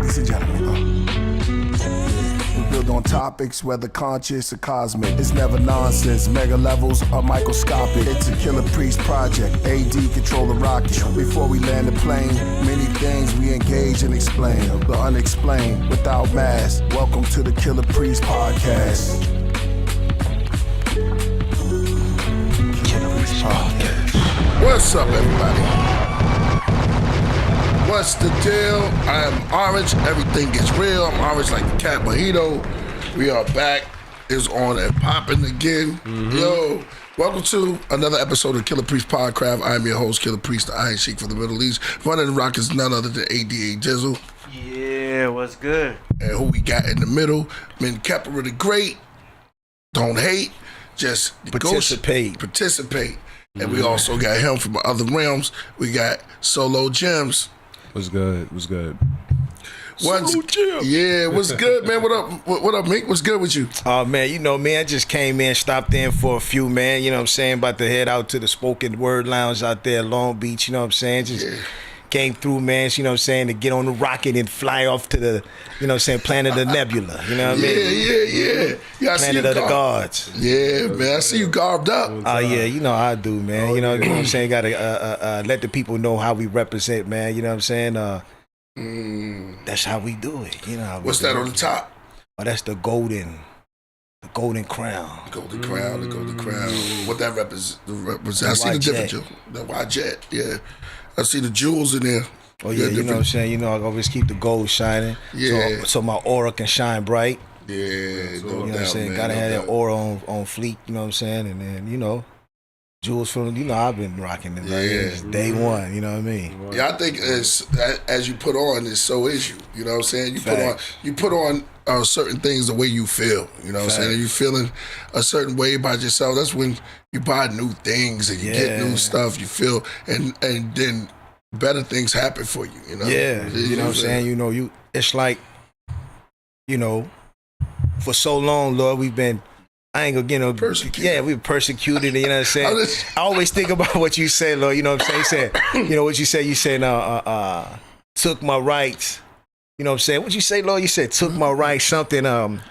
ladies and gentlemen. We build on topics, whether conscious or cosmic. It's never nonsense, mega levels are microscopic. It's a Killah Priest project, AD control the rocket. Before we land the plane, many things we engage and explain. The unexplained, without mask. Welcome to the Killah Priest podcast. Killah Priest podcast. What's up, everybody? What's the deal? I am Orange. Everything gets real. I'm Orange like the cat mojito. We are back. It's on and popping again. Mm-hmm. Yo, welcome to another episode of Killah Priest Podcraft. I'm your host, Killah Priest, the Iron Sheik for the Middle East. Running the rock is none other than ADA Jizzle. Yeah, what's good? And who we got in the middle? Menkheppera the Great. Don't hate, just participate. And we also got him from other realms. We got Solo Gems. What's good? What's good? Yeah, what's good, man? What up? What up, Mink? What's good with you? Oh, man, you know, man, I just came in, stopped in for a few, man. You know what I'm saying? About to head out to the Spoken Word Lounge out there, Long Beach. You know what I'm saying? Just came through, man. You know what I'm saying? To get on the rocket and fly off to the, you know what I'm saying, planet of the Nebula. You know what I mean? Yeah, planet of the gods. Yeah, man. I see you garbed up. Oh, yeah, you know I do, man. You know what I'm saying? Got to let the people know how we represent, man. You know what I'm saying? That's how we do it. You know how What's that on the top? Oh, that's the golden crown. The golden crown. What that represents? I see the different, the Yage, yeah. I see the jewels in there. Oh yeah, you know what I'm saying? You know, I always keep the gold shining. Yeah. So my aura can shine bright. Yeah, you know what I'm saying? Gotta have that aura on fleek, you know what I'm saying? And then, you know, jewels from, you know, I've been rocking it like day one, you know what I mean? Yeah, I think as you put on, so is you. You know what I'm saying? You put on certain things the way you feel. You know what I'm saying? If you're feeling a certain way about yourself, that's when you buy new things and you get new stuff. You feel and then better things happen for you. You know? Yeah, you know what I'm saying? You know, it's like, you know, for so long, Lord, we've been. I ain't gonna get no persecuted. Yeah, we were persecuted. You know what I'm saying? I always think about what you said, Lord. You know what I'm saying? You said, you know what you said? You said, took my rights. You know what I'm saying? What you say, Lord? You said, took my rights. Something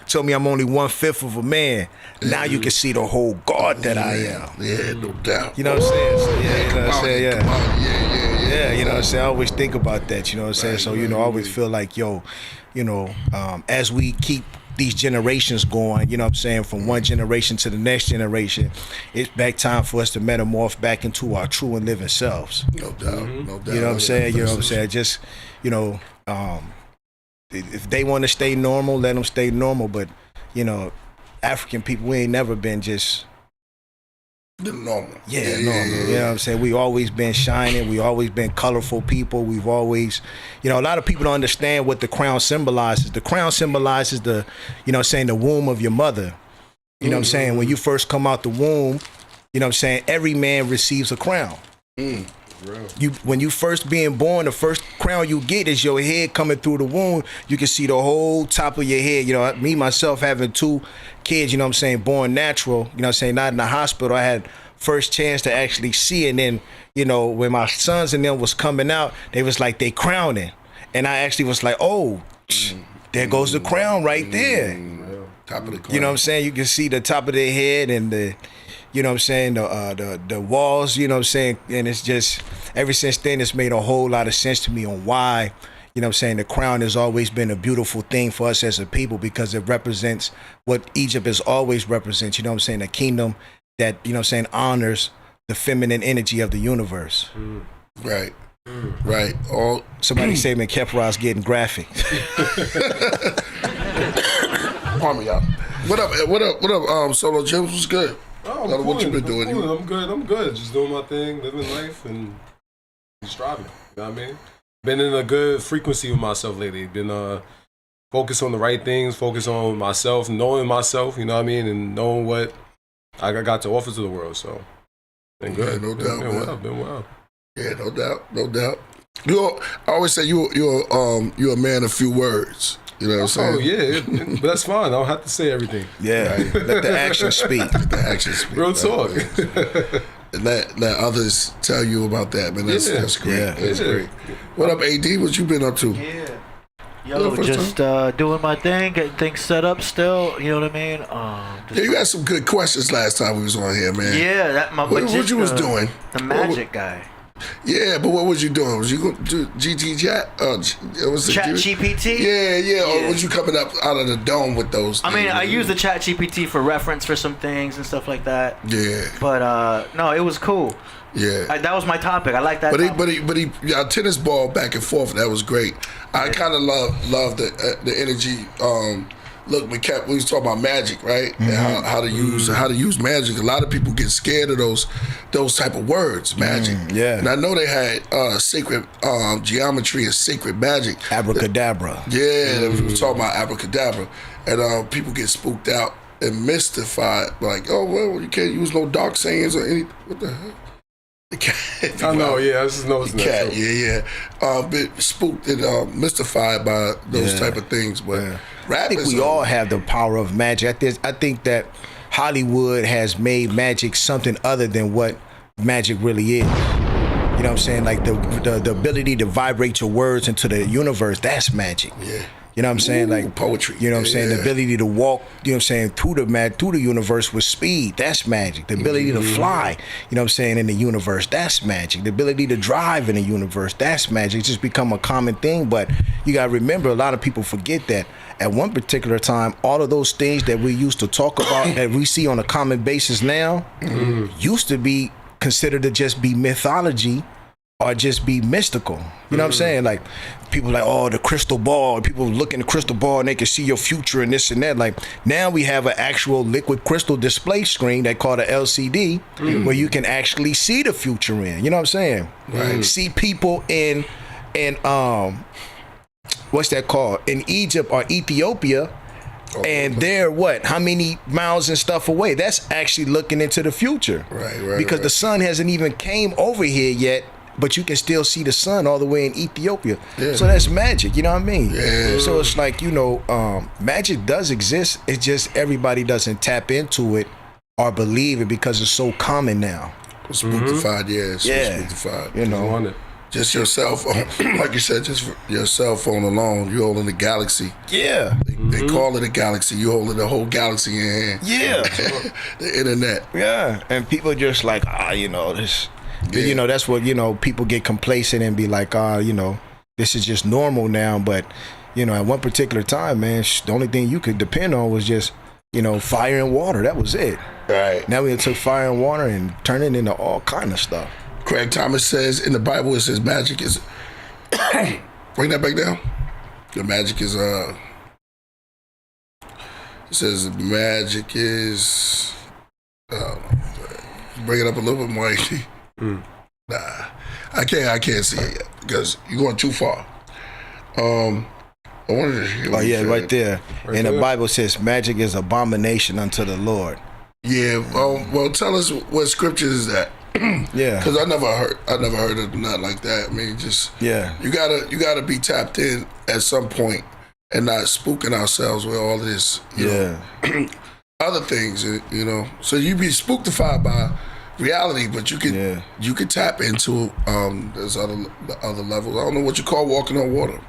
told me I'm only 1/5 of a man. Now you can see the whole God that I am. Yeah, no doubt. You know what I'm saying? So, yeah, you know what I'm saying? Yeah, you know what I'm saying? I always think about that. You know what I'm saying? So, you know, I always feel like, yo, you know, as we keep these generations going, you know what I'm saying, from one generation to the next generation, it's back time for us to metamorph back into our true and living selves. No doubt, no doubt. You know what I'm saying? You know what I'm saying? Just, you know, if they want to stay normal, let them stay normal. But, you know, African people, we ain't never been just normal. Normal. You know what I'm saying? We always been shining. We always been colorful people. We've always, you know, a lot of people don't understand what the crown symbolizes. The crown symbolizes the, you know what I'm saying, the womb of your mother. You know what I'm saying? When you first come out the womb, you know what I'm saying, every man receives a crown. When you first being born, the first crown you get is your head coming through the womb. You can see the whole top of your head. You know, me, myself, having 2 kids, you know what I'm saying, born natural, you know what I'm saying, not in the hospital. I had first chance to actually see it. And then, you know, when my sons and them was coming out, they was like, they crowning. And I actually was like, oh, there goes the crown right there. Top of the crown. You know what I'm saying? You can see the top of their head and the, you know what I'm saying, the walls, you know what I'm saying? And it's just, ever since then, it's made a whole lot of sense to me on why, you know what I'm saying, the crown has always been a beautiful thing for us as a people, because it represents what Egypt has always represents, you know what I'm saying, a kingdom that, you know what I'm saying, honors the feminine energy of the universe. Right. Somebody say Menkheppera is getting graphic. Pardon me, y'all. What up, Solo Gems? What's good? Oh, what you been doing? I'm good. Just doing my thing, living life, and striving. You know what I mean? Been in a good frequency with myself lately. Been focused on the right things, focused on myself, knowing myself, you know what I mean, and knowing what I got to offer to the world. So, been good. Yeah, no doubt, been well. Yeah, no doubt. I always say you're a man of few words. You know what I'm saying? Oh, yeah, but that's fine. I don't have to say everything. Yeah, right. Let the action speak. Real talk. Let others tell you about that, man. That's great. Yeah, that's great. What up, AD? What you been up to? Yo, first just doing my thing, getting things set up still. You know what I mean? Yeah, you had some good questions last time we was on here, man. Yeah, that my What you was doing? The magic guy. Yeah, but what was you doing? Was you going to do GT chat? Chat GPT? Yeah. Or was you coming up out of the dome with those? I mean, I use the Chat GPT for reference for some things and stuff like that. Yeah. But no, it was cool. Yeah. That was my topic. I like that. But he tennis ball back and forth. That was great. I kind of love the energy. Look, we was talking about magic, right? And how to use magic. A lot of people get scared of those type of words, magic. Yeah. And I know they had sacred geometry and sacred magic. Abracadabra. Yeah, they was talking about abracadabra, and people get spooked out and mystified, like, oh well, you can't use no dark sayings or anything. What the hell? I know, yeah, I just noticed that. Yeah. Bit spooked and mystified by those type of things, but rap I think we all have the power of magic. I think that Hollywood has made magic something other than what magic really is. You know what I'm saying? Like the ability to vibrate your words into the universe, that's magic. Yeah. You know what I'm saying? Like poetry. You know what I'm saying? The ability to walk, you know what I'm saying, through the universe with speed, that's magic. The ability to fly, you know what I'm saying, in the universe, that's magic. The ability to drive in the universe, that's magic. It's just become a common thing, but you gotta remember, a lot of people forget that at one particular time, all of those things that we used to talk about that we see on a common basis now used to be considered to just be mythology or just be mystical. You know what I'm saying? Like, people like, oh, the crystal ball. People look in the crystal ball and they can see your future and this and that. Like, now we have an actual liquid crystal display screen they call the LCD where you can actually see the future in. You know what I'm saying? Right. See people in what's that called? In Egypt or Ethiopia. And they're how many miles and stuff away? That's actually looking into the future. Right. Because the sun hasn't even came over here yet, but you can still see the sun all the way in Ethiopia. Yeah. So that's magic, you know what I mean? Yeah. So it's like, magic does exist. It's just everybody doesn't tap into it or believe it because it's so common now. Spookified, spookified. You know. Just your cell phone, like you said, just your cell phone alone, you holding the galaxy. Yeah. They call it a galaxy. You holding the whole galaxy in your hand. Yeah. The internet. Yeah. And people just like, this. Yeah. That's what, people get complacent and be like, this is just normal now. But, at one particular time, man, the only thing you could depend on was just, fire and water. That was it. Right. Now we took fire and water and turned it into all kind of stuff. Craig Thomas says in the Bible, it says magic is, bring that back down. The magic is, it says magic is, bring it up a little bit more. Nah, I can't see it yet because you're going too far. I wanted to hear right there. And the Bible says magic is abomination unto the Lord. Yeah, well, tell us what scripture is that? Yeah, because I never heard of nothing like that. I mean, just you gotta be tapped in at some point and not spooking ourselves with all this, you know, other things, So you be spooktified by reality, but you can tap into there's other levels. I don't know what you call walking on water.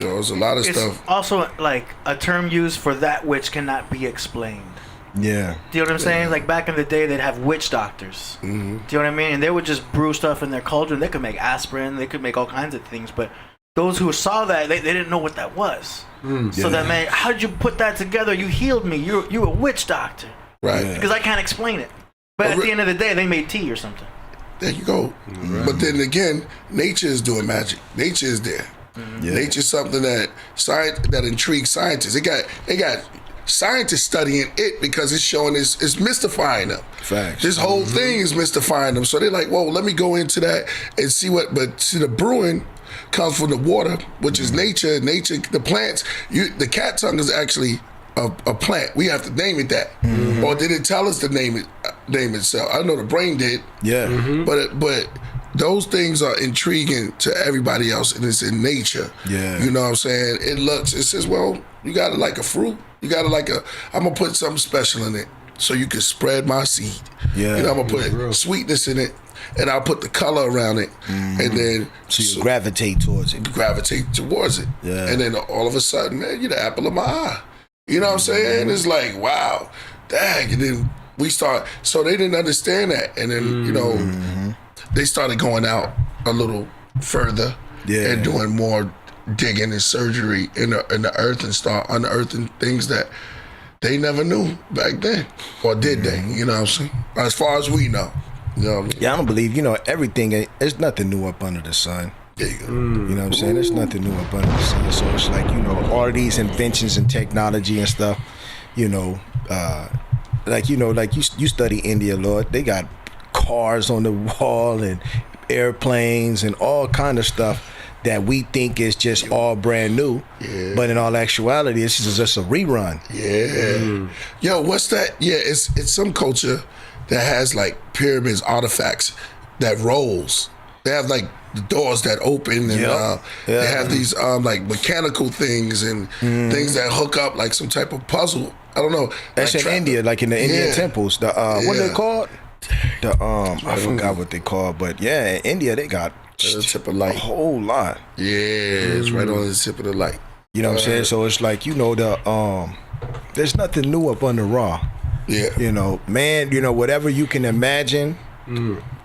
There's a lot of stuff. It's also like a term used for that which cannot be explained. Yeah. Do you know what I'm saying? Like back in the day, they'd have witch doctors. Do you know what I mean? And they would just brew stuff in their cauldron. They could make aspirin. They could make all kinds of things. But those who saw that, they didn't know what that was. So that man, how did you put that together? You healed me. You're a witch doctor. Right. Because I can't explain it. But at the end of the day, they made tea or something. There you go. Right. But then again, nature is doing magic. Nature is there. Nature is something that intrigues scientists. They got scientists studying it because it's showing it's mystifying them. Facts. This whole thing is mystifying them. So they're like, whoa, let me go into that and see but see, the brewing comes from the water, which is nature. Nature, the plants, the cat tongue is actually a plant. We have to name it that. Or did it tell us to name itself? I know the brain did. Yeah. But those things are intriguing to everybody else, and it's in nature. Yeah. You know what I'm saying? It says, well, you got it like a fruit. You got it I'm going to put something special in it so you can spread my seed. Yeah. I'm going to put sweetness in it and I'll put the color around it, and then So you gravitate towards it. gravitate towards it. Yeah. And then all of a sudden, man, you're the apple of my eye. You know what I'm saying? It's like, wow, dang. And then we start, so they didn't understand that. And then, you know, they started going out a little further and doing more digging and surgery in the earth and start unearthing things that they never knew back then. Or did they? You know what I'm saying? As far as we know. You know what I mean? Yeah, I don't believe, you know, everything, there's nothing new up under the sun. There you go. You know what I'm saying? There's nothing new up under the sun. So it's like, you know, all of these inventions and technology and stuff, you know, like, you know, like you study India, Lord, they got cars on the wall and airplanes and all kind of stuff that we think is just all brand new. Yeah. But in all actuality, it's just a rerun. Yeah. Yo, what's that? Yeah, it's some culture that has like pyramids, artifacts that rolls. They have like the doors that open and they have these like mechanical things and things that hook up like some type of puzzle. I don't know. That's like in India, like in the Indian temples. The what are they called? The I forgot what they called, but yeah, in India they got the tip of light. A whole lot. Yeah, it's right on the tip of the light. You know what I'm saying? So it's like, you know, there's nothing new up under Raw. Yeah. You know, man, you know, whatever you can imagine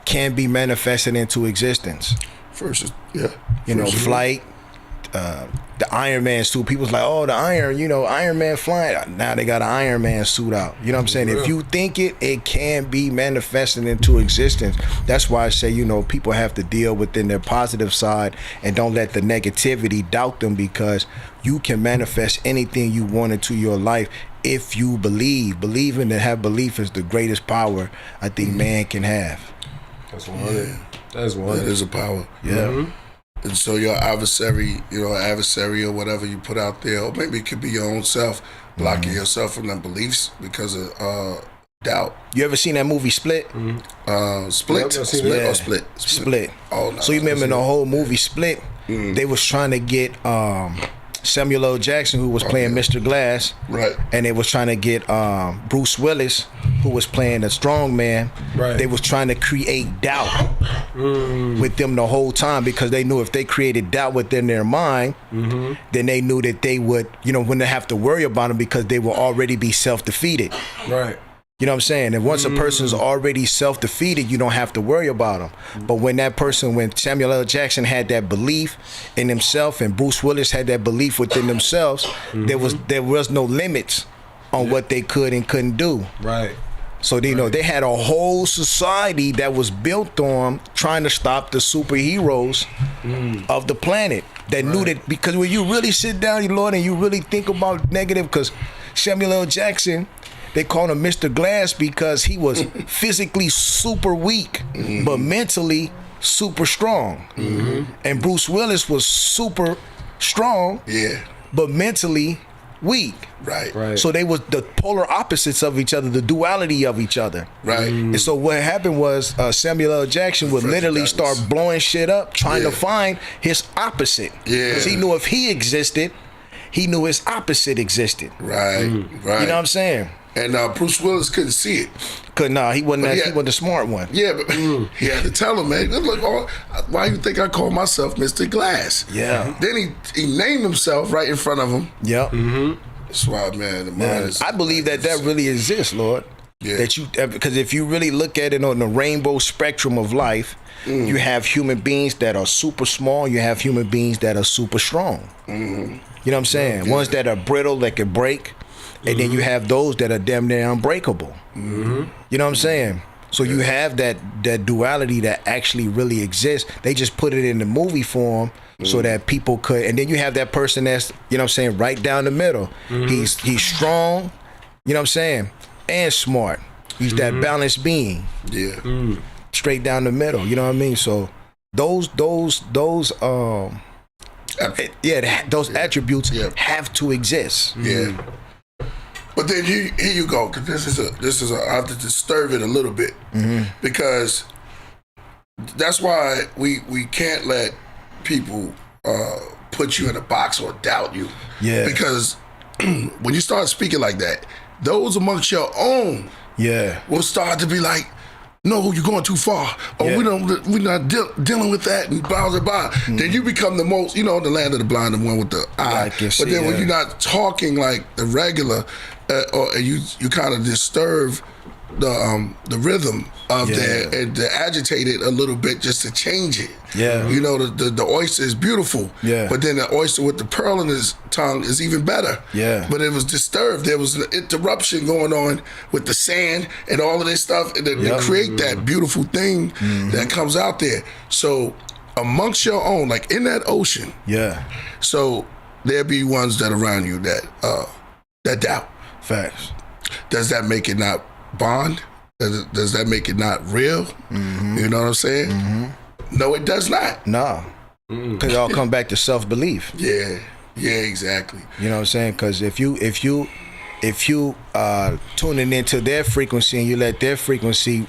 can be manifested into existence. First, you know, flight, the Iron Man suit. People's like, oh, the Iron Man flying. Now they got an Iron Man suit out. You know what I'm saying? If you think it can be manifested into existence. That's why I say, you know, people have to deal within their positive side and don't let the negativity doubt them, because you can manifest anything you want into your life if you believe. Believing and have belief is the greatest power I think man can have. That's one. That's one. That is a power. Yeah. And so your adversary, or whatever you put out there, or maybe it could be your own self, blocking yourself from them beliefs because of doubt. You ever seen that movie Split? Split? Yeah. Split. Oh, no. So you remember in the whole movie Split, they was trying to get Samuel L. Jackson, who was playing Mr. Glass, right? And they was trying to get Bruce Willis, who was playing the strong man. Right. They was trying to create doubt with them the whole time, because they knew if they created doubt within their mind, then they knew that they would, you know, wouldn't have to worry about them because they will already be self-defeated. Right. You know what I'm saying? And once a person's already self-defeated, you don't have to worry about them. But when Samuel L. Jackson had that belief in himself and Bruce Willis had that belief within themselves, there was no limits on what they could and couldn't do. Right. So you know, they had a whole society that was built on trying to stop the superheroes of the planet that knew that, because when you really sit down, Lord, and you really think about negative, because Samuel L. Jackson, they called him Mr. Glass because he was physically super weak, but mentally super strong. And Bruce Willis was super strong, but mentally weak. Right. So they was the polar opposites of each other, the duality of each other. Right. And so what happened was Samuel L. Jackson would literally start blowing shit up, trying to find his opposite. Yeah. Because he knew if he existed, he knew his opposite existed. Right. Right. You know what I'm saying? And Bruce Willis couldn't see it. He wasn't the smart one. Yeah, but he had to tell him, man, look, why you think I call myself Mr. Glass? Yeah. Then he named himself right in front of him. Yep. That's why, man, the mind is... I believe that really exists, Lord. Yeah. Because if you really look at it on the rainbow spectrum of life, you have human beings that are super small, you have human beings that are super strong. You know what I'm saying? Yeah. Ones that are brittle, that can break, and then you have those that are damn near unbreakable. You know what I'm saying? So you have that duality that actually really exists. They just put it in the movie form so that people could, and then you have that person that's, you know what I'm saying, right down the middle. He's strong, you know what I'm saying, and smart. He's that balanced being. Yeah. Straight down the middle, you know what I mean? So those attributes have to exist. Yeah. But then here you go, because this is I have to disturb it a little bit, because that's why we can't let people put you in a box or doubt you. Yeah. Because when you start speaking like that, those amongst your own will start to be like, no, you're going too far. Or we're not dealing with that and blah, blah, blah. Then you become the most, the land of the blind, the one with the eye. But then when you're not talking like the regular, or you kind of disturb the rhythm of that and to agitate it a little bit just to change it. Yeah. The oyster is beautiful. Yeah. But then the oyster with the pearl in his tongue is even better. Yeah. But it was disturbed. There was an interruption going on with the sand and all of this stuff and to create that beautiful thing that comes out there. So amongst your own, like in that ocean. Yeah. So there be ones that around you that doubt. Facts. Does that make it not bond? Does that make it not real? You know what I'm saying? No, it does not. No. Because it all come back to self-belief. Yeah, exactly. You know what I'm saying? Because if you tuning into their frequency and you let their frequency,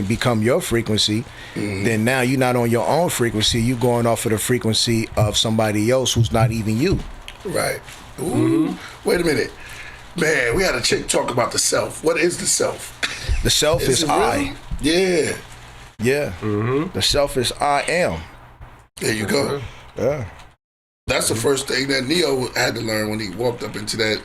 become your frequency, then now you're not on your own frequency. You're going off of the frequency of somebody else who's not even you. Right. Ooh. Wait a minute. Man, we had a chick talk about the self. What is the self? The self is I. Yeah. Yeah. The self is I am. There you go. Yeah. That's the first thing that Neo had to learn when he walked up into that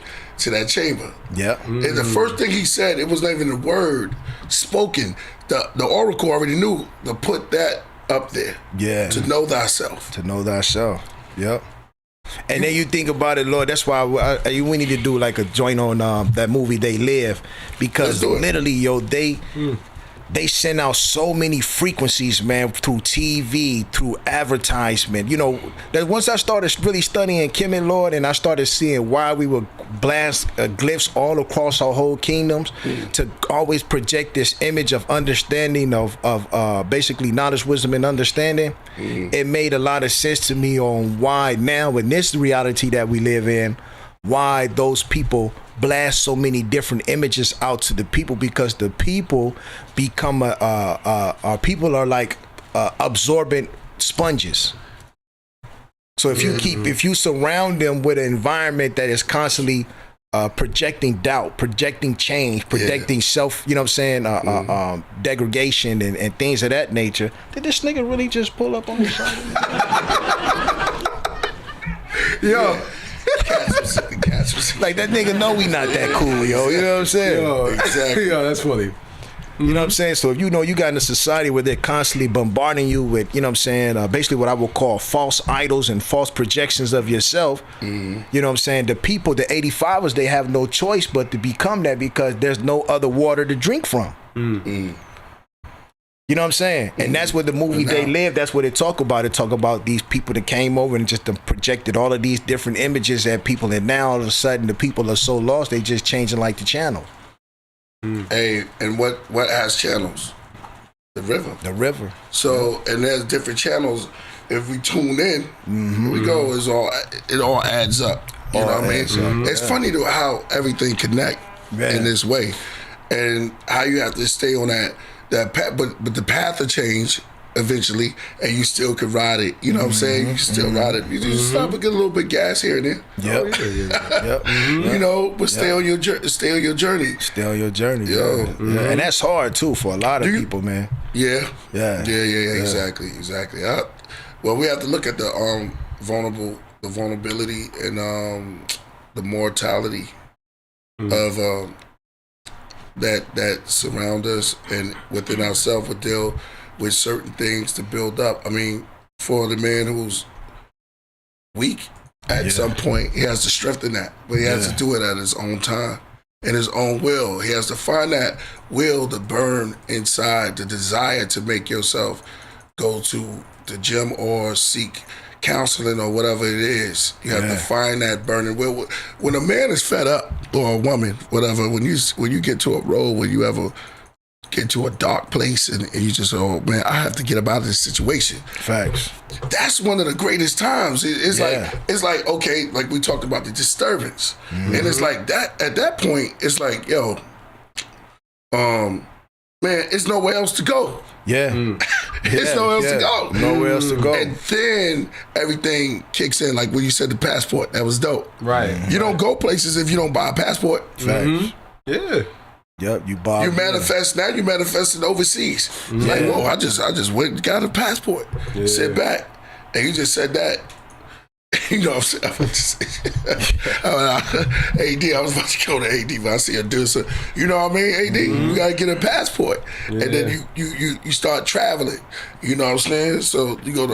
chamber. Yeah. And the first thing he said, it was not even a word spoken. The oracle already knew to put that up there. Yeah. To know thyself. To know thyself. Yep. And then you think about it, Lord, that's why we need to do like a joint on that movie They Live, because literally, they send out so many frequencies, man, through TV, through advertisement. That once I started really studying Kim and Lord, and I started seeing why we would blast glyphs all across our whole kingdoms to always project this image of understanding of basically knowledge, wisdom, and understanding. It made a lot of sense to me on why now in this reality that we live in, why those people blast so many different images out to the people, because the people become people are like absorbent sponges. So if you surround them with an environment that is constantly projecting doubt, projecting change, projecting self, degradation and things of that nature, did this nigga really just pull up on the side of me? Yo. Like that nigga know we not that cool, yo. You know what I'm saying? Yo, exactly. Yo, that's funny. You know what I'm saying? So if you got in a society where they're constantly bombarding you with, basically what I would call false idols and false projections of yourself, you know what I'm saying? The people, the 85ers, they have no choice but to become that, because there's no other water to drink from. You know what I'm saying? And that's what the movie They Live, that's what it talk about. It talk about these people that came over and just projected all of these different images at people, and now all of a sudden the people are so lost, they just changing like the channel. Hey, and what has channels? The river. The river. So, and there's different channels. If we tune in, we go, it all adds up. You know what I mean? It's funny to how everything connect in this way, and how you have to stay on that path, but the path will change eventually, and you still can ride it. You know what I'm saying? You can still ride it. You just stop and get a little bit of gas here and there. But stay on your journey. Stay on your journey. Stay on your journey. And that's hard too for a lot of people, man. Yeah. Exactly. Well, we have to look at the vulnerability and the mortality of that surround us, and within ourselves we deal with certain things to build up. I mean, for the man who's weak at some point, he has to strengthen that, but he has to do it at his own time, in his own will. He has to find that will to burn inside, the desire to make yourself go to the gym or seek counseling or whatever it is. You have to find that burning will. When a man is fed up, or a woman, whatever, when you get to a road where you ever get to a dark place and you just, oh man, I have to get up out of this situation. Facts. That's one of the greatest times. It's like okay, like we talked about the disturbance, and it's like that. At that point, it's like, yo, man, it's nowhere else to go. It's nowhere else to go. Nowhere else to go. And then everything kicks in, like when you said the passport. That was dope. Right. You don't go places if you don't buy a passport. Facts. Yeah. Yep, you manifest now. You manifesting overseas. It's like, whoa! I just went and got a passport. Sit back, and you just said that. You know what I'm saying? AD, I was about to go to AD, but I see a dude. So, you know what I mean? AD, you gotta get a passport, and then you start traveling. You know what I'm saying? So you go to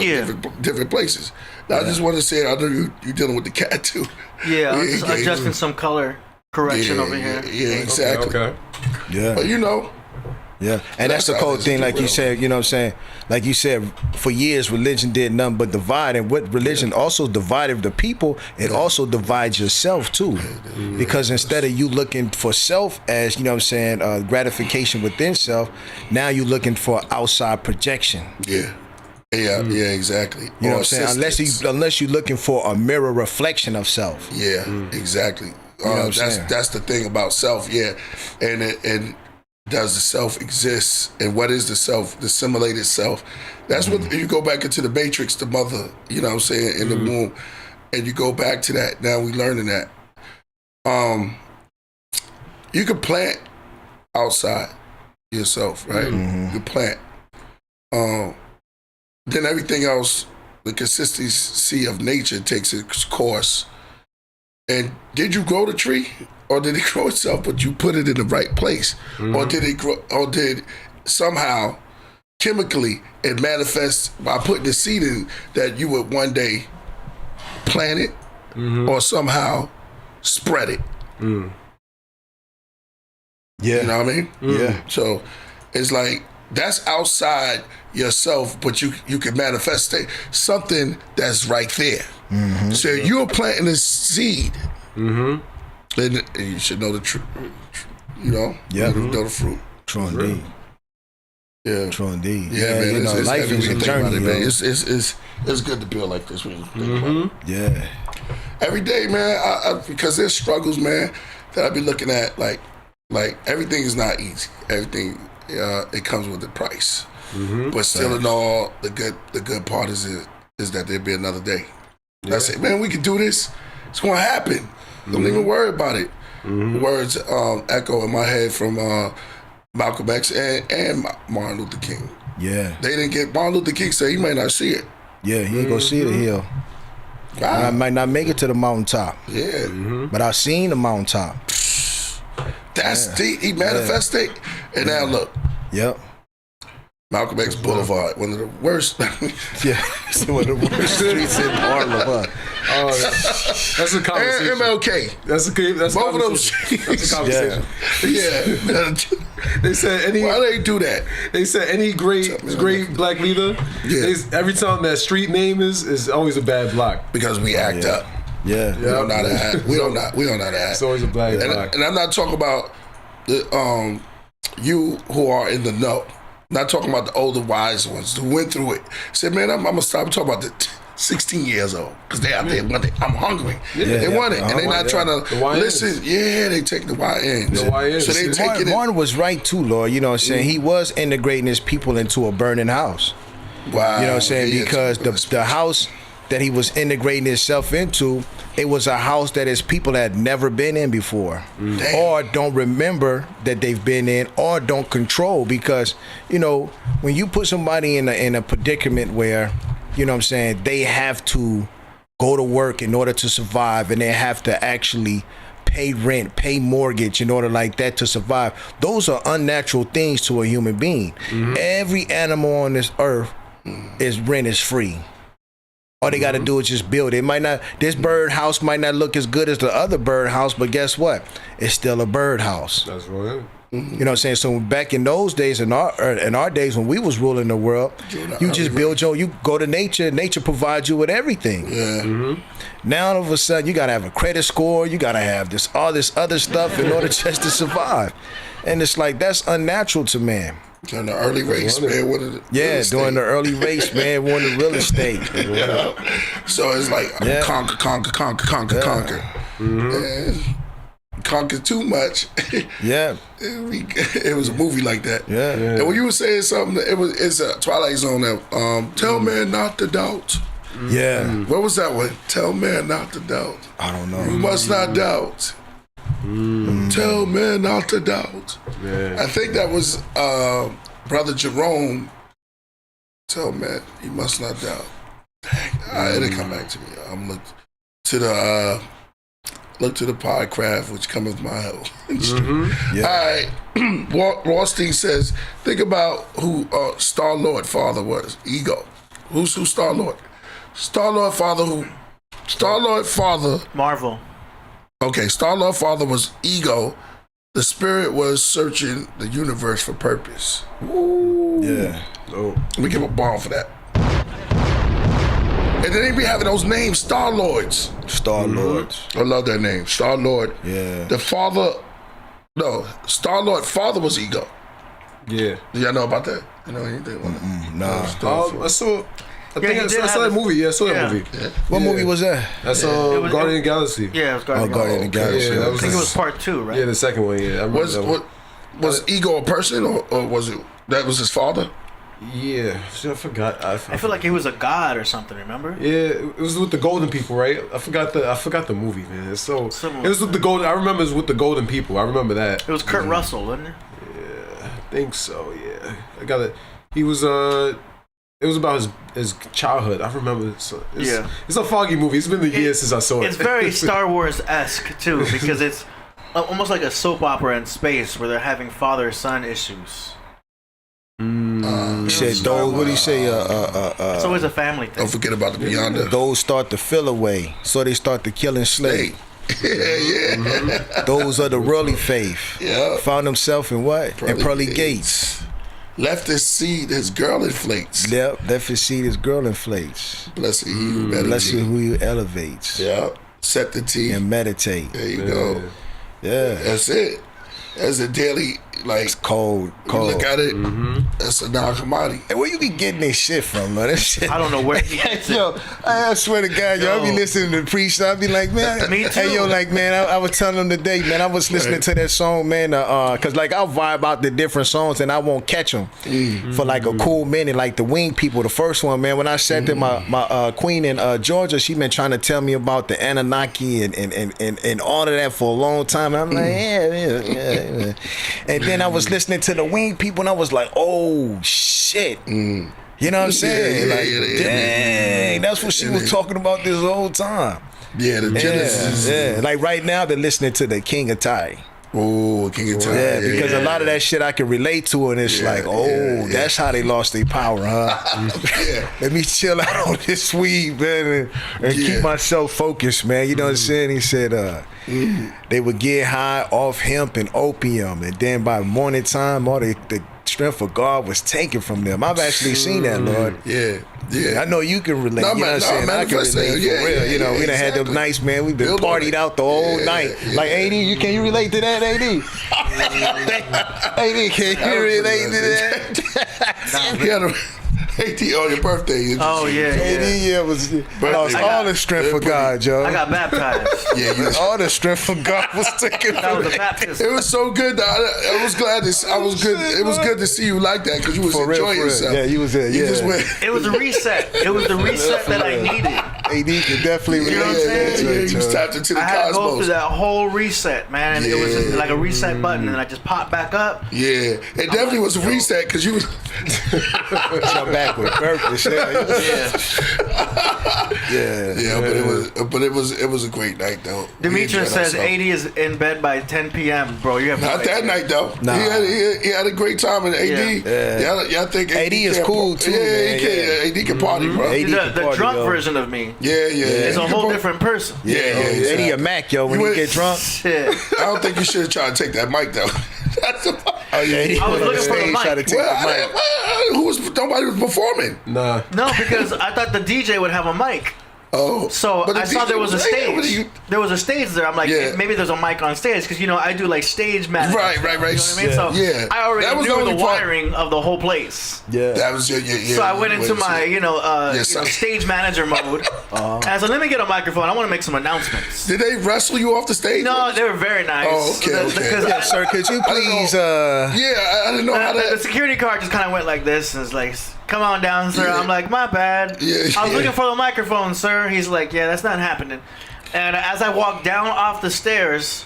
different places. Now I just want to say, I know you dealing with the cat too. Yeah, I'm just adjusting some color correction over here. Yeah, exactly. Okay. Yeah, but you know. Yeah, and that's the cold thing, like you said, you know what I'm saying? Like you said, for years, religion did nothing but divide. And what religion also divided the people, it also divides yourself too. Because instead of you looking for self as, you know what I'm saying, gratification within self, now you're looking for outside projection. Yeah, exactly. You know what I'm saying? Unless you're looking for a mirror reflection of self. Yeah, exactly. You know what I'm saying? That's the thing about self, and does the self exist, and what is the self, the simulated self? That's what you go back into the matrix, the mother, you know what I'm saying, in the womb, and you go back to that. Now we learning that. You can plant outside yourself, right? You can plant. Then everything else, the consistency of nature takes its course. And did you grow the tree? Or did it grow itself, but you put it in the right place? Or did it grow? Or did somehow, chemically, it manifest by putting the seed in that you would one day plant it, or somehow spread it? Yeah, you know what I mean? Yeah. So it's like that's outside yourself, but you can manifest something that's right there. So you're planting a seed. And you should know the truth, you know? Yeah. You know the fruit. True indeed. Yeah. True indeed. Yeah, man. You know, it's life is a journey, man. yo. It's good to build like this when you think about it. Yeah. Every day, man, I because there's struggles, man, that I be looking at, like everything is not easy. Everything, it comes with a price. But still in all, the good part is that there'll be another day. I say, man, we can do this. It's going to happen. Don't even worry about it. Words echo in my head from Malcolm X and Martin Luther King. Yeah. They didn't get Martin Luther King said he might not see it. Yeah, he ain't gonna see the hill. I might not make it to the mountaintop. Yeah. But I've seen the mountaintop. That's deep. He manifested. And now look. Yep. Malcolm X Boulevard, one of the worst. Yeah, it's one of the worst streets in Harlem. That's a conversation. And MLK. That's both of those streets. That's a conversation. Yeah. They said why they do that? They said any great black leader. Yeah. Every time that street name is always a bad block because we act up. Yeah. We don't know how to act. We don't know how to act. It's always a bad block. And I'm not talking about the you who are in the know. Not talking about the older, wise ones who went through it. Said, man, I'm gonna stop. I'm talking about the 16 years old because they out there want it. I'm hungry. They want it, and they're not trying to listen. Yeah, they take the YNs. So they take it. Martin was right too, Lord. You know what I'm saying? He was integrating his people into a burning house. Wow. You know what I'm saying? Because the house that he was integrating himself into, it was a house that his people had never been in before, or don't remember that they've been in, or don't control. Because, you know, when you put somebody in a predicament where, you know what I'm saying, they have to go to work in order to survive, and they have to actually pay rent, pay mortgage in order like that to survive, those are unnatural things to a human being. Every animal on this earth rent is free. All they got to do is just build it. This bird house might not look as good as the other bird house, but guess what? It's still a bird house. That's right. You know what I'm saying? So back in those days, in our days when we was ruling the world, you just build you go to nature. Nature provides you with everything. Yeah. Now all of a sudden you gotta have a credit score. You gotta have all this other stuff in order just to survive, and it's like that's unnatural to man. During the early race, man. During the early race, man, wanted real estate. So it's like conquer. Conquer too much. It was a movie like that. And when you were saying something, it's a Twilight Zone that tell man not to doubt. What was that one? Tell man not to doubt. I don't know. You must not doubt. Tell men not to doubt. Yeah. I think that was Brother Jerome. Tell men he must not doubt. Dang, it'll come back to me. I'm look to the Podcraft, which cometh my help. Yeah. All right. Rothstein says, think about who Star-Lord father was. Ego. Who's Star-Lord? Star-Lord father Marvel. Okay, Star-Lord father was Ego. The spirit was searching the universe for purpose. Ooh. Yeah. Oh. Let me give a bomb for that. And then they be having those names, Star-Lords. Star-Lords. I love that name, Star-Lord. Yeah. The father, no, Star-Lord father was Ego. Yeah. Do y'all know about that? You know anything about that? Nah. I saw. I Yeah, think he did I saw have that movie. Yeah, I saw that yeah. movie. What movie was that? That's It was- Guardian of the Galaxy. Yeah, it was Guardian. Guardian of the Galaxy. Yeah, that I was think it was part 2, right? Yeah, the second one. Yeah, I remember that one. Was Ego a person or was it that was his father? Yeah, I forgot. I feel like he was a god or something. Remember? Yeah, it was with the golden people, right? I forgot the movie, man. It's so Similar. it was with the golden. I remember it was with the golden people. I remember that. It was Kurt Russell, wasn't it? I think so. Yeah, I got it. He was It was about his childhood. I remember. It's a foggy movie. It's been a year since I saw it. It's very Star Wars-esque too, because it's almost like a soap opera in space where they're having father-son issues. He said those. What do you say? It's always a family thing. Don't forget about the Beyonder. Those start to fill away, so they start to kill and slay. Yeah. Those are the really faith. Yeah. Found himself in what? In pearly gates. Left his seed, his girl inflates. Yep. Left his seed, his girl inflates. Blessed he who Blessed meditates. who he elevates Yeah. Set the tea. and meditate. There you go. Yeah. That's it. That's a daily, like, It's cold. you look at it, that's a non-commodity. Hey, where you be getting this shit from, man? That shit. I don't know where he gets it. Yo, I swear to God, yo, I be listening to the Priest. I be like, man, Me too. Hey, yo, like, man, I was telling him today, man, I was listening to that song, man, cause like I'll vibe out the different songs and I won't catch them for like a cool minute. Like the Wing People, the first one, man. When I sat there, my queen in Georgia, she been trying to tell me about the Anunnaki and all of that for a long time. And I'm like, yeah. And then I was listening to the Wing People, and I was like, oh shit. You know what I'm saying? Dang, that's what she was talking about this whole time. Yeah, the Genesis. Yeah. Like right now, they're listening to the King of Tai. Oh, King of Time. Yeah, because a lot of that shit I can relate to, and it's like, that's how they lost their power, huh? Let me chill out on this weed, man, and keep myself focused, man. You know what I'm saying? He said they would get high off hemp and opium, and then by morning time, all the strength of God was taken from them. I've actually seen that, Lord. Yeah. I know you can relate. You know what I'm saying? I can relate for real. You know, we done had them nights, man. We've been partied out the whole night. Like AD, can you relate to that, AD? AD, can you relate to that? He had a AD on your birthday. Oh yeah. AD was lost all the strength for God, Joe. I got baptized. All the strength for God was taken That from was a me. baptism. It was so good. I was glad. I was good. It was good to see you like that because you was For real, enjoying for real. yourself. Yeah, you was there. You Yeah. just went. It was a reset. It was the reset that I needed. AD can definitely relate You know what I'm to saying? that, You Joe. tapped into the I had to go through cosmos. that whole reset, man. It was just like a reset button, and I just popped back up. Yeah, it definitely was a reset because you was. Jump back with purpose. Yeah, but it was a great night though. We Demetrius enjoyed says ourselves. 80 is in bed by 10 p.m. Bro, you have no Not that idea. night though. Nah. He had a great time in AD. Yeah. Y'all think AD is can cool, par- too, Yeah, man, he can. AD can party, bro. AD The can party, drunk yo. version of me Yeah. is a He can whole par- different person. Yeah. AD a Mac, yo. When You he went- get drunk. Shit. I don't think you should have tried to take that mic though. That's the Oh yeah, he I was went on the looking for the stage mic. trying to take well, the mic. who was nobody was performing. Nah. No, because I thought the DJ would have a mic. Oh, So but the I saw DJ there was a there. What do stage. you- There was a stage there. I'm like, Yeah. maybe there's a mic on stage because I do like stage management. Right. You know what I mean? So Yeah. I already That was the knew the only part- wiring of the whole place. Yeah. That was your. So I went into my Yes, stage manager mode. And I said, let me get a microphone. I want to make some announcements. Did they wrestle you off the stage? No, they were very nice. Oh, okay. Because Yeah, sir, could you please Yeah, I didn't know how the that. security card just kind of went like this and it's like, come on down, sir. Yeah. I'm like, my bad. Yeah, I was yeah. looking for the microphone, sir. He's like, yeah, that's not happening. And as I walked down off the stairs,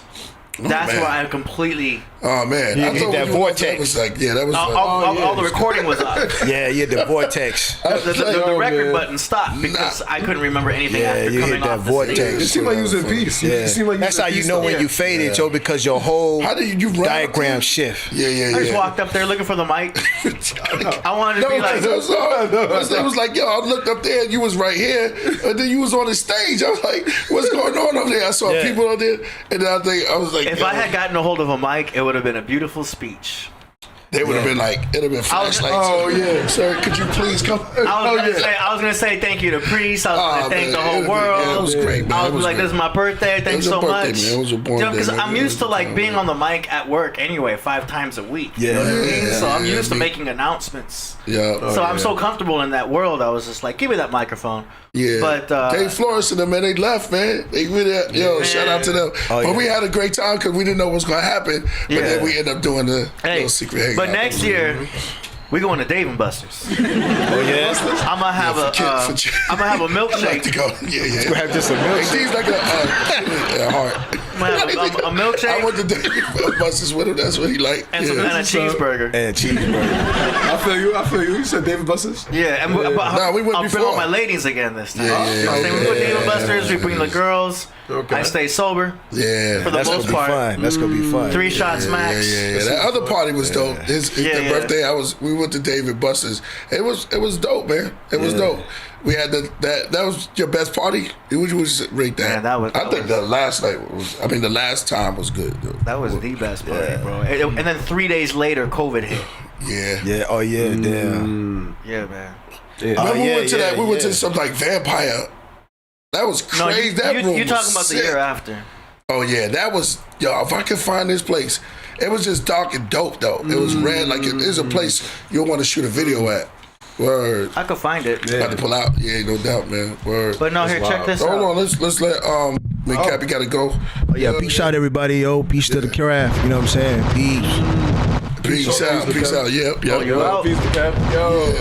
That's man. where I completely. Oh man, You I hit thought that when you went vortex. there, it was like, yeah, that was. All the recording was up. Yeah, you hit the vortex. The record man. button stopped because I couldn't remember anything Yeah, after you hit coming that off vortex. the It stage. seemed like you was in peace. Yeah. It seemed like That's how you know when you faded, Joe, because your whole How did you run? diagram shift. Yeah, yeah, yeah. I just walked up there looking for the mic. I wanted to No, be like, that's all. It was like, yo, I looked up there and you was right here, and then you was on the stage. I was like, what's going on up there? I saw Yeah. people on there, and then I was like, if yo, I had gotten a hold of a mic, it would have been a beautiful speech. they would have been like, it'd have been flashlights. Oh, yeah. Sir, could you please come? I was gonna say thank you to Priest. I was gonna thank the whole world. Yeah, it was great, man. I It was like, great. this is my birthday. Thanks your so birthday, much. man. It was your born day, Because man. I'm It used to was like fun, being man. on the mic at work anyway, 5 times a week. Yeah. You know what I mean? Yeah, So I'm yeah, used to me- making announcements. Yeah. So I'm so comfortable in that world. I was just like, give me that microphone. Yeah, But Dave Flores and them, man, they left, man. They really, shout out to them. Oh, but yeah. we had a great time because we didn't know what was going to happen. But Yeah. then we ended up doing the little secret hangout. But next year, we going to Dave and Buster's. Oh yeah. I'm gonna have for kids. I'm gonna have a I'd like to milkshake. go. Yeah, yeah. We have just a Hey, milkshake. D's like a heart. I'm gonna have a milkshake I went to David Buster's with him. That's what he liked. and some and a cheeseburger. And cheeseburger. I feel you. You said David Buster's? Yeah, and Nah, we went I'll bring before. all my ladies again this time. Yeah, yeah, You know what I'm saying? We go to yeah, Dave and yeah, Buster's. We yeah, bring the girls. Okay. I stay sober Yeah. for the That's gonna most be part. fun. That's gonna be fun. 3 shots max. Yeah. That other party was dope. His Yeah, the yeah. birthday. We went to David Buster's. It was dope, man. It was dope. We had that was your best party. Would you rate that? Yeah, that was- I think the last night was. I mean, the last time was good. Though. That was the best party, bro. And then 3 days later, COVID hit. Yeah. Yeah. Oh yeah. Damn. Yeah, man. Remember we yeah, went to that. We went yeah. to some like vampire. That was No, crazy. that room you was talking about the sick. year after? Oh yeah, that was If I could find this place, it was just dark and dope though. It was red. Like it is a place you'll want to shoot a video at. Word. I could find it. About to pull out. Yeah, no doubt, man. Word. But no, here, check this Hold out. on, let's let Menkheppera gotta go. Oh yeah. Peace out, everybody. Yo. Peace to the craft. You know what I'm saying? Peace. Peace out. Yep. you're out. Peace to Cap. Yo.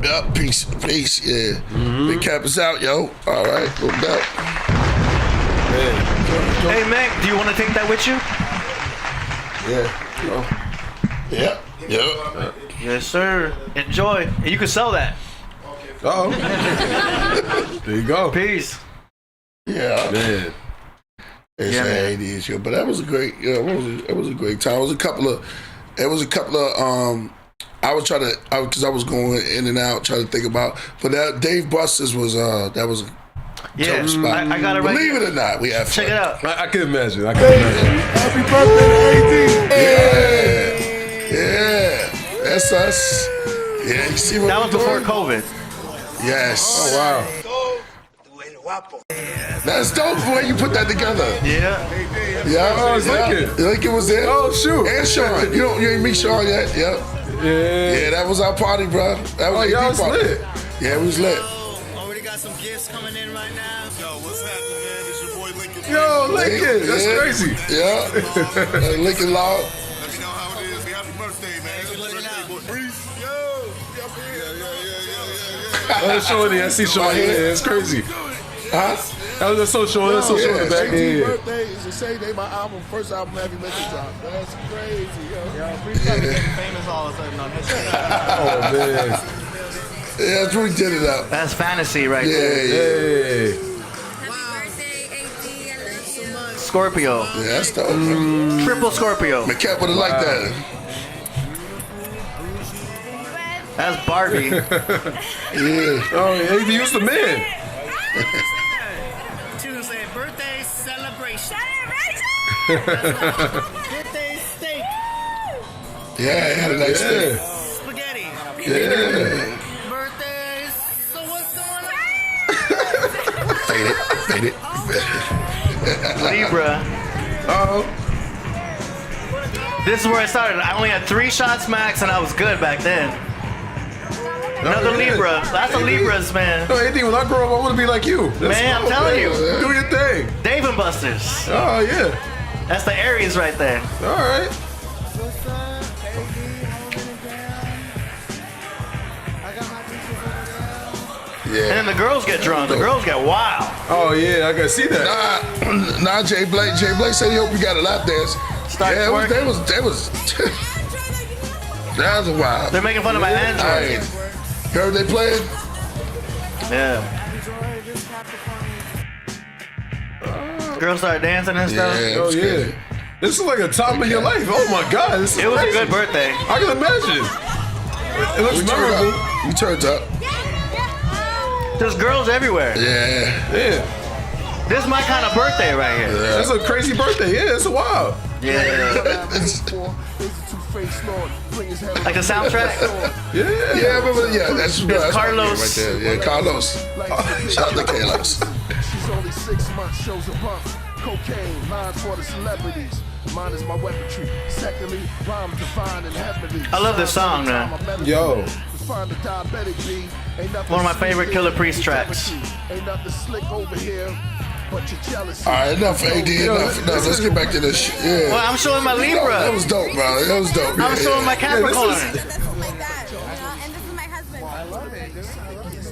Yep. Peace. Yeah. Menkheppera's out, yo. All right, no doubt. Hey, Mac, do you want to take that with you? Yep. Yes, sir. Enjoy. And you can sell that. Oh. There you go. Peace. Yeah. Man. It's Yeah, man. 80s, yo. But that was a great. Yeah, it was a great time. It was a couple of. I was trying to, because I was going in and out, trying to think about. But that Dave Buster's was that was a Yeah, dope spot. I got it right Believe here. it or not, we have fun. Check it out. I can imagine. Happy Yeah, that's us. Yeah, you see what That we're was before doing? COVID. Yes. Oh, wow. That's dope the way you put that together. Yeah. Yeah. Oh, it's Lincoln. Lincoln was there. Oh, shoot. And Sean. You ain't meet Sean yet. Yep. Yeah. Yeah, that was our party, bro. That was y'all AD was party. lit. Yeah, it was lit. Already got some gifts coming in right now. Yo, what's happening, man? It's your boy Lincoln. Yo, Lincoln. That's Yeah. crazy. Yeah. Lincoln Law. Let me know how it is. Happy birthday, man. Happy birthday, boy. Breeze. Yo. Yeah. That's showing it. I see showing it. Yeah, it's crazy. Huh? That was so showing. That's so showing the back. Yeah. birthday is the same day my first album, Heavy Metal dropped. That's crazy, yo. Famous all of a sudden on his Oh, man. Yeah, that's what we did it up. That's fantasy right Yeah, there. yeah. Hey. Scorpio. Yeah, that's dope. Triple Scorpio. McCap would have liked that. That's Barbie. Yeah. Oh, yeah. He used the man. Tuesday, birthday celebration. Birthday steak. Yeah, he had a nice thing. Spaghetti. Yeah. Birthdays. So what's going on? Fade it. Libra. Oh. This is where I started. I only had 3 shots max and I was good back then. Another yeah. Libra. Lots of Libras, man. No, anything. When I grow up, I want to be like you. Man, I'm telling you. Do your thing. Dave and Buster's. Oh, yeah. That's the Aries right there. All right. Yeah. And then the girls get drunk. The girls get wild. Oh yeah, I gotta see that. Nah, Jay Blake said he hope you got a lap dance. Start yeah, twerking. they was that was wild. They're making fun of my Android. You heard they playing? Yeah. Girls start dancing and stuff. Yeah, it Oh was yeah. crazy. This is like a time of your life. Oh my God, this is It was crazy. a good birthday. I can imagine. It looks We turned memorable. up. We turned up. There's girls everywhere. Yeah. Yeah, This is my kind of birthday right here. it's a crazy birthday. Yeah, it's a wild. Yeah. Like the soundtrack. Yeah. Yeah, I remember. Yeah, that's Carlos. right there. Yeah, Carlos. Shout out to Carlos. She's only 6 months, shows a bump. Cocaine, lines for the celebrities. Mine is my weaponry. Secondly, rhymes divine and heavenly. I love this song, man. Yo. One of my favorite Killah Priest tracks. Ain't nothing slick over here, but your jealousy. All right, enough, AD, enough. Let's get back to this shit. Yeah. Well, I'm showing my That Libra. was dope, bro. That was dope. I'm showing my Capricorn. Like that, you know? And this is my husband.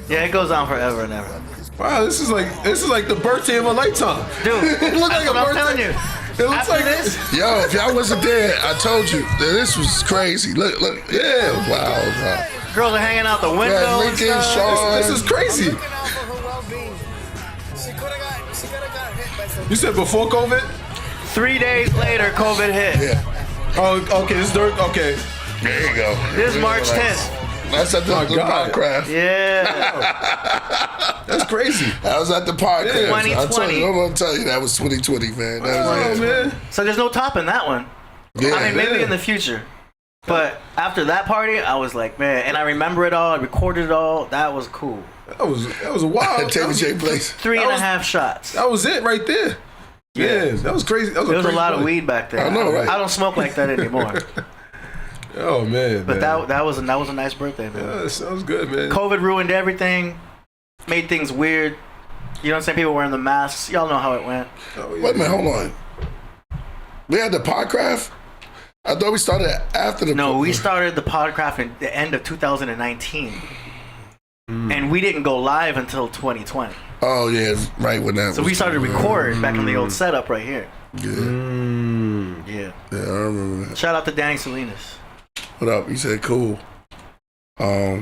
Yeah, it goes on forever and ever. Wow, this is like the birthday of a lifetime. Dude, It looks that's like a what I'm birthday. telling you. It looks After like this, Yo, if y'all wasn't there, I told you that this was crazy. Look. Yeah. Wow. girls are hanging out the window Yeah, and Lincoln, stuff. Shaw. This is crazy. You said before COVID? 3 days later, COVID hit. Yeah. Oh, okay. This is okay. There you go. This is March 10th. That's at the God. Podcraft. Yeah. That's crazy. I was at the Podcraft. I told 2020. you, I'm gonna tell you that was 2020, man. That Oh was it. man. So there's no topping that one. Yeah. I mean, maybe man. in the future. But after that party, I was like, man, and I remember it all. I recorded it all. That was cool. That was a wild. Taylor J. Place. 3.5 shots. That was it right there. Yeah, that was crazy. That was There was a crazy lot of party. weed back then. I know, right? I don't smoke like that anymore. Oh man. But man. that was a nice birthday, man. Yeah, that sounds good, man. COVID ruined everything, made things weird. You know what I'm saying? People wearing the masks. Y'all know how it went. Oh, yeah. Wait a minute, hold on. We had the Podcraft? I thought we started after the. No, we started the Podcraft in the end of 2019. And we didn't go live until 2020. Oh yeah, right when that. So was we started to record back in the old setup right here. Yeah, Yeah. yeah, I remember that. Shout out to Danny Salinas. What up? He said, "Cool." I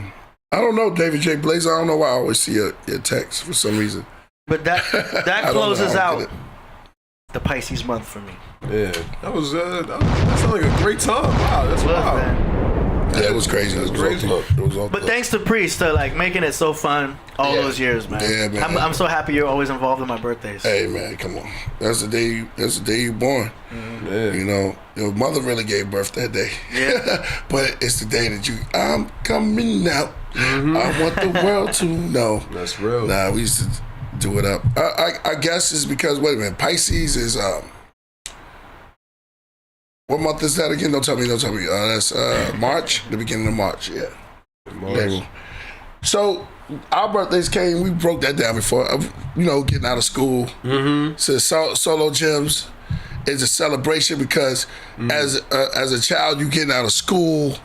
don't know, David J. Blaze. I don't know why I always see your text for some reason. But that I don't know, closes I don't out get it. the Pisces month for me. Yeah, that sounded like a great time. Wow, that's Look, wild. man. Yeah, it was crazy. It was crazy. All it was all But dope. thanks to Priest to like making it so fun all Yeah. those years, man. Yeah, man. I'm so happy you're always involved in my birthdays. Hey man, come on. That's the day. That's the day you born. Yeah. You know, your mother really gave birth that day. Yeah. But it's the day that I'm coming out. I want the world to know. That's real. Nah, we used to do it up. I guess it's because, wait a minute, Pisces is, what month is that again? Don't tell me. That's March, the beginning of March, yeah. March. So our birthdays came, we broke that down before, you know, getting out of school. So solo gyms is a celebration because as a child, you getting out of school.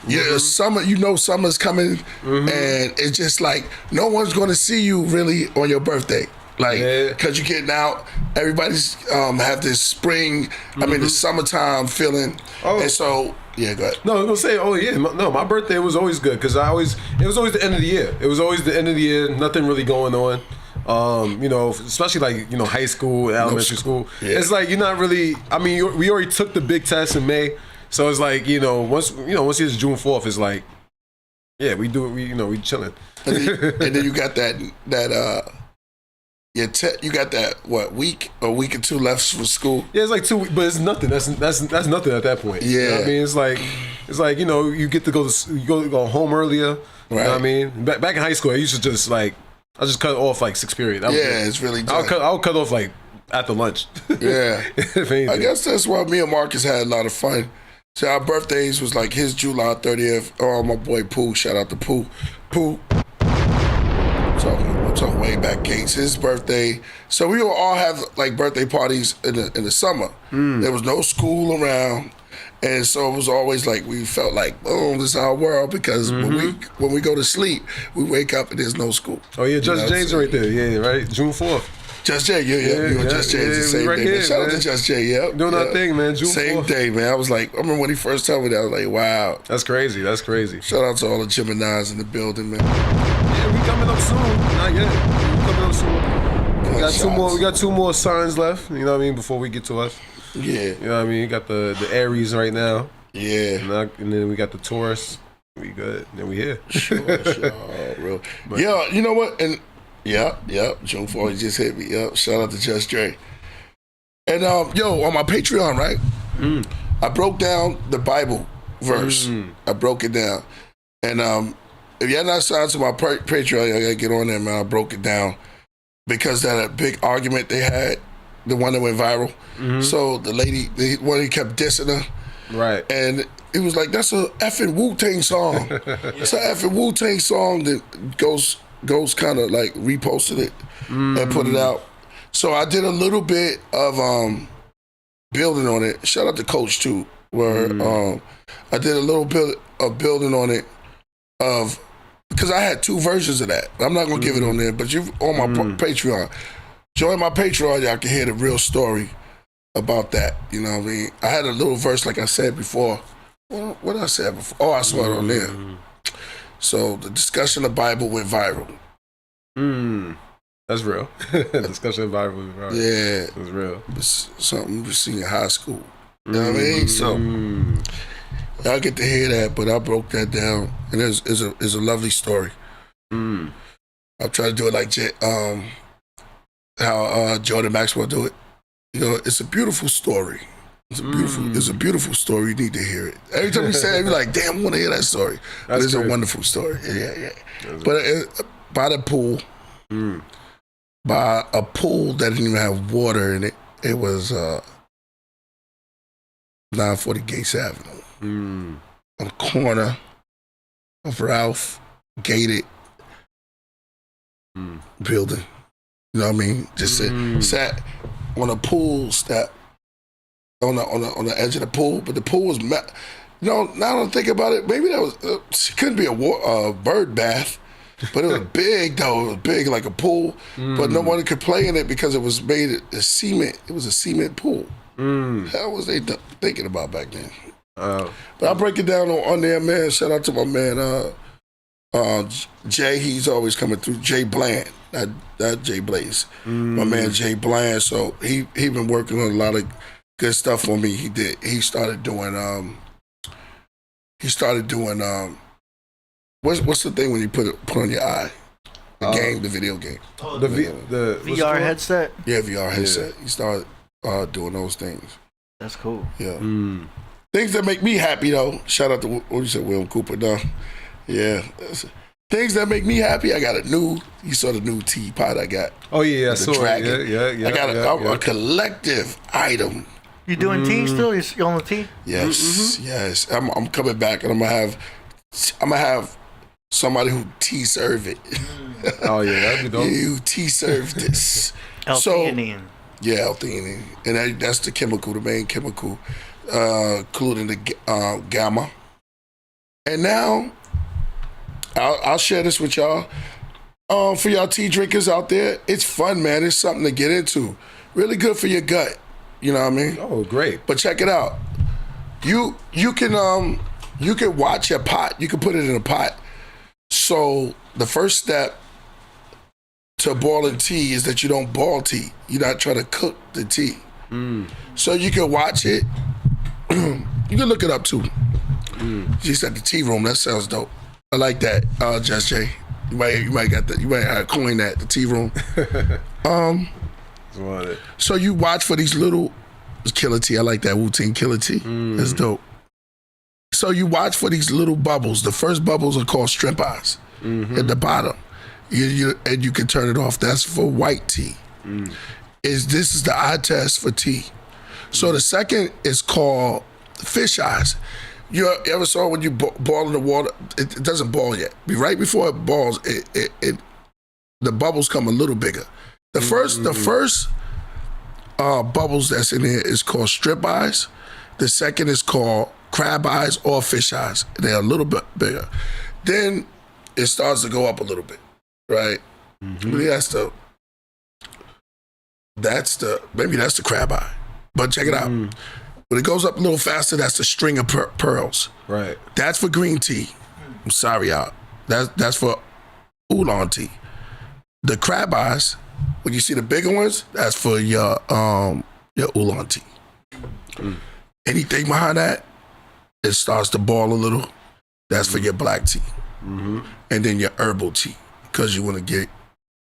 Yeah, summer's coming, and it's just like no one's going to see you really on your birthday, like because you're getting out. Everybody's have this spring, the summertime feeling, and so yeah, go ahead. No, I was gonna say, my birthday was always good because it was always the end of the year. It was always the end of the year, nothing really going on. Especially like high school, elementary school. Yeah. It's like you're not really. We already took the big test in May. So it's like, once it's June 4th, it's like, yeah, we do it. We chilling. And then you got that you got that week or week or two left for school. Yeah, it's like 2 weeks, but it's nothing. That's nothing at that point. Yeah, you know what I mean, it's like you get to go home earlier. Right. You know what I mean? Back in high school, I used to just I just cut off like 6th period. It's really. I'll cut off like after lunch. Yeah, if anything. I guess that's why me and Marcus had a lot of fun. So our birthdays was like his July 30th. Oh, my boy Pooh, shout out to Pooh. We're talking way back, Gates. His birthday. So we would all have like birthday parties in the summer. There was no school around, And so it was always like we felt like, boom, this is our world because when we go to sleep, we wake up and there's no school. Oh yeah, Just Jay's right there. Yeah, right. June 4th. Just Jay, you and Just Jay the same right day. Here, Shout out man. to Just Jay, yeah. Doing our thing, man. June same 4th. day, man. I was like, I remember when he first told me that, I was like, wow. That's crazy. That's crazy. Shout out to all the Geminis in the building, man. Yeah, we coming up soon. Not yet. We coming up soon. We got two more. We got 2 more signs left. You know what I mean? Before we get to us. Yeah. You know what I mean? You got the Aries right now. Yeah. And then we got the Taurus. We good. Then we here. Sure. Real. Yeah, you know what? And yeah, June 4th, he just hit me. Yep. Shout out to Just Dre. And on my Patreon, right? I broke down the Bible verse. I broke it down. And if you're not signed to my Patreon, I gotta get on there, man. I broke it down because that big argument they had, the one that went viral. So the lady, the one he kept dissing her. Right. And it was like, that's a effing Wu-Tang song. It's an effing Wu-Tang song that goes kind of like reposted it and put it out. So I did a little bit of building on it. Shout out to Coach too, where I did a little bit of building on it because I had 2 versions of that. I'm not gonna give it on there, but you on my Patreon. Join my Patreon, y'all can hear the real story about that. You know what I mean? I had a little verse like I said before. What did I say before? Oh, I saw it on there. So the discussion of Bible went viral. That's real. Discussion of Bible was viral. Yeah. It was real. It's something we seen in high school. You know what I mean? So y'all get to hear that, but I broke that down, and it's a lovely story. I'll try to do it like how Jordan Maxwell do it. You know, it's a beautiful story. It's a beautiful story. You need to hear it. Every time you say it, you're like, damn, I want to hear that story. But it's a wonderful story. Yeah. But by the pool, by a pool that didn't even have water in it, it was 940 Gates Avenue. On the corner of Ralph, gated building. You know what I mean? Just sat on a pool step on the edge of the pool, but the pool was, now I think about it, maybe that was, it couldn't be a bird bath, but it was big though. It was big like a pool, but no one could play in it because it was made of cement. It was a cement pool. How was they thinking about back then? But I'll break it down on there, man. Shout out to my man, Jay. He's always coming through. Jay Bland, not Jay Blaze. My man Jay Bland. So he been working on a lot of good stuff for me. He started doing what's the thing when you put on your eye? The video game. The VR headset? Yeah, VR headset. He started doing those things. That's cool. Yeah. Things that make me happy though. Shout out to what you said, Will Cooper. No. Yeah. Things that make me happy. I got you saw the new teapot I got. Oh yeah, I the saw dragon. it. Yeah. I got a collective item. You doing tea still? You on the tea? Yes, yes. I'm coming back and I'm gonna have somebody who tea serve it. Oh yeah, that'd be dope. You tea serve this. L-theanine. Yeah, L-theanine, and that's the chemical, the main chemical, including the gamma. And now, I'll share this with y'all. For y'all tea drinkers out there, it's fun, man. It's something to get into. Really good for your gut. You know what I mean? Oh, great. But check it out. You can watch a pot. You can put it in a pot. So the first step to boiling tea is that you don't boil tea. You're not trying to cook the tea. So you can watch it. You can look it up too. She said the tea room. That sounds dope. I like that. Just Jay. You might got that. You might have coined that, the tea room. So you watch for these little Killah tea. I like that Wu-Tang Killah tea. That's dope. So you watch for these little bubbles. The first bubbles are called shrimp eyes at the bottom. And you can turn it off. That's for white tea. This is the eye test for tea. So the second is called fish eyes. You ever saw when you boil in the water, it doesn't boil yet. Right before it boils, the bubbles come a little bigger. The first bubbles that's in here is called strip eyes, The second is called crab eyes or fish eyes. They're a little bit bigger. Then it starts to go up a little bit, right? Maybe that's the crab eye. But check it out. When it goes up a little faster, that's the string of pearls. Right. That's for green tea. I'm sorry, y'all. That's for oolong tea. The crab eyes, when you see the bigger ones, that's for your oolong tea. Anything behind that, it starts to ball a little. That's for your black tea. And then your herbal tea, because you want to get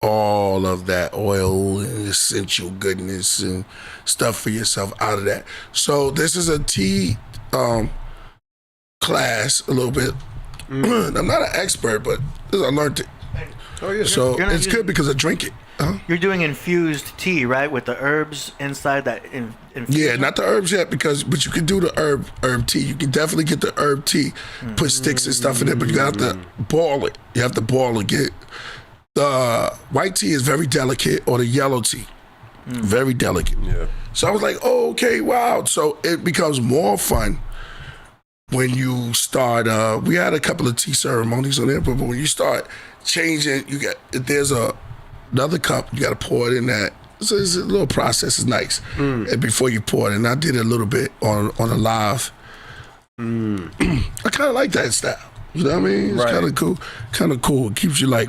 all of that oil and essential goodness and stuff for yourself out of that. So this is a tea class a little bit. I'm not an expert, but I learned it. Oh yeah. So it's good because I drink it. You're doing infused tea, right, with the herbs inside that. Yeah, not the herbs yet, but you can do the herb tea. You can definitely get the herb tea, put sticks and stuff in it, but you have to boil it. You have to boil it. The white tea is very delicate, or the yellow tea, very delicate. Yeah. So I was like, oh, okay, wow. So it becomes more fun when you start. We had a couple of tea ceremonies on there, but when you start changing, there's another cup. You got to pour it in that. So it's a little process. It's nice. And before you pour it, and I did it a little bit on a live. I kind of like that style. You know what I mean? It's kind of cool. Kind of cool. It keeps you like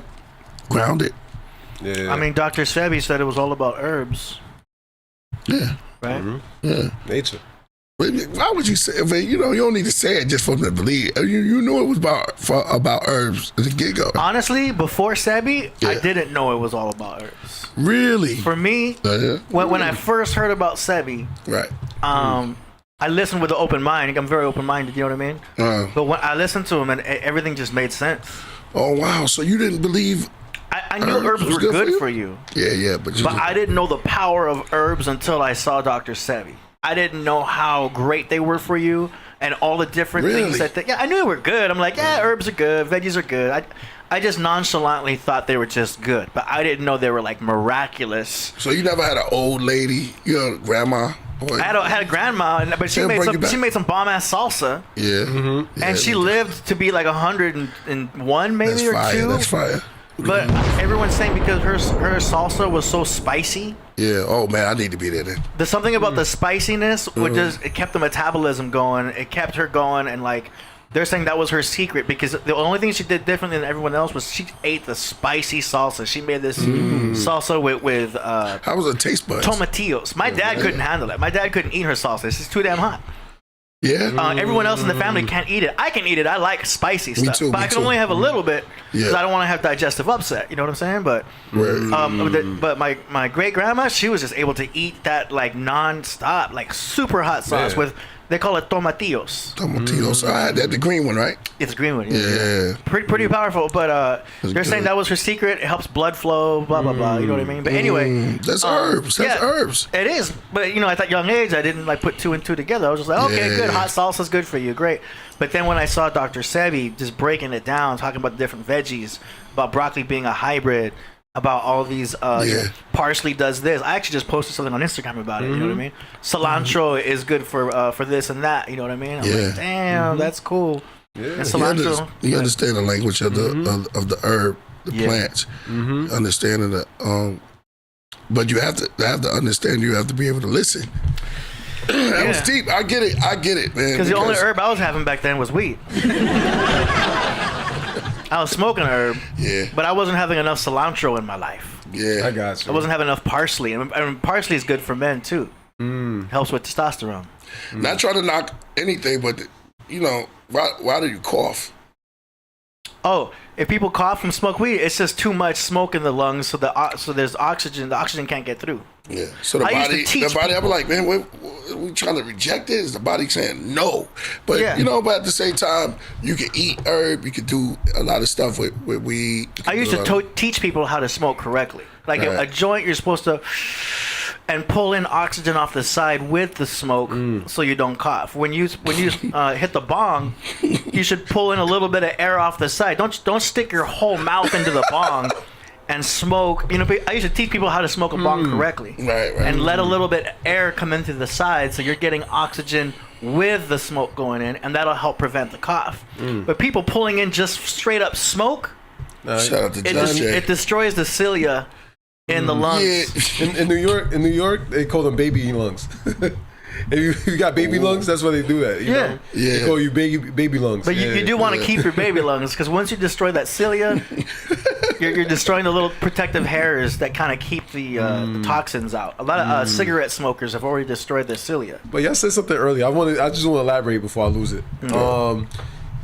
grounded. Yeah. I mean, Dr. Sebi said it was all about herbs. Yeah. Right? Yeah. Nature. Why would you say it? You don't need to say it just for them to believe. You knew it was about herbs at the get-go. Honestly, before Sebi, Yeah. I didn't know it was all about herbs. Really? For me, Yeah. when I first heard about Sebi, Right. I listened with an open mind. I'm very open-minded, you know what I mean? But when I listened to him, and everything just made sense. Oh, wow. So you didn't believe... I knew herbs were good for you. Yeah, but I didn't know the power of herbs until I saw Dr. Sebi. I didn't know how great they were for you and all the different things that I knew they were good. I'm like, yeah, herbs are good, veggies are good. I just nonchalantly thought they were just good, but I didn't know they were like miraculous. So you never had an old lady, grandma? I had a grandma, but she made some bomb ass salsa. Yeah. And she lived to be like 101 maybe, That's or fire. two. That's fire. But everyone's saying because her salsa was so spicy. Yeah. Oh man, I need to be there then. There's something about the spiciness, which it kept the metabolism going. It kept her going, and like they're saying that was her secret, because the only thing she did differently than everyone else was she ate the spicy salsa. She made this salsa with how was it taste buds? tomatillos. My dad couldn't handle it. My dad couldn't eat her salsa. It's too damn hot. Yeah. Everyone else in the family can't eat it. I can eat it. I like spicy stuff, too, but I can only have a little bit because Yeah. I don't want to have digestive upset. You know what I'm saying? But but my great grandma, she was just able to eat that like non-stop, like super hot sauce with. They call it tomatillos. Tomatillos. I had that, the green one, right? It's a green one. Yeah. Pretty powerful. But they're good. saying that was her secret. It helps blood flow. Blah blah blah. You know what I mean? But anyway, That's herbs. That's herbs. It is. But at that young age, I didn't like put two and two together. I was just like, okay, good. Hot salsa's good for you. Great. But then when I saw Dr. Sebi just breaking it down, talking about the different veggies, about broccoli being a hybrid, about all these parsley does this. I actually just posted something on Instagram about it. You know what I mean? Cilantro is good for this and that. You know what I mean? I'm like, damn, that's cool. Yeah. And cilantro. You understand the language of the herb, the plants. Understanding the but you have to understand. You have to be able to listen. That was deep. I get it, man. Because the only herb I was having back then was weed. I was smoking herb, but I wasn't having enough cilantro in my life. Yeah, I got you. I wasn't having enough parsley, and parsley is good for men too. Helps with testosterone. Not trying to knock anything, but why do you cough? Oh, if people cough from smoke weed, it's just too much smoke in the lungs, so there's oxygen. The oxygen can't get through. Yeah. So the body, I'm like, man, we trying to reject it? Is the body saying no? But but at the same time, you can eat herb. You can do a lot of stuff with weed. I used to teach people how to smoke correctly. Like a joint, you're supposed to and pull in oxygen off the side with the smoke, so you don't cough. When you hit the bong, you should pull in a little bit of air off the side. Don't stick your whole mouth into the bong and smoke. I used to teach people how to smoke a bong correctly, right, and let a little bit of air come into the side, so you're getting oxygen with the smoke going in, and that'll help prevent the cough. But people pulling in just straight up smoke, Shout out to it destroys the cilia in the lungs. Yeah. In New York, they call them baby lungs. If you got baby lungs, that's why they do that. You know? Yeah. They call you baby lungs. But you do want to keep your baby lungs, because once you destroy that cilia, you're destroying the little protective hairs that kind of keep the toxins out. A lot of cigarette smokers have already destroyed their cilia. But y'all said something earlier. I just want to elaborate before I lose it.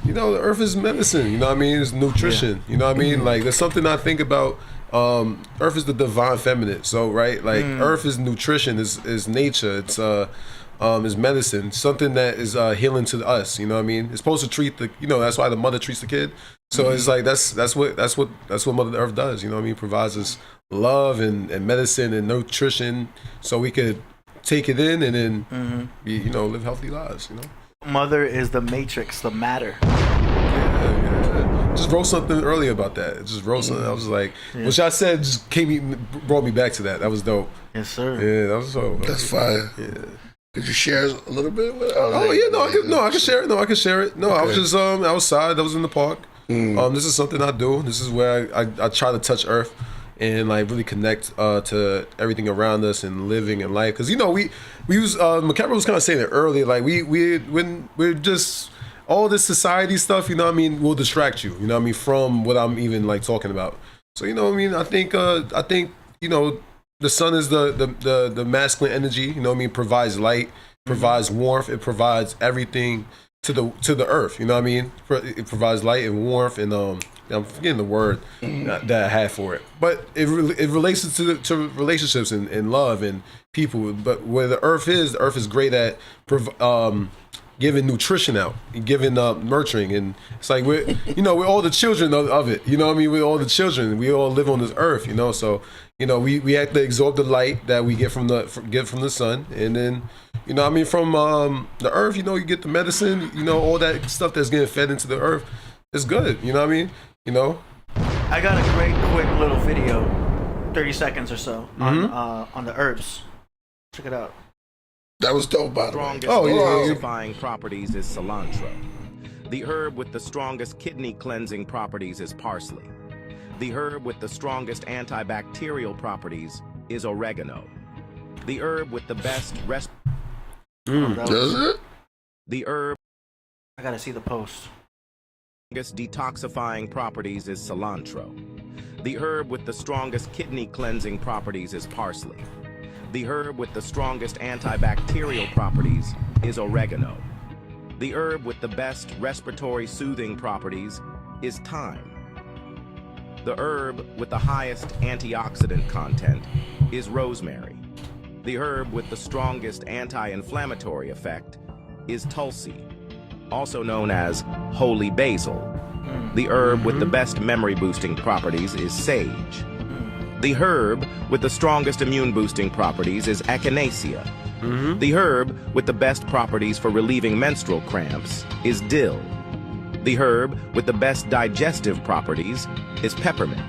You know, the earth is medicine. You know what I mean? It's nutrition. You know what I mean? Like, there's something I think about. Earth is the divine feminine. So, right? Like, earth is nutrition. Is nature. It's medicine. Something that is healing to us. You know what I mean? It's supposed to treat the. You know, that's why the mother treats the kid. So it's like that's what Mother Earth does. You know what I mean? Provides us love and medicine and nutrition, so we could take it in and then live healthy lives. You know. Mother is the matrix, the matter. Yeah. Just wrote something earlier about that. Just wrote something. I was like, what y'all said just brought me back to that. That was dope. Yes, sir. Yeah, that was dope. That's fire. Yeah. Could you share a little bit? I can share it. I can share it. No, okay. I was just outside. I was in the park. This is something I do. This is where I try to touch earth and like really connect to everything around us and living and life. Because we use Menkheppera was kind of saying it earlier. Like when we're just all this society stuff. You know what I mean? Will distract you. You know what I mean? From what I'm even like talking about. So you know what I mean? I think the sun is the masculine energy. You know what I mean? Provides light, provides warmth. It provides everything to the earth. You know what I mean? It provides light and warmth, and I'm forgetting the word that I had for it, but it relates to relationships and love and people. But where the earth is great at giving nutrition out, giving nurturing, and it's like we're all the children of it. You know what I mean? We're all the children. We all live on this earth. You know, so we have to absorb the light that we get from the sun, and then what I mean, from the earth. You get the medicine. All that stuff that's getting fed into the earth is good. You know what I mean? I got a great quick little video, 30 seconds or so, on the herbs. Check it out. That was dope, by the way. Detoxifying properties is cilantro. The herb with the strongest kidney cleansing properties is parsley. The herb with the strongest antibacterial properties is oregano. The herb with the best Does it? The herb I gotta see the post. detoxifying properties is cilantro. The herb with the strongest kidney cleansing properties is parsley. The herb with the strongest antibacterial properties is oregano. The herb with the best respiratory soothing properties is thyme. The herb with the highest antioxidant content is rosemary. The herb with the strongest anti-inflammatory effect is tulsi, also known as holy basil. The herb with the best memory-boosting properties is sage. The herb with the strongest immune-boosting properties is echinacea. The herb with the best properties for relieving menstrual cramps is dill. The herb with the best digestive properties is peppermint.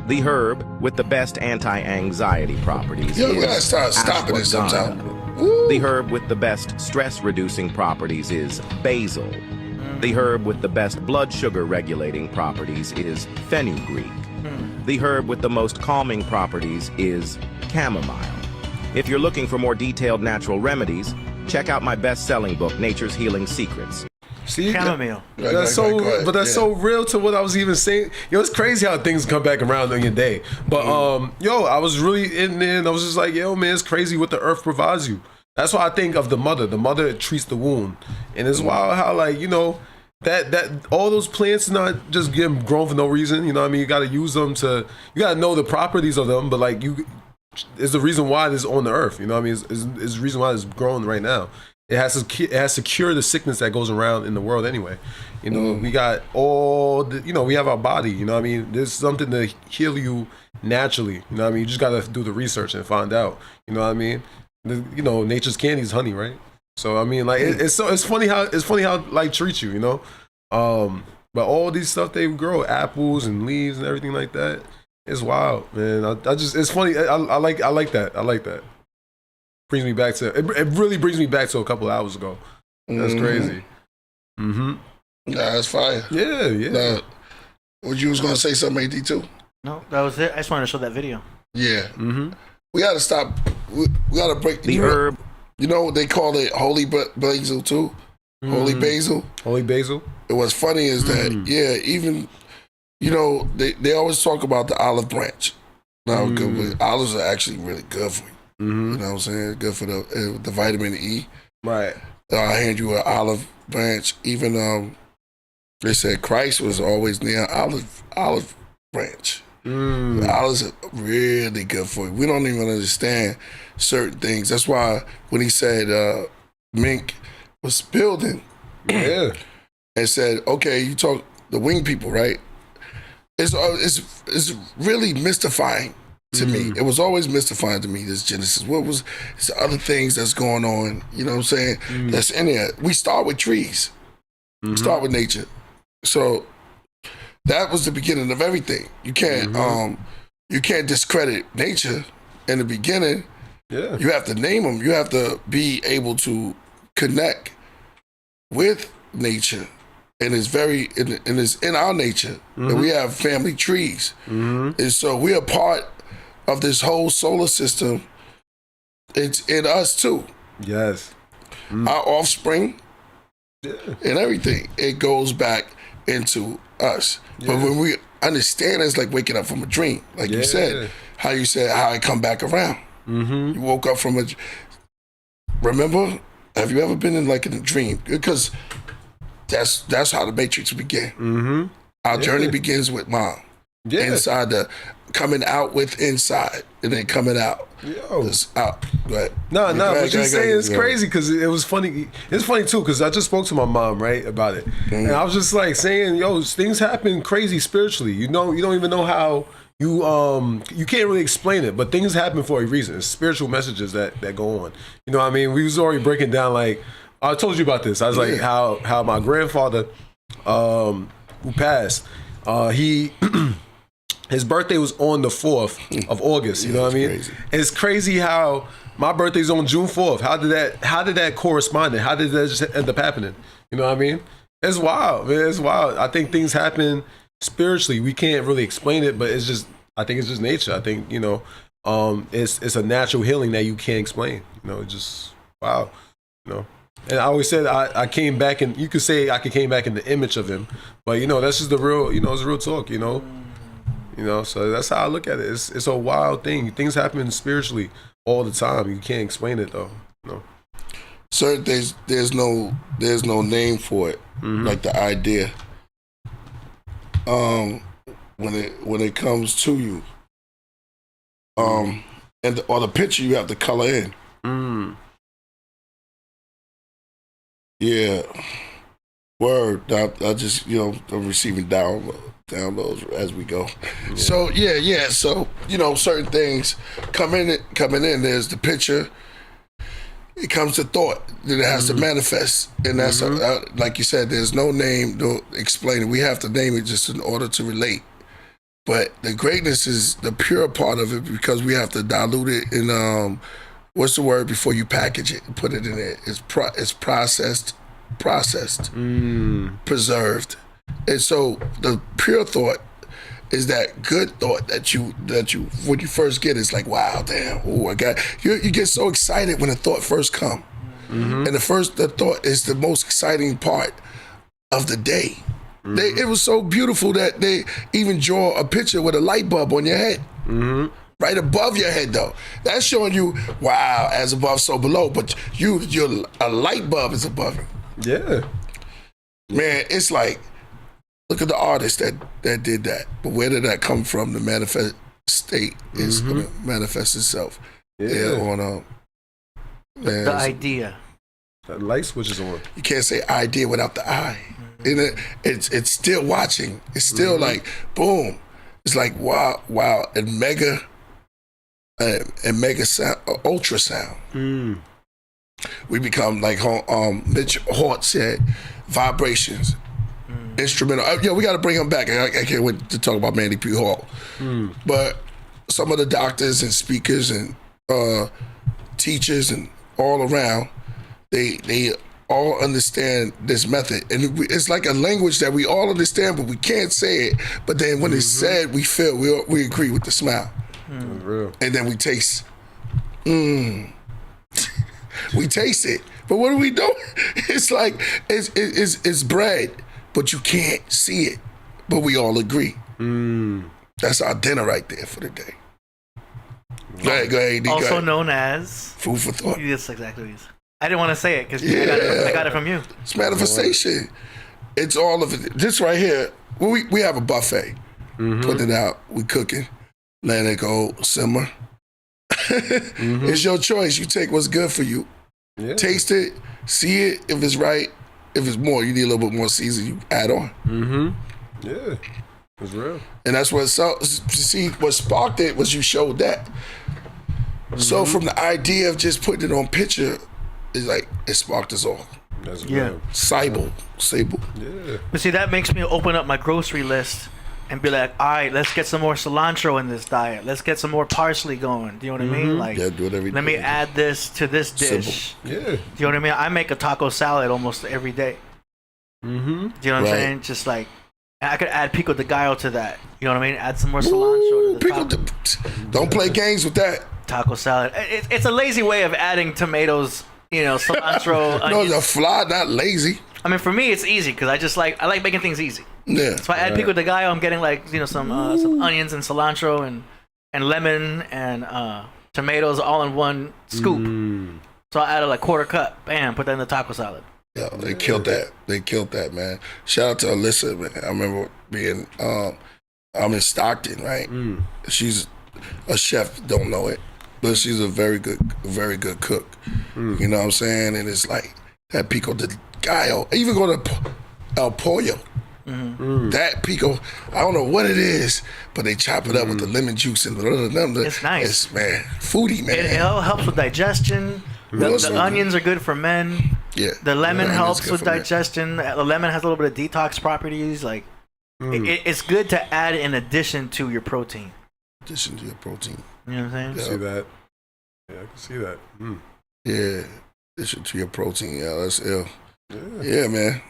The herb with the best anti-anxiety properties We gotta is start stopping it sometime. the herb with the best stress-reducing properties is basil. The herb with the best blood sugar regulating properties is fenugreek. The herb with the most calming properties is chamomile. If you're looking for more detailed natural remedies, check out my best-selling book, Nature's Healing Secrets. See, Chamomile. That's so real to what I was even saying. It's crazy how things come back around on your day. But I was really in there, and I was just like, man, it's crazy what the earth provides you. That's why I think of the mother. The mother treats the wound, and it's wild how that all those plants not just getting grown for no reason. You know what I mean? You got to use them you got to know the properties of them. But it's the reason why this is on the earth. You know what I mean? It's the reason why it's growing right now. It has to cure the sickness that goes around in the world anyway. We got we have our body. You know what I mean? There's something to heal you naturally. You know what I mean? You just got to do the research and find out. You know what I mean? Nature's candy is honey, right? So I mean, it's funny how life treats you, But all these stuff they grow, apples and leaves and everything like that, it's wild, man. It's funny. I like that. I like that. Brings me back to it. Really brings me back to a couple of hours ago. That's crazy. Nah, that's fire. Yeah. What you was gonna say something, AD too? No, that was it. I just wanted to show that video. Yeah. We gotta stop. We gotta break The herb. You know what they call it? Holy basil too. Holy basil. Holy basil. And what's funny is that even they always talk about the olive branch. Now, olives are actually really good for you. You know what I'm saying? Good for the vitamin E. Right. I hand you an olive branch. Even they said Christ was always near olive branch. The olives are really good for you. We don't even understand certain things. That's why when he said Mink was building, and said, "Okay, you talk the wing people, right?" It's really mystifying to me. It was always mystifying to me, this Genesis. What was the other things that's going on, you know what I'm saying, that's in there. We start with trees. We start with nature. So that was the beginning of everything. You can't discredit nature in the beginning. Yeah. You have to name them. You have to be able to connect with nature. And it's it's in our nature that we have family trees. And so we are part of this whole solar system. It's in us too. Yes. Our offspring and everything, it goes back into us. But when we understand, it's like waking up from a dream. Like you said how I come back around. You woke up from remember? Have you ever been in a dream? Because that's how the Matrix began. Our journey begins with mom. Inside coming out with inside and then coming out. Out. Go ahead. No, what you're saying is crazy because it was funny. It's funny too because I just spoke to my mom, right, about it. And I was just like saying, yo, things happen crazy spiritually. You don't even know how you can't really explain it, but things happen for a reason. It's spiritual messages that go on. You know what I mean? We was already breaking down I told you about this. I was like how my grandfather who passed, his birthday was on the 4th of August. You know what I mean? Crazy. It's crazy how my birthday's on June 4th. How did that correspond? How did that just end up happening? You know what I mean? It's wild, man. It's wild. I think things happen spiritually. We can't really explain it, but I think it's just nature. I think, it's a natural healing that you can't explain. It's just wow. And I always said I came back, and you could say I came back in the image of him, but that's just the real, it's real talk, so that's how I look at it. It's a wild thing. Things happen spiritually all the time. You can't explain it though. Certain things, there's no name for it, like the idea. When it comes to you, or the picture you have to color in. Yeah, word. I just I'm receiving downloads as we go. Yeah. So So certain things coming in. There's the picture. It comes to thought. Then it has to manifest, and that's like you said. There's no name. Don't explain it. We have to name it just in order to relate. But the greatness is the pure part of it because we have to dilute it in what's the word before you package it and put it in there? It's processed, preserved. And so the pure thought is that good thought that you when you first get, it's like, wow, damn, oh, I got you get so excited when a thought first come. And the thought is the most exciting part of the day. It was so beautiful that they even draw a picture with a light bulb on your head. Right above your head, though. That's showing you, wow, as above, so below. But a light bulb is above you. Yeah. Man, it's like, look at the artist that did that. But where did that come from? The manifest state is going to manifest itself. On the idea. That light switch is on. You can't say idea without the eye. It's still watching. It's still like, boom. It's like, wow, and mega sound, ultrasound. We become like Mitch Hort said, vibrations, instrumental. We got to bring him back. I can't wait to talk about Mandy P. Hall. But some of the doctors and speakers and teachers and all around, they all understand this method, and it's like a language that we all understand, but we can't say it. But then when it's said, we feel we agree with the smile, Real. and then we taste. We taste it, but what do we do? It's like it's bread, but you can't see it, but we all agree. That's our dinner right there for the day. Go ahead, Also known as food for thought. Yes, exactly. What it is. I didn't want to say it because I got it from you. It's manifestation. It's all of it. This right here, we have a buffet. Put it out. We cooking. Let it go simmer. It's your choice. You take what's good for you. Yeah. Taste it. See it. If it's right. If it's more, you need a little bit more season. You add on. Yeah. It's real. And that's what what sparked it was you showed that. So from the idea of just putting it on picture, it's like it sparked us all. That's Yeah. real. Sable. Yeah. But see, that makes me open up my grocery list and be like, all right, let's get some more cilantro in this diet. Let's get some more parsley going. Do you know what I mean? Like, Yeah, do it every let me day. add this to this dish. Yeah. Do you know what I mean? I make a taco salad almost every day. Do you know what I'm Right. saying? Just like, I could add pico de gallo to that. You know what I mean? Add some more cilantro to the Don't play games with that. taco salad. It's a lazy way of adding tomatoes, cilantro, No, onions. you're fly, not lazy. I mean, for me, it's easy because I like making things easy. Yeah. So I add pico de gallo. I'm getting some onions and cilantro and lemon and tomatoes all in one scoop. So I added like quarter cup. Bam, put that in the taco salad. Yeah, they killed that. They killed that, man. Shout out to Alyssa, man. I remember being, I'm in Stockton, right? She's a chef, don't know it, but she's a very good cook. You know what I'm saying? And it's like that pico de gallo. I even go to El Pollo. That pico, I don't know what it is, but they chop it up with the lemon juice and It's nice. It's, man, foodie, man. It all helps with digestion. The onions are good for men. Yeah. The lemon onions helps good with for men. digestion. The lemon has a little bit of detox properties. Like, it's good to add in addition to your protein. Addition to your protein. You know what I'm saying? See that? Yeah, I can see that. Yeah. Addition to your protein. Yeah, that's ill. Yeah. Yeah, man.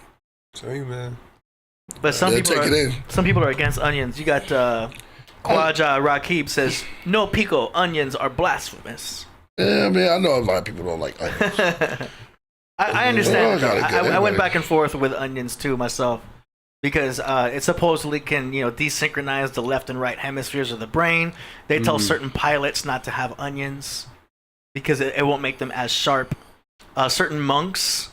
Tell you, man. But some Yeah, people take are, it in. some people are against onions. You got Khwaja Rakib says no pico onions are blasphemous. Yeah, I mean, I know a lot of people don't like onions. I understand. Oh, gotta get I went everybody. back and forth with onions too myself because it supposedly can desynchronize the left and right hemispheres of the brain. They tell certain pilots not to have onions because it won't make them as sharp. Certain monks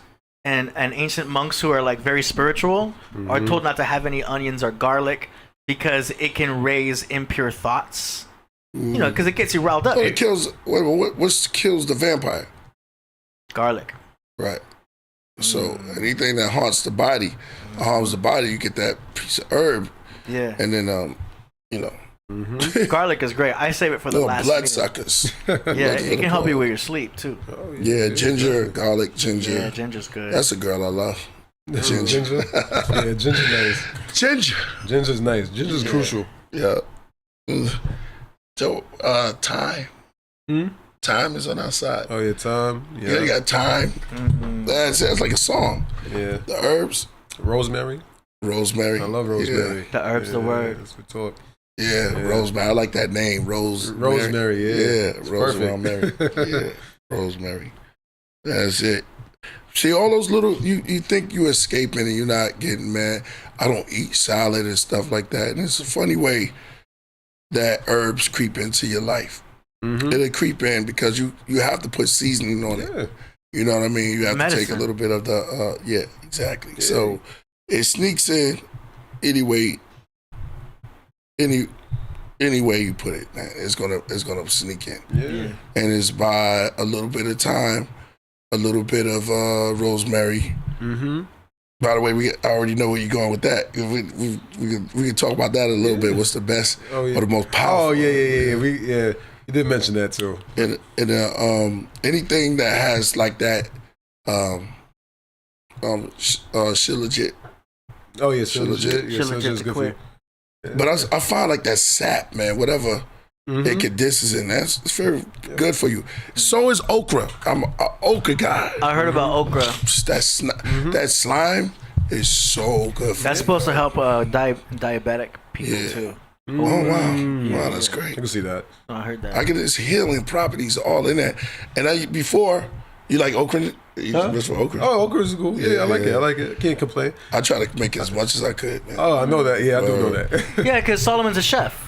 and ancient monks who are like very spiritual are told not to have any onions or garlic because it can raise impure thoughts. Because it gets you riled up. Oh, it kills. What kills the vampire? Garlic. Right. So anything that haunts the body, harms the body, you get that piece of herb, Yeah. and then Garlic is great. I save it for the little last blood meal. suckers. Yeah, it can help you with your sleep too. Oh, Yeah, ginger, garlic, ginger. Yeah, ginger's good. That's a girl I love. Ginger. Ginger. Yeah, ginger nice. Ginger. Ginger's nice. Ginger's crucial. Yeah. So, time. Time is on our side. Oh yeah, Tom. Yeah, Yeah. you got time. That's like a song. Yeah. The herbs, Rosemary. rosemary. I love rosemary. The herb's the word. That's what talk. Yeah, rosemary. I like that name, Rosemary, yeah. Yeah, It's rosemary. perfect. Yeah, rosemary. That's it. See, all those little, you think you escaping and you're not getting mad. I don't eat salad and stuff like that. And it's a funny way that herbs creep into your life. It'll creep in because you have to put seasoning on it. Yeah. You know what I mean? You have to take a Medicine. little bit of the, yeah, exactly. Yeah. So it sneaks in anyway, any way you put it, man, it's gonna sneak in. Yeah. And it's by a little bit of time, a little bit of rosemary. By the way, I already know where you're going with that. We can talk about that a little bit. What's the best or the most powerful? Oh yeah. You did mention that too. And anything that has like that, Shilajit. Oh yeah, Shilajit. Shilajit. Yeah, Shilajit's Shilajit's good for you. quick. But I find like that sap, man. Whatever It condenses in. It's very good for you. So is okra. I'm an okra guy. I heard about okra. That slime is so good for That's you. supposed to help diabetic people too. Oh, wow. Wow, that's great. I can see that. I heard that. I get this healing properties all in that. And before, you like okra? You just for okra? Oh, okra is cool. Yeah, I like it. I like it. Can't complain. I try to make as much as I could, man. Oh, I know that. Yeah, I do know that. Yeah, because Solomon's a chef.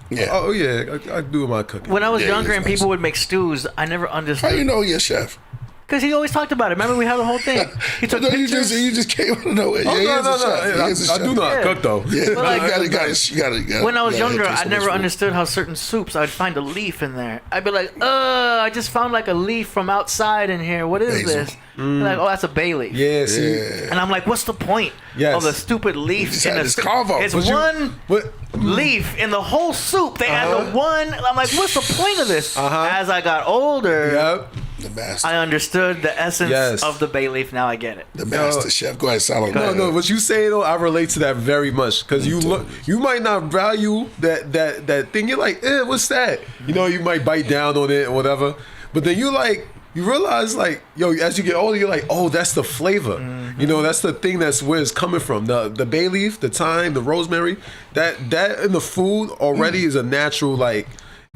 Yeah. Oh, yeah. I do my cooking. When I was Yeah, younger he's and nice. people would make stews, I never How understood. you know you're a chef? Because he always talked about it. Remember, we had the whole thing. He took No, you pictures. just came out of nowhere. Oh, Yeah, he no, is no, a chef. no. He is a I do chef. not Yeah. cook, though. Yeah, But like- you gotta, When I was you gotta younger, taste I some never of this food. understood how certain soups, I'd find a leaf in there. I'd be like, I just found like a leaf from outside in here. What is Basil. this? They're like, oh, that's a bay leaf. Yeah, see. Yeah. And I'm like, what's the point Yes. of the stupid leaf just in had a this convo. It's But you- one But leaf in the whole soup. They add the one. I'm like, what's the point of this? As I got older, Yep. The master, I understood the essence Yes. of the bay leaf. Now I get it. the master chef. Go ahead, Solomon. No, what you say though, I relate to that very much because you might not value that thing. You're like, what's that? You know, you might bite down on it or whatever, but then you realize like, yo, as you get older, you're like, oh, that's the flavor. You know, that's the thing. That's where it's coming from. The bay leaf, the thyme, the rosemary. That in the food already is a natural like.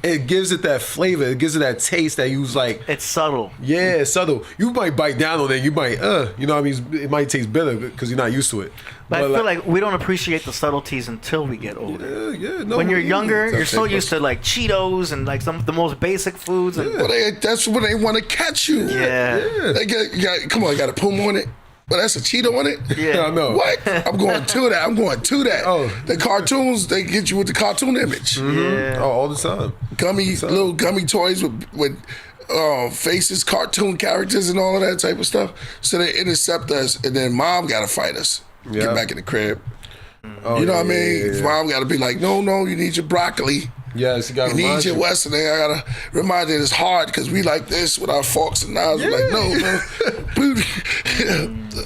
It gives it that flavor. It gives it that taste that you like. It's subtle. Yeah, it's subtle. You might bite down on it. You might, you know what I mean? It might taste bitter because you're not used to it. But I feel like we don't appreciate the subtleties until we get older. Yeah, no. When you're yeah. younger, you're so okay, used to like Cheetos and like some of the most basic foods. And, Well, that's when they want to catch you. yeah. They come on, you got a Puma on it. But that's a Cheeto on it? Yeah. I know. What? I'm going to that. Oh. The cartoons, they get you with the cartoon image. Yeah. Oh, all the time. Little gummy toys with faces, cartoon characters, and all of that type of stuff. So they intercept us, and then mom got to fight us. Yeah. Get back in the crib. Oh, You know what I yeah, mean? yeah, yeah. Mom got to be like, no, you need your broccoli. Yes, you got You need your Western. I gotta remind you it's hard because we like this with our forks and knives. We're like, no.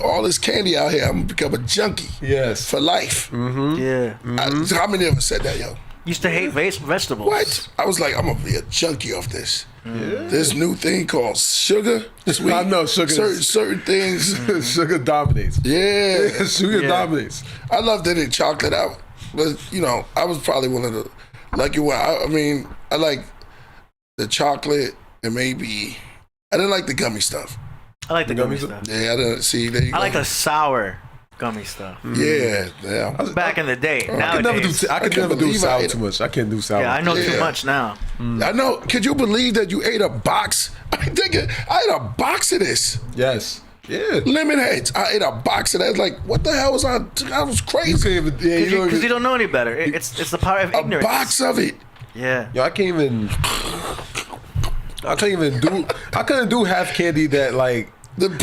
All this candy out here, I'm gonna become a junkie. Yes. For life. Yeah. How many of us said that, yo? Used to hate vegetables. What? I was like, I'm gonna be a junkie off this. This new thing called sugar. Sweet. I know, sugar. Certain things. Sugar dominates. Yeah. Sugar Yeah. dominates. I loved it in chocolate out. But, I was probably one of the lucky ones. I mean, I like the chocolate and maybe, I didn't like the gummy stuff. I like the gummy gummies? stuff. Yeah, I didn't see. There you go. I like the sour gummy stuff. Yeah. Back in the day. I Nowadays. could never do believe I sour ate too it. much. I can't do sour. Yeah, I know too Yeah. much now. I know. Could you believe that you ate a box? I'm thinking, I ate a box of this. Yes. Yeah. Lemon heads. I ate a box of that. Like, what the hell was I? I was You crazy. can't even. Yeah, you Because don't you don't know any better. It's the power of A ignorance. box of it. Yeah. Yo, I couldn't even do half candy that like.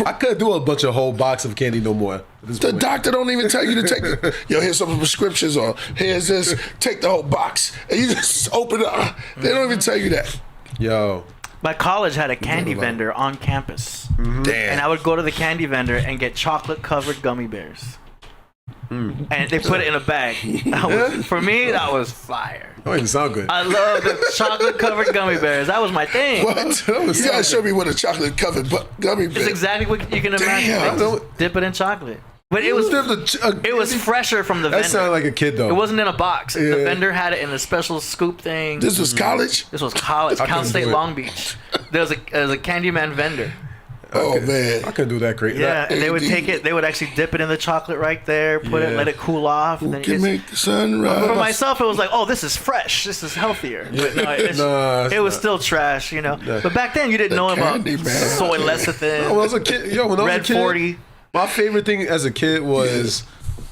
I couldn't do a bunch of whole box of candy no more. At this The point. doctor don't even tell you to take it. Yo, here's some prescriptions or here's this. Take the whole box. And you just open it up. They don't even tell you that. Yo. My college had a candy vendor on campus. Damn. And I would go to the candy vendor and get chocolate-covered gummy bears. And they put it in a bag. For me, that was fire. That don't even sound good. I love the chocolate-covered gummy bears. That was my thing. What? You gotta show me what a chocolate covered gummy bear. It's exactly what you can imagine. Damn. They just dip it in chocolate. But it was fresher from the That vendor. sounded like a kid though. It wasn't in a box. Yeah. The vendor had it in a special scoop thing. This was college? This was college, I Cal couldn't State do it. Long Beach. There was a Candyman vendor. Oh, man. I couldn't do that great. Yeah, and they would take it. They would actually dip it in the chocolate right there, put it, Yeah. let it cool off. And Who then can it's, make the sun rise? for myself, it was like, oh, this is fresh. This is healthier. But no, Nah, it's it was not. still trash, But back then, you didn't know about Candyman. soy lecithin, When I was a kid, when I was Red a kid, 40. my favorite thing as a kid was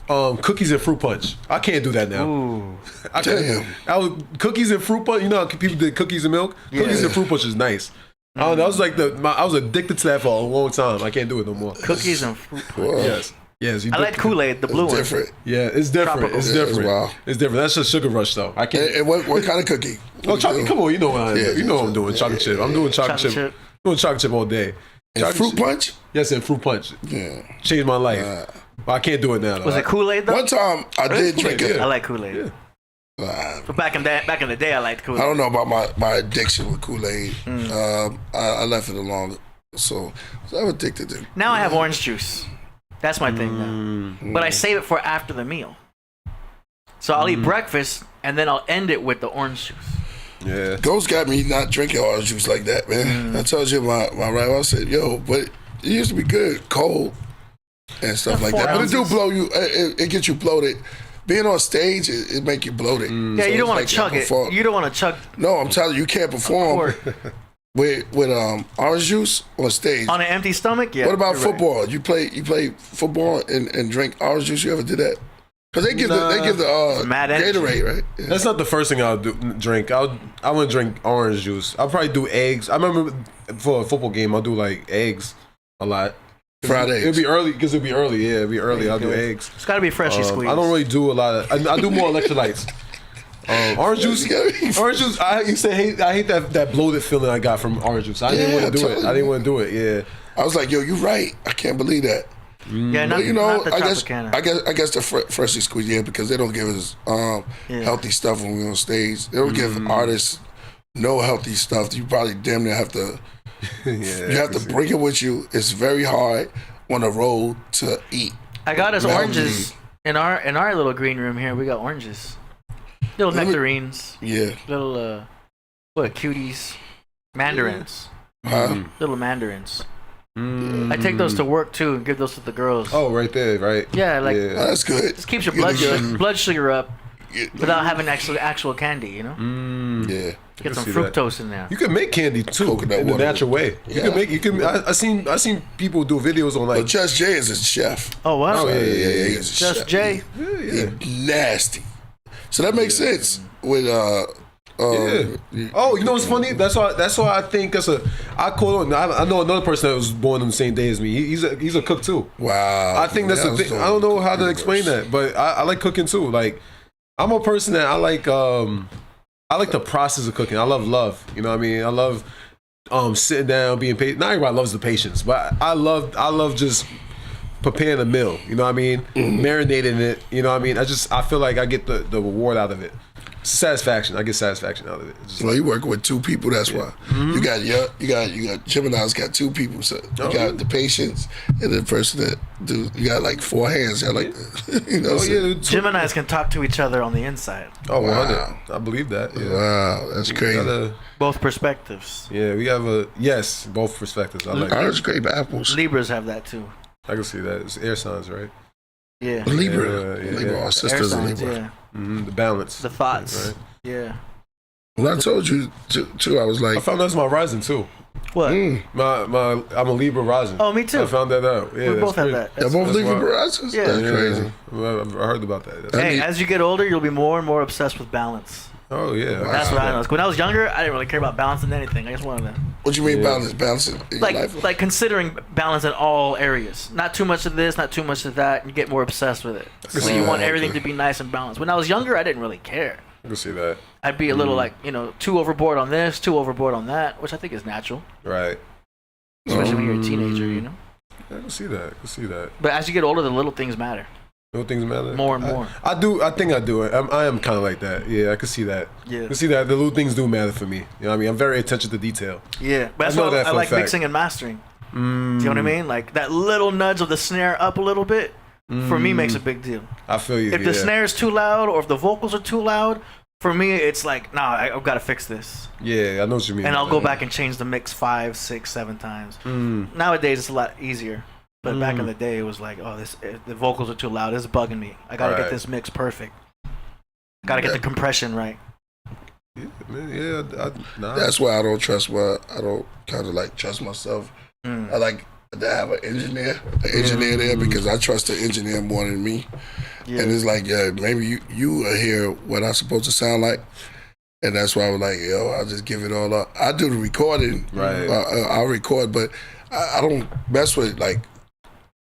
cookies and fruit punch. I can't do that now. Ooh. I can't. Cookies and fruit punch. You know how people did cookies and milk? Cookies and fruit punch is nice. I don't know, I was like I was addicted to that for a long time. I can't do it no more. Cookies and fruit punch. Whoa. Yes. I like Kool-Aid, the blue one. Different. Yeah, it's different. Tropical. It's Yeah, different. wow. It's different. That's just sugar rush though. I can't. And what kind of cookie? Oh, chocolate! Come on, you know what I am. Yeah, You know what I'm doing. Chocolate chip. I'm doing chocolate Chocolate chip. chip. Doing chocolate chip all day. And Chocolate fruit chip. punch? Yes, and fruit punch. Yeah. Changed my life. But I can't do it now. Though. Was it Kool-Aid though? One time I did drink Kool-Aid, it. I like Kool-Aid. Yeah. But back in the day, I liked Kool-Aid. I don't know about my addiction with Kool-Aid. I left it alone. So I'm addicted to. Now I have orange juice. That's my thing now. But I save it for after the meal. So I'll eat breakfast and then I'll end it with the orange juice. Yeah. Ghost got me not drinking orange juice like that, man. I told you my rival, I said, yo, but it used to be good, cold and stuff like that. But it do blow you, it gets you bloated. Being on stage, it make you bloated. Yeah, you don't want to chug it. You don't want to chug. No, I'm telling you, you can't perform with orange juice on stage. On an empty stomach, yeah. What about football? Right. You play football and drink orange juice? You ever did that? Because they give the Gatorade, right? Yeah. That's not the first thing I'll drink. I wouldn't drink orange juice. I'll probably do eggs. I remember for a football game, I'll do like eggs a lot. Fried eggs. It'll be early because it'll be early. Yeah, it'll be early. I'll do eggs. It's got to be freshly squeezed. I don't really do a lot of. I do more electrolytes. Orange juice. Orange juice. I hate that bloated feeling I got from orange juice. I didn't want to do it. I didn't want to do it. Yeah. I was like, yo, you right. I can't believe that. Yeah, not, but, you know, not the Tropicana. I guess the freshly squeezed, yeah, because they don't give us healthy stuff when we're on stage. They don't give artists no healthy stuff. You probably damn near have to. You have to bring it with you. It's very hard on the road to eat. I got us oranges in our little green room here. We got oranges, little nectarines. Yeah. Little cuties, mandarins. Little mandarins. I take those to work too and give those to the girls. Oh, right there, right? Yeah, like Oh, that's good. Just keeps your blood sugar up without having actual candy, you know? Yeah. Get some fructose in there. You can make candy too in the natural way. Yeah. You can. I seen people do videos on like. But Just Jay is a chef. Oh wow! Oh yeah. He's a Just chef. Jay. Yeah. He's nasty. So that makes sense with Oh, you know what's funny? That's why I think I know another person that was born on the same day as me. He's a cook too. Wow. I think that's the thing. I don't know how to explain that, but I like cooking too. Like I'm a person that I like the process of cooking. I love. You know what I mean? I love sitting down, being patient. Not everybody loves the patience, but I love just preparing a meal. You know what I mean? Marinating it. You know what I mean? I feel like I get the reward out of it. Satisfaction. I get satisfaction out of it. Well, you work with two people. That's why you got Gemini's got two people. So you got the patience and the person that do. You got like four hands. You like, you know. Geminis can talk to each other on the inside. Oh, 100. I believe that. Yeah. Wow, that's crazy. Both perspectives. Yeah, we have both perspectives. I like. Ours grape apples. Libras have that too. I can see that. It's air signs, right? Yeah. Libra. Our sisters are Libra. Yeah. The balance. The thoughts. Right? Yeah. Well, I told you too. I was like, I found that's my rising too. What? I'm a Libra rising. Oh, me too. I found that out. Yeah, we both have that. They're both Libra risings? Yeah. That's crazy. I've heard about that. Hey, as you get older, you'll be more and more obsessed with balance. Oh yeah. Wow. That's what I know. When I was younger, I didn't really care about balancing anything. I just wanted to. What you mean balance? Balancing in your life? Like considering balance in all areas. Not too much of this, not too much of that. You get more obsessed with it. So you want everything to be nice and balanced. When I was younger, I didn't really care. I can see that. I'd be a little like, too overboard on this, too overboard on that, which I think is natural. Right. Especially when you're a teenager, I can see that. But as you get older, the little things matter. Little things matter. More and more. I do. I think I do it. I am kind of like that. Yeah, I can see that. Yeah. I can see that. The little things do matter for me. You know what I mean? I'm very attention to detail. Yeah, but that's why I like mixing and mastering. Do you know what I mean? Like that little nudge of the snare up a little bit, for me, makes a big deal. I feel you. If the snare is too loud or if the vocals are too loud, for me, it's like, nah, I've got to fix this. Yeah, I know what you mean. And I'll go back and change the mix 5, 6, 7 times. Nowadays, it's a lot easier. But back in the day, it was like, the vocals are too loud. It's bugging me. I gotta get this mix perfect. Gotta get the compression right. Yeah, man, That's why I don't trust. I don't kind of like trust myself. I like to have an engineer there because I trust the engineer more than me. Yeah. And it's like, maybe you hear what I'm supposed to sound like. And that's why I was like, I'll just give it all up. I do the recording. Right. I'll record, but I don't mess with like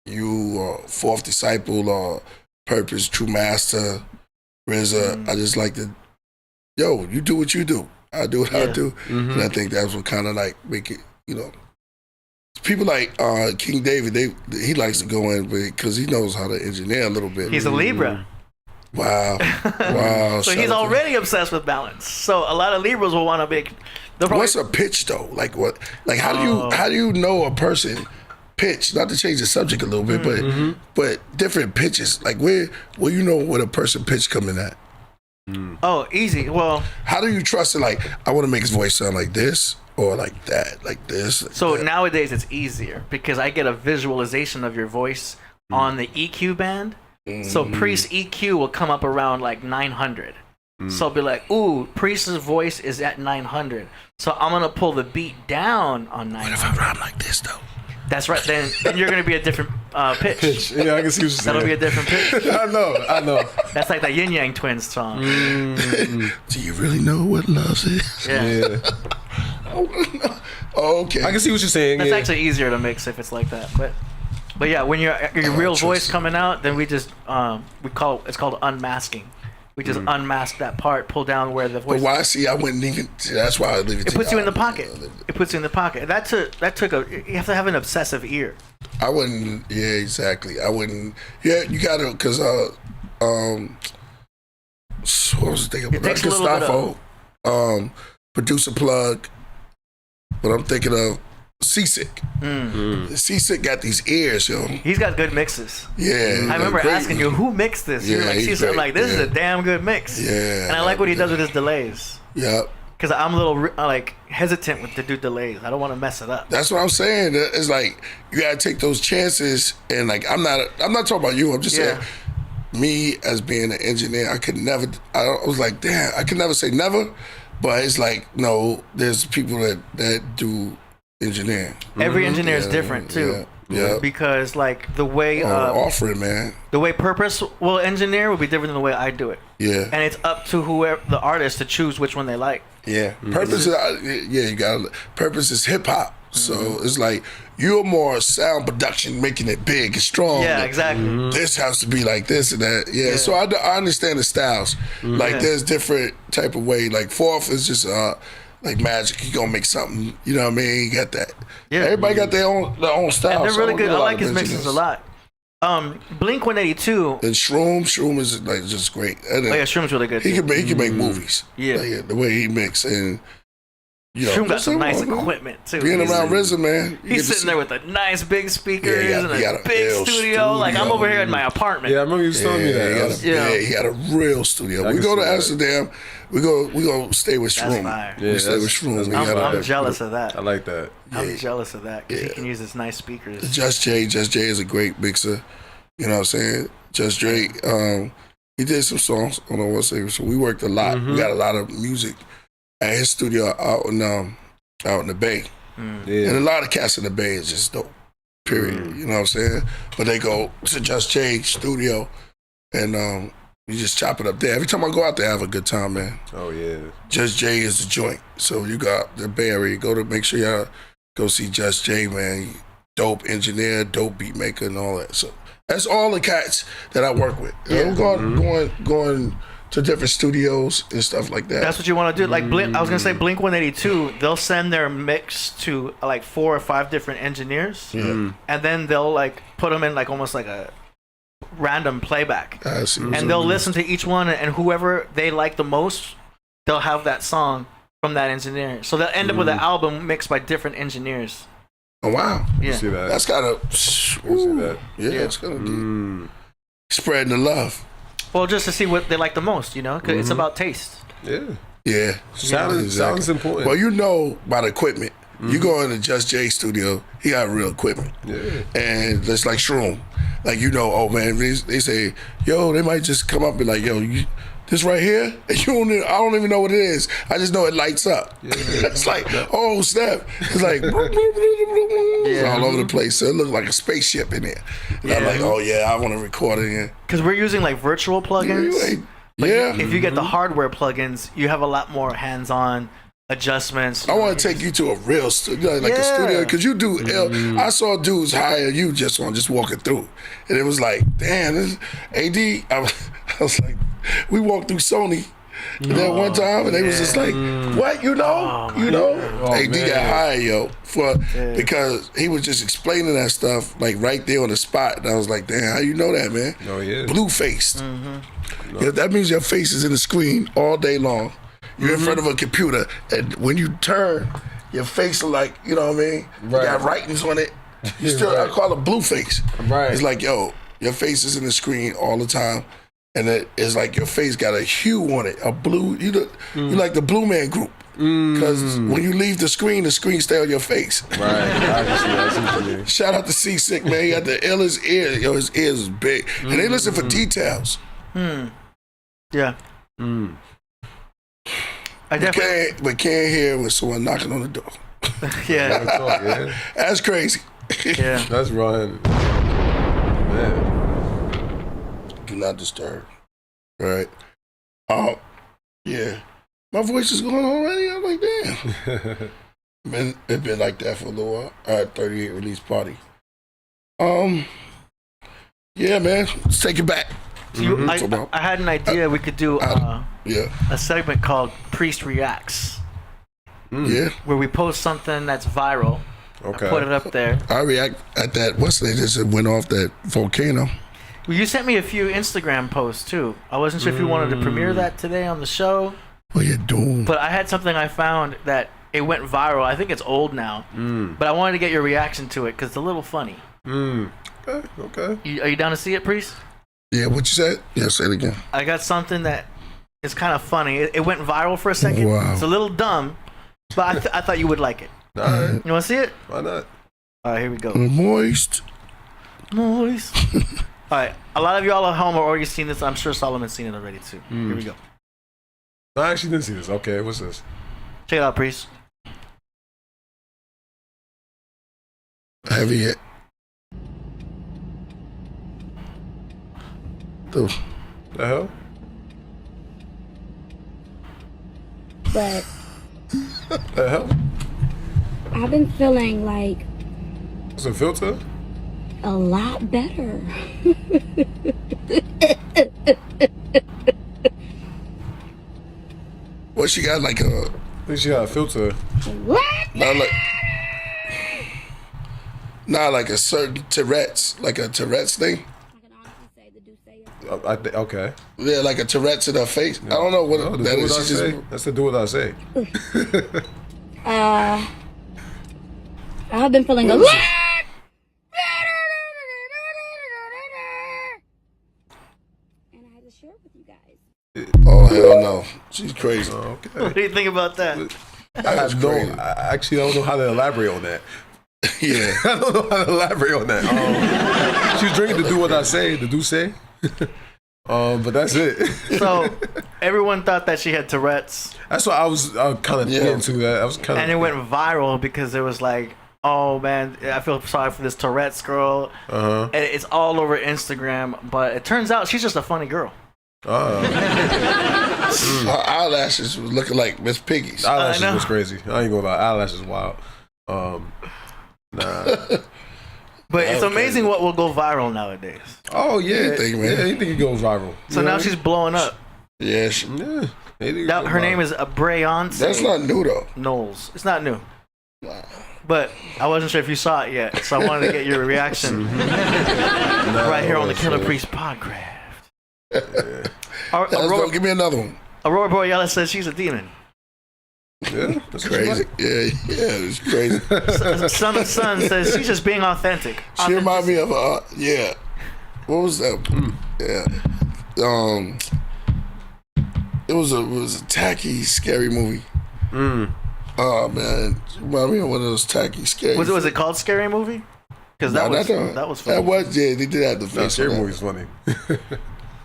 you, Fourth Disciple, or Purpose, True Master, RZA. I just like to, you do what you do. I do what I do. And I think that's what kind of like make it, People like King David, he likes to go in because he knows how to engineer a little bit. He's a Libra. Wow. Wow. So Shout he's out to- already obsessed with balance. So a lot of Libras will want to be. they'll probably- What's a pitch though? Like what? Like how do you know a person pitch? Not to change the subject a little bit, but different pitches. Like where you know what a person pitch coming at? Oh, easy. Well, How do you trust it? Like I want to make his voice sound like this or like that, like this. Like so that. nowadays it's easier because I get a visualization of your voice on the EQ band. So Priest EQ will come up around like 900. So I'll be like, ooh, Priest's voice is at 900. So I'm gonna pull the beat down on 900. What if I rhyme like this though? That's right. Then you're gonna be a different pitch. Yeah, I can see what you're saying. That'll be a different pitch. I know. That's like that Yin Yang Twins song. Do you really know what love is? Yeah. Oh, okay. I can see what you're saying. That's yeah. actually easier to mix if it's like that. But yeah, when your real voice coming out, then we just it's called unmasking. We just unmask that part, pull down where the voice. But why? See, I wouldn't even. That's why I leave it. It puts you in the pocket. It puts you in the pocket. That took you have to have an obsessive ear. I wouldn't. Yeah, exactly. I wouldn't. Yeah, you gotta because what was the thing? It takes a little bit Producer plug. But I'm thinking of Seasick. Seasick got these ears, yo. He's got good mixes. Yeah. I remember great. asking you who mixed this. You're Yeah, like, he's Seasick. I'm great. like, this is Yeah. a damn good mix. Yeah. And I like what he does with his delays. Yep. Because I'm a little like hesitant to do delays. I don't want to mess it up. That's what I'm saying. It's like you gotta take those chances, and like I'm not talking about you. I'm just saying, me as being an engineer, I could never. I was like, damn, I could never say never, but it's like no. There's people that do engineering. Every engineer is different too. Yeah. Because like the way offering, man. the way Purpose will engineer will be different than the way I do it. Yeah. And it's up to whoever the artist to choose which one they like. Yeah. Purpose is you got Purpose is hip hop. So it's like you're more sound production, making it big and strong. Yeah, Like, exactly. this has to be like this and that. Yeah. So I understand the styles. Like there's different type of way. Like Fourth is just like magic. You gonna make something. You know what I mean? You got that. Yeah. Everybody got their own style. And they're so really don't good. get a I lot like of his mixes business. a lot. Blink 182. And Shroom is like just great. And Oh yeah, Shroom's really good. he Too. can make movies. Yeah. Like, the way he mix and Shroom got some nice equipment too. Being around Resin, man. He's sitting there with a nice big speakers Yeah, and he a got a big real studio. Like I'm studio. over here in my apartment. Yeah, I remember you was telling me that. He got a real studio. I We can go to see that. Amsterdam. We go stay with That's Shroom. fire. Yeah, We stay with that's- Shroom. that's We my got I'm a- jealous of that. I like that. I'm jealous of that because Yeah. he can use his nice speakers. Just Jay is a great mixer. You know what I'm saying? Just Drake. He did some songs on the one singer, so we worked a lot. We got a lot of music at his studio out in the Bay. Yeah. And a lot of cats in the Bay is just dope. Period. You know what I'm saying? But they go to Just Jay studio and you just chop it up there. Every time I go out there, I have a good time, man. Oh yeah. Just Jay is the joint. So you got the Bay Area. Make sure y'all go see Just Jay, man. Dope engineer, dope beat maker, and all that. So that's all the cats that I work with. I'm going to different studios and stuff like that. That's what you want to do. Like I was gonna say, Blink 182. They'll send their mix to like 4 or 5 different engineers, and then they'll like put them in like almost like a random playback, I see. and they'll listen to each one, and whoever they like the most, they'll have that song from that engineer. So they'll end up with an album mixed by different engineers. Oh wow. Yeah. See that? That's gotta see that. yeah, it's gonna be spreading the love. Well, just to see what they like the most, you know, because it's about taste. Yeah. Yeah. Sounds important. Well, you know about equipment. You go into Just Jay studio, he got real equipment. Yeah. And it's like Shroom. Like, you know, oh man, they say, yo, they might just come up and be like, yo, this right here, and I don't even know what it is. I just know it lights up. Yeah. It's like, oh snap. It's like all over the place. So it looks like a spaceship in there. And I'm like, oh yeah, I want to record it in. Because we're using like virtual plugins. Yeah. If you get the hardware plugins, you have a lot more hands-on adjustments. I want to take you to a real studio, like a studio, because you do. I saw dudes hire you just walking through, and it was like, damn, this AD. I was like, we walked through Sony. That one time, and they was just like, "What? You know? You know?" AD got hired, yo, because he was just explaining that stuff like right there on the spot, and I was like, "Damn, how you know that, man?" Oh yeah. Blue faced. Yeah, that means your face is in the screen all day long. You're in front of a computer, and when you turn, your face is like, you know what I mean? You got writings on it. You still, I call it blue face. Right. It's like, yo, your face is in the screen all the time, and it's like your face got a hue on it, a blue. You like the Blue Man Group, because when you leave the screen stay on your face. Right. I see what you mean. Shout out to Seasick, man. He got the illest ear. Yo, his ears is big, and they listen for details. Yeah. I definitely can't hear when someone knocking on the door. yeah. That's crazy. Yeah. That's Ryan. Man. Do not disturb. Right. Yeah. My voice is going already. I'm like, damn. It's been like that for a little while. All right, 38 release party. Yeah, man. Let's take it back. I had an idea we could do a segment called Priest Reacts. Yeah. Where we post something that's viral. Okay. Put it up there. I react at that. They just went off that volcano. Well, you sent me a few Instagram posts too. I wasn't sure if you wanted to premiere that today on the show. What you doing? But I had something I found that it went viral. I think it's old now. But I wanted to get your reaction to it because it's a little funny. Okay. Are you down to see it, Priest? Yeah, what you said? Yeah, say it again. I got something that is kind of funny. It went viral for a second. Wow. It's a little dumb, but I thought you would like it. All right. You want to see it? Why not? All right, here we go. Moist. All right, a lot of y'all at home have already seen this. I'm sure Solomon's seen it already too. Here we go. I actually didn't see this. Okay, what's this? Check it out, Priest. Heavy hit. The hell? But The hell? I've been feeling like It's a filter? a lot better. Well, she got like a. I think she got a filter. What? Not like a certain Tourette's, like a Tourette's thing. Okay. Yeah, like a Tourette's in her face. I don't know what that is. She just. That's to do what I say. I've been feeling a lot. And I had to share it with you guys. Oh hell no, she's crazy. Okay. What do you think about that? I actually don't know how to elaborate on that. Yeah, I don't know how to elaborate on that. She was drinking to do what I say, the do say. But that's it. So everyone thought that she had Tourette's. That's what I was kind of getting to. That I was kind of. And it went viral because it was like, oh man, I feel sorry for this Tourette's girl. And it's all over Instagram. But it turns out she's just a funny girl. Her eyelashes was looking like Miss Piggy's. Eyelashes was crazy. I ain't gonna lie, eyelashes wild. Nah. But it's amazing what will go viral nowadays. Oh yeah, Anything, man. Yeah, anything can go viral. So now she's blowing up. Yeah, Now, her name is Abrayance. that's not new though. Knowles. It's not new. But I wasn't sure if you saw it yet, so I wanted to get your reaction right here on the Killah Priest Podcraft. Don't give me another one. Aurora Borealis says she's a demon. Yeah, that's Crazy. Yeah, it's crazy. Son of Sun says she's just being authentic. She remind me of yeah. What was that? Yeah. It was a tacky, scary movie. Oh man, she remind me of one of those tacky, scary. Was it called Scary Movie? Because that was funny. That was they did have the Nah, face. scary movie's funny.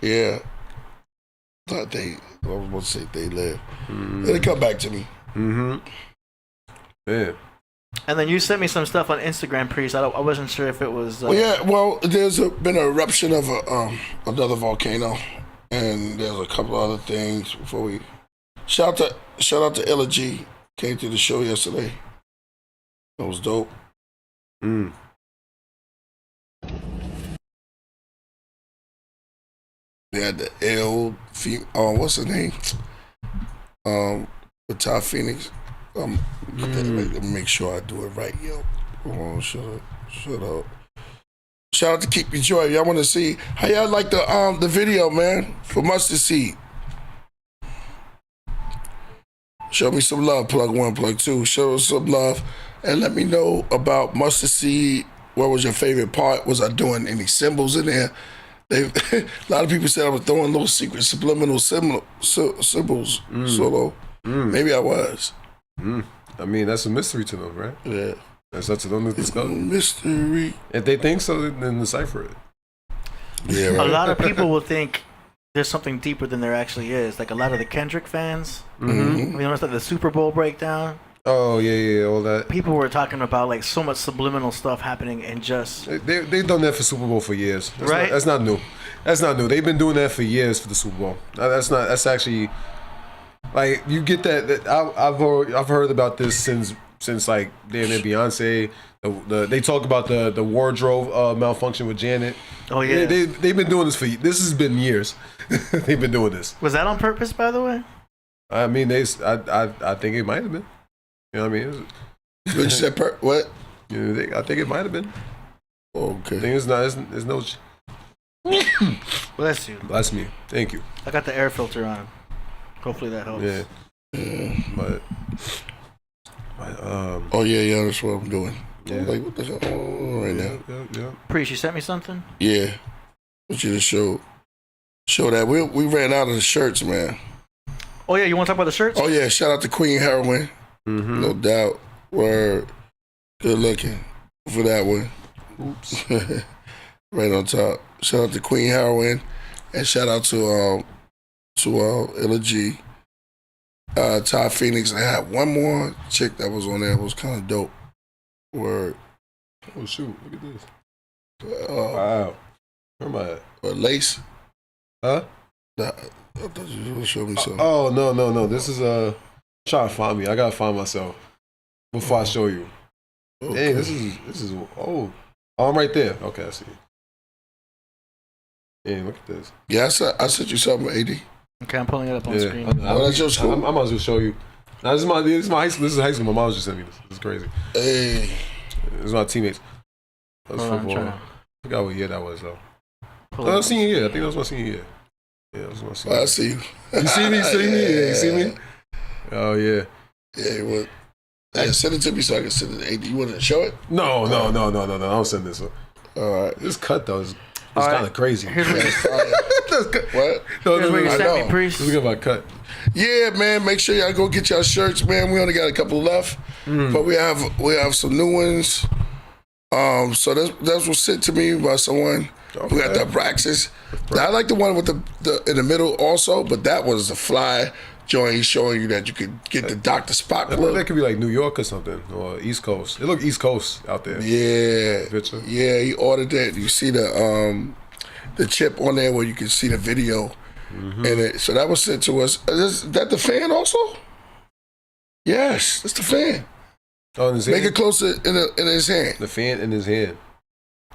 Yeah. Thought I was going to say they live. It'll come back to me. Yeah. And then you sent me some stuff on Instagram, Priest. I wasn't sure if it was. There's been an eruption of another volcano, and there's a couple other things before we. Shout out to Ella G. Came to the show yesterday. That was dope. They had the what's her name? with Ty Phoenix. Let me make sure I do it right, yo. Hold on, shut up. Shout out to Keep Your Joy. Y'all want to see how y'all like the video, man, for Mustard Seed. Show me some love, plug 1, plug 2. Show us some love and let me know about Mustard Seed. What was your favorite part? Was I doing any symbols in there? A lot of people said I was throwing little secret subliminal symbols solo. Maybe I was. I mean, that's a mystery to them, right? Yeah. That's up to them to discover. Mystery. If they think so, then decipher it. Yeah, right. A lot of people will think there's something deeper than there actually is. Like a lot of the Kendrick fans. You notice like the Super Bowl breakdown. Oh yeah, all that. People were talking about like so much subliminal stuff happening and just They've done that for Super Bowl for years. Right? That's not new. That's not new. They've been doing that for years for the Super Bowl. That's actually like you get that. I've heard about this since like damn near Beyonce. They talk about the wardrobe malfunction with Janet. Oh yeah, they've been doing this this has been years. They've been doing this. Was that on purpose, by the way? I mean, I think it might have been. You know what I mean? What you said? What? I think it might have been. Okay. I think it's not. There's no. Bless you. Bless me. Thank you. I got the air filter on. Hopefully that helps. Yeah. But oh yeah, that's what I'm doing. Yeah. Like what the hell right now? Yeah. Priest, you sent me something? Yeah. I want you to show that. We ran out of the shirts, man. Oh yeah, you want to talk about the shirts? Oh yeah, shout out to Queen Heroin. No doubt. Word. Good looking for that one. Oops. Right on top. Shout out to Queen Heroin and shout out to Illa G. Ty Phoenix. I had one more chick that was on there. It was kind of dope. Word. Oh shoot! Look at this. Wow. Where am I at? Lace. Huh? I thought you were gonna show me something. Oh no! This is trying to find me. I gotta find myself before I show you. Okay. Dang, this is I'm right there. Okay, I see. Hey, look at this. Yeah, I sent you something, AD. Okay, I'm pulling it up on screen. That's your school. I might as well show you. Now, this is my high school. This is high school. My mom just sent me this. This is crazy. Hey. This is my teammates. That was football. I forgot what year that was though. That was senior year. I think that was my senior year. Yeah, that was my senior year. I see you. You see me? See me? Yeah, you see me? Oh yeah. Yeah, well, send it to me so I can send it to AD. You want to show it? No. I don't send this one. All right. This cut though is kind of crazy. Here's what What? Here's what you sent me, Priest. Look at my cut. Yeah, man. Make sure y'all go get y'all shirts, man. We only got a couple left, but we have some new ones. So that's was sent to me by someone. Okay. We got the Praxis. I like the one with the in the middle also, but that was a fly joint. He's showing you that you could get the Dr. Spock look. That could be like New York or something, or East Coast. It look East Coast out there. Yeah, Picture. Yeah. He ordered that. You see the chip on there where you can see the video, and it. So that was sent to us. Is that the fan also? Yes, that's the fan. Oh, in his hand? Make it closer in his hand. The fan in his hand.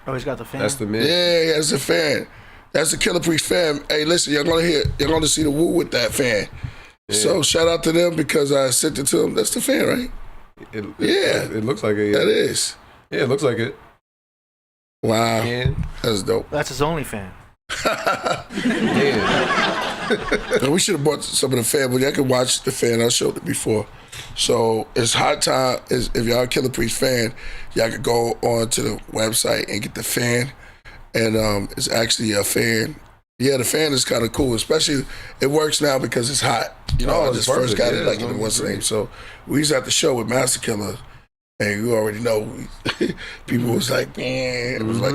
Oh, he's got the fan. That's the man. Yeah, that's the fan. That's the Killah Priest fan. Hey, listen, you're gonna see the woo with that fan. Yeah. So shout out to them because I sent it to them. That's the fan, right? It looks like it. Yeah. That is. Yeah, it looks like it. Wow, Man. That's dope. That's his only fan. Now, we should have bought some of the fan, but y'all can watch the fan. I showed it before. So it's hot time. If y'all a Killah Priest fan, y'all could go on to the website and get the fan. And it's actually a fan. Yeah, the fan is kind of cool. Especially it works now because it's hot. You know, I just first got it like in what's the name. So we was at the show with Master Killer, and you already know people was like, man, it was like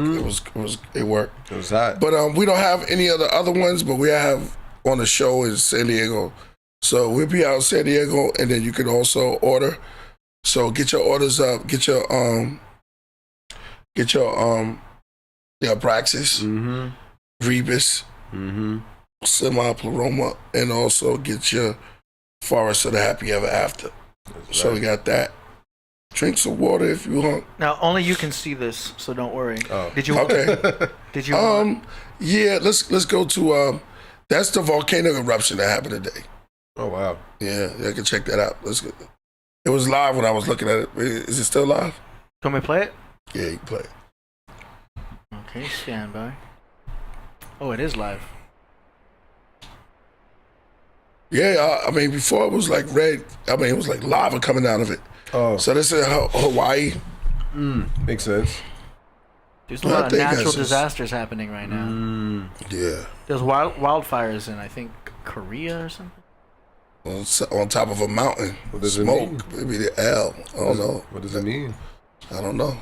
it worked. It was hot. But we don't have any other ones, but we have on the show in San Diego. So we'll be out in San Diego, and then you can also order. So get your orders up. Get your Praxis, Rebus, Semi-Pleroma, and also get your Forest of the Happy Ever After. That's so right. We got that. Drink some water if you want. Now only you can see this, so don't worry. Oh. Did you? Okay. Did you? Yeah. Let's go to. That's the volcano eruption that happened today. Oh wow. Yeah, I can check that out. Let's get. It was live when I was looking at it. Is it still live? Can we play it? Yeah, you can play it. Okay, stand by. Oh, it is live. Yeah, I mean, before it was like red. I mean, it was like lava coming out of it. Oh. So this is Hawaii. Makes sense. There's a lot of natural disasters happening right now. Yeah. There's wildfires in, I think, Korea or something. On top of a mountain. What does it Smoke. mean? Maybe the L. I don't know. What does it mean? I don't know.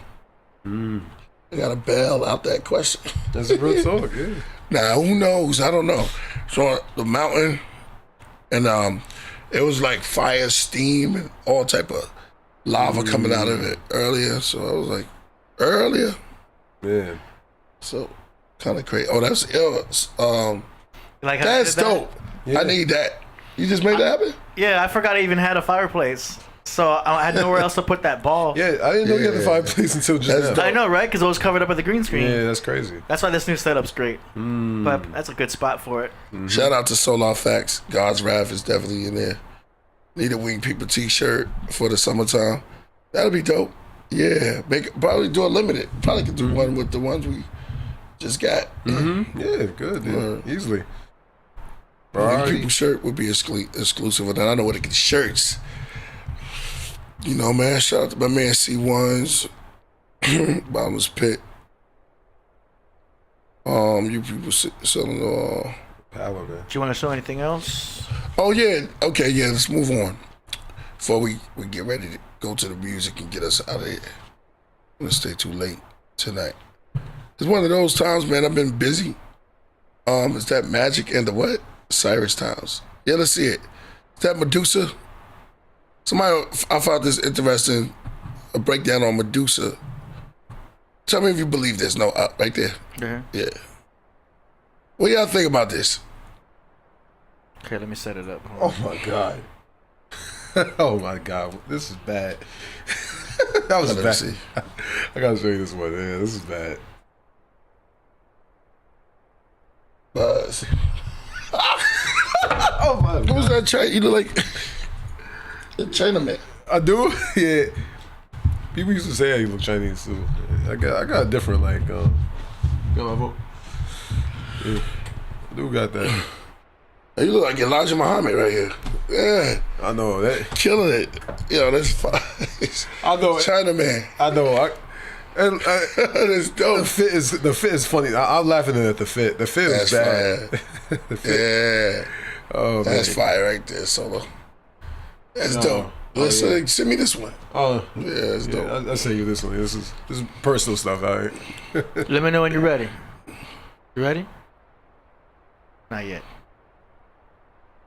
I got to bail out that question. That's a real talk, yeah. Now, who knows? I don't know. So the mountain, and it was like fire, steam, and all type of lava coming out of it earlier. So I was like, earlier? Man. So kind of crazy. Oh, that's ill. Like That's dope. Yeah. I need that. You just made that happen? Yeah, I forgot I even had a fireplace. So I had nowhere else to put that ball. Yeah, I didn't know you had the fireplace until just now. I know, right? Because it was covered up with the green screen. Yeah, that's crazy. That's why this new setup's great. But that's a good spot for it. Shout out to Solar Facts. God's Wrath is definitely in there. Need a Wing People t-shirt for the summertime. That'll be dope. Yeah, probably do a limited. Probably could do one with the ones we just got. Yeah, good, dude. Easily. Wing People shirt would be exclusive, and I know what it gets shirts. You know, man. Shout out to my man C1s, Bottomless Pit. You people selling power, man. Do you want to show anything else? Oh yeah. Okay, yeah. Let's move on before we get ready to go to the music and get us out of here. I'm gonna stay too late tonight. It's one of those times, man. I've been busy. Is that Magic and the what? Cyrus Towns. Yeah, let's see it. Is that Medusa? I found this interesting. A breakdown on Medusa. Tell me if you believe this. No, right there. Yeah. What do y'all think about this? Okay, let me set it up. Oh my god. Oh my god. This is bad. That was bad. See. I gotta show you this one. Yeah, this is bad. Oh my god. Who's that China? You look like a Chinaman. I do? Yeah. People used to say you look Chinese too. I got a different like got my vote. Yeah. I do got that. You look like Elijah Muhammad right here. Yeah. I know that. Killing it. Yo, that's fine. I know it. Chinaman. I know. That's dope. The fit is funny. I'm laughing at the fit. The fit is bad. The fit. Yeah. Oh, that's man. Fire right there, Solo. That's dope. Listen, send me this one. Oh, yeah, that's dope. I'll send you this one. This is personal stuff, all right? Let me know when you're ready. You ready? Not yet.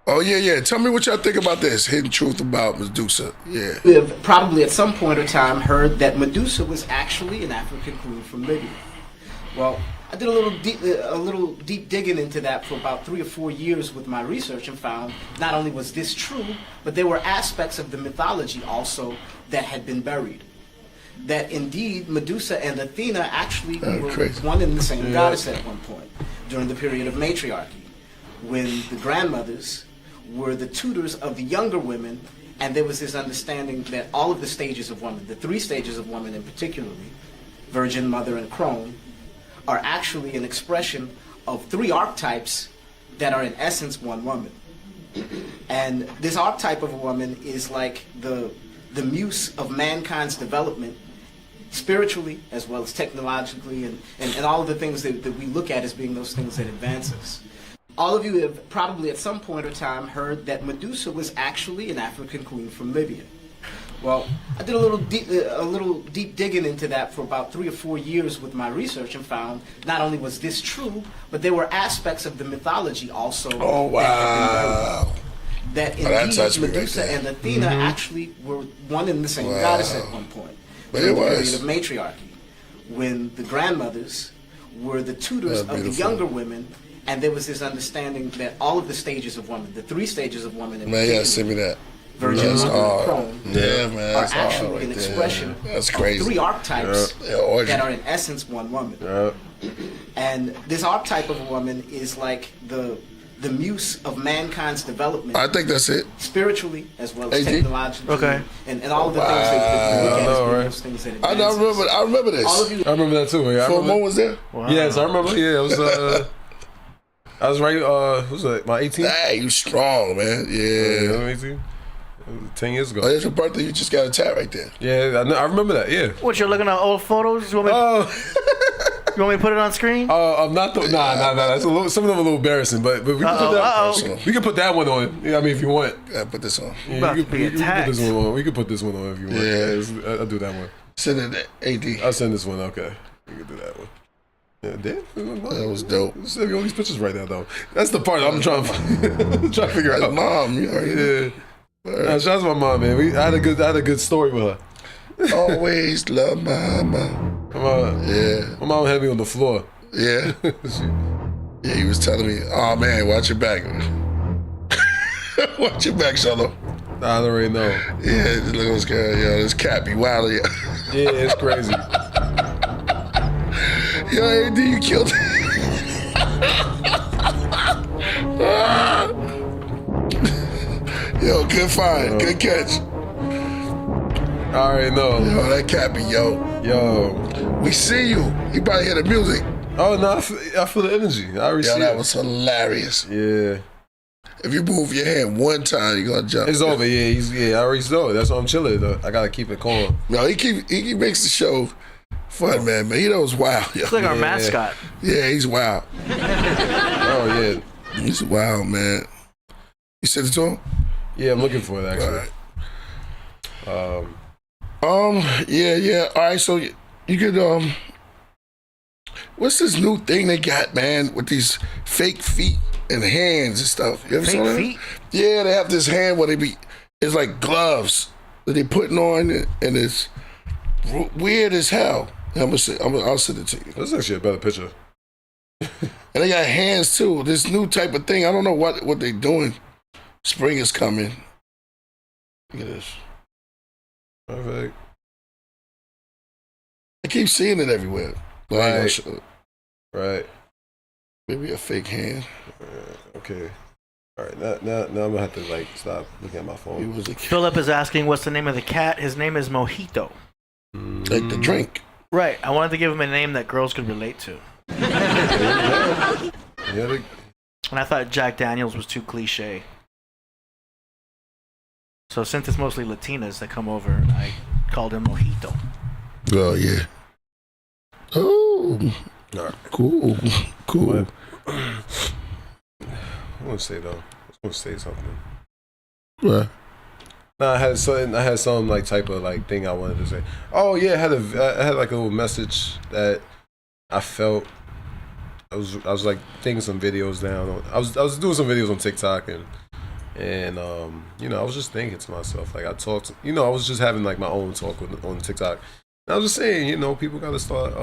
Oh, yeah. Tell me what y'all think about this. Hidden truth about Medusa. Yeah. We have probably at some point in time heard that Medusa was actually an African queen from Libya. Well, I did a little deep digging into that for about 3 or 4 years with my research and found not only was this true, but there were aspects of the mythology also that had been buried. That indeed Medusa and Athena actually were one and the same goddess at one point during the period of matriarchy, when the grandmothers were the tutors of the younger women, and there was this understanding that all of the stages of woman, the 3 stages of woman in particularly, virgin, mother, and crone, are actually an expression of 3 archetypes that are in essence one woman. And this archetype of a woman is like the muse of mankind's development, spiritually as well as technologically, and all of the things that we look at as being those things that advance us. All of you have probably at some point or time heard that Medusa was actually an African queen from Libya. Well, I did a little deep digging into that for about 3 or 4 years with my research and found not only was this true, but there were aspects of the mythology also that indeed Medusa and Athena actually were one and the same goddess at one point during the period of matriarchy, when the grandmothers were the tutors of the younger women, and there was this understanding that all of the stages of woman, the 3 stages of woman in particular, send me that. Virgin, mother, and crone, man, are actually an expression of 3 archetypes that are in essence one woman. And this archetype of a woman is like the the muse of mankind's development. I think that's it. Spiritually as well as AD? technologically. Okay. And all of the things that you look at as being those things that advance. I remember this. All of you. I remember that too. Yeah, Full Moon was there? Wow. Yes, I remember. Yeah, it was. I was right. What was it? My 18th. Hey, you strong, man. Yeah. 18. 10 years ago. Oh, that's your birthday. You just got a tat right there. Yeah, I remember that. Yeah. What, you're looking at old photos? You want you want me to put it on screen? I'm not. Nah. That's a little. Some of them are a little embarrassing, but we can put that. We can put that one on. Yeah, I mean, if you want. Yeah, put this on. Yeah, About you to can, be you can put attacked. this one on. We can put this one on if you want. Yeah. I'll do that one. Send it to AD. I'll send this one. Okay, you can do that one. Yeah, damn. That was dope. Send me all these pictures right now, though. That's the part I'm trying to figure out. Mom, you already know. Yeah. Shout out to my mom, man. I had a good story with her. Always love mama. Come on. Yeah. My mom had me on the floor. Yeah. Yeah, he was telling me, oh man, watch your back. Watch your back, Solo. I already know. Yeah, this little girl, yo, this cat be wild. Yeah, it's crazy. Yo, AD, you killed Yo, good find. Good catch. I already know. Yo, that cat be, yo. We see you. You probably hear the music. Oh, no, I feel the energy. I already see that it. was hilarious. Yeah. If you move your hand one time, you're gonna jump. It's over. Yeah, I already know. That's why I'm chilling, though. I gotta keep it calm. No, he makes the show fun, man. He knows wild. Yo. It's like our mascot. Yeah, he's wild. Oh, yeah. He's wild, man. You sent it to him? Yeah, I'm looking for it, actually. All right. Yeah. All right, so you could, what's this new thing they got, man, with these fake feet and hands and stuff? You ever Fake saw that? feet? Yeah, they have this hand where it's like gloves that they putting on, and it's weird as hell. I'll send it to you. That's actually a better picture. And they got hands too. This new type of thing. I don't know what they doing. Spring is coming. Look at this. Perfect. I keep seeing it everywhere. But I ain't gonna show it. Right. Maybe a fake hand. Okay. All right. Now I'm gonna have to stop looking at my phone. Philip is asking what's the name of the cat. His name is Mojito. Like the drink. Right. I wanted to give him a name that girls could relate to. Yeah. And I thought Jack Daniels was too cliche. So since it's mostly Latinas that come over, I called him Mojito. Oh yeah. Oh. All right. Cool. I want to say though. I was going to say something. What? No, I had some type of thing I wanted to say. Oh yeah, I had a little message that I felt. I was taking some videos down. I was doing some videos on TikTok and I was just thinking to myself, I talked. I was just having my own talk on TikTok. And I was just saying, people got to start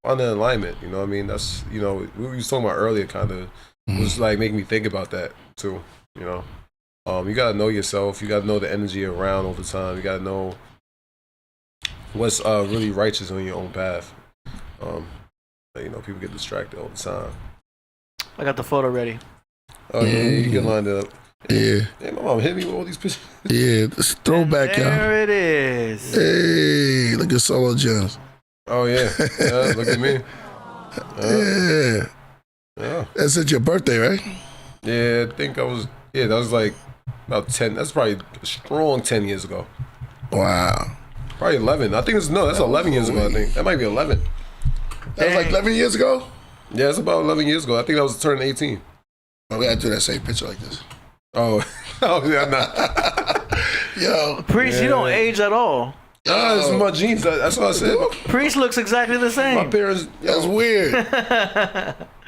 finding alignment. You know what I mean? That's what we was talking about earlier. Kind of was making me think about that too. You gotta know yourself. You gotta know the energy around all the time. You gotta know what's really righteous on your own path. People get distracted all the time. I got the photo ready. Oh yeah, you can line it up. Yeah. Hey, my mom hit me with all these pictures. Yeah, this throwback, y'all. There it is. Hey, look at Solo Jones. Oh yeah, look at me. Yeah. That's at your birthday, right? Yeah, I think I was. Yeah, that was about 10. That's probably a strong 10 years ago. Wow. Probably 11. I think that's 11 years ago. I think that might be 11. That was 11 years ago? Yeah, it's about 11 years ago. I think I was turning 18. Oh, we gotta do that same picture like this. Oh yeah, nah. Yo, Priest, you don't age at all. Nah, it's my genes. That's what I said. Priest looks exactly the same. My parents. That's weird.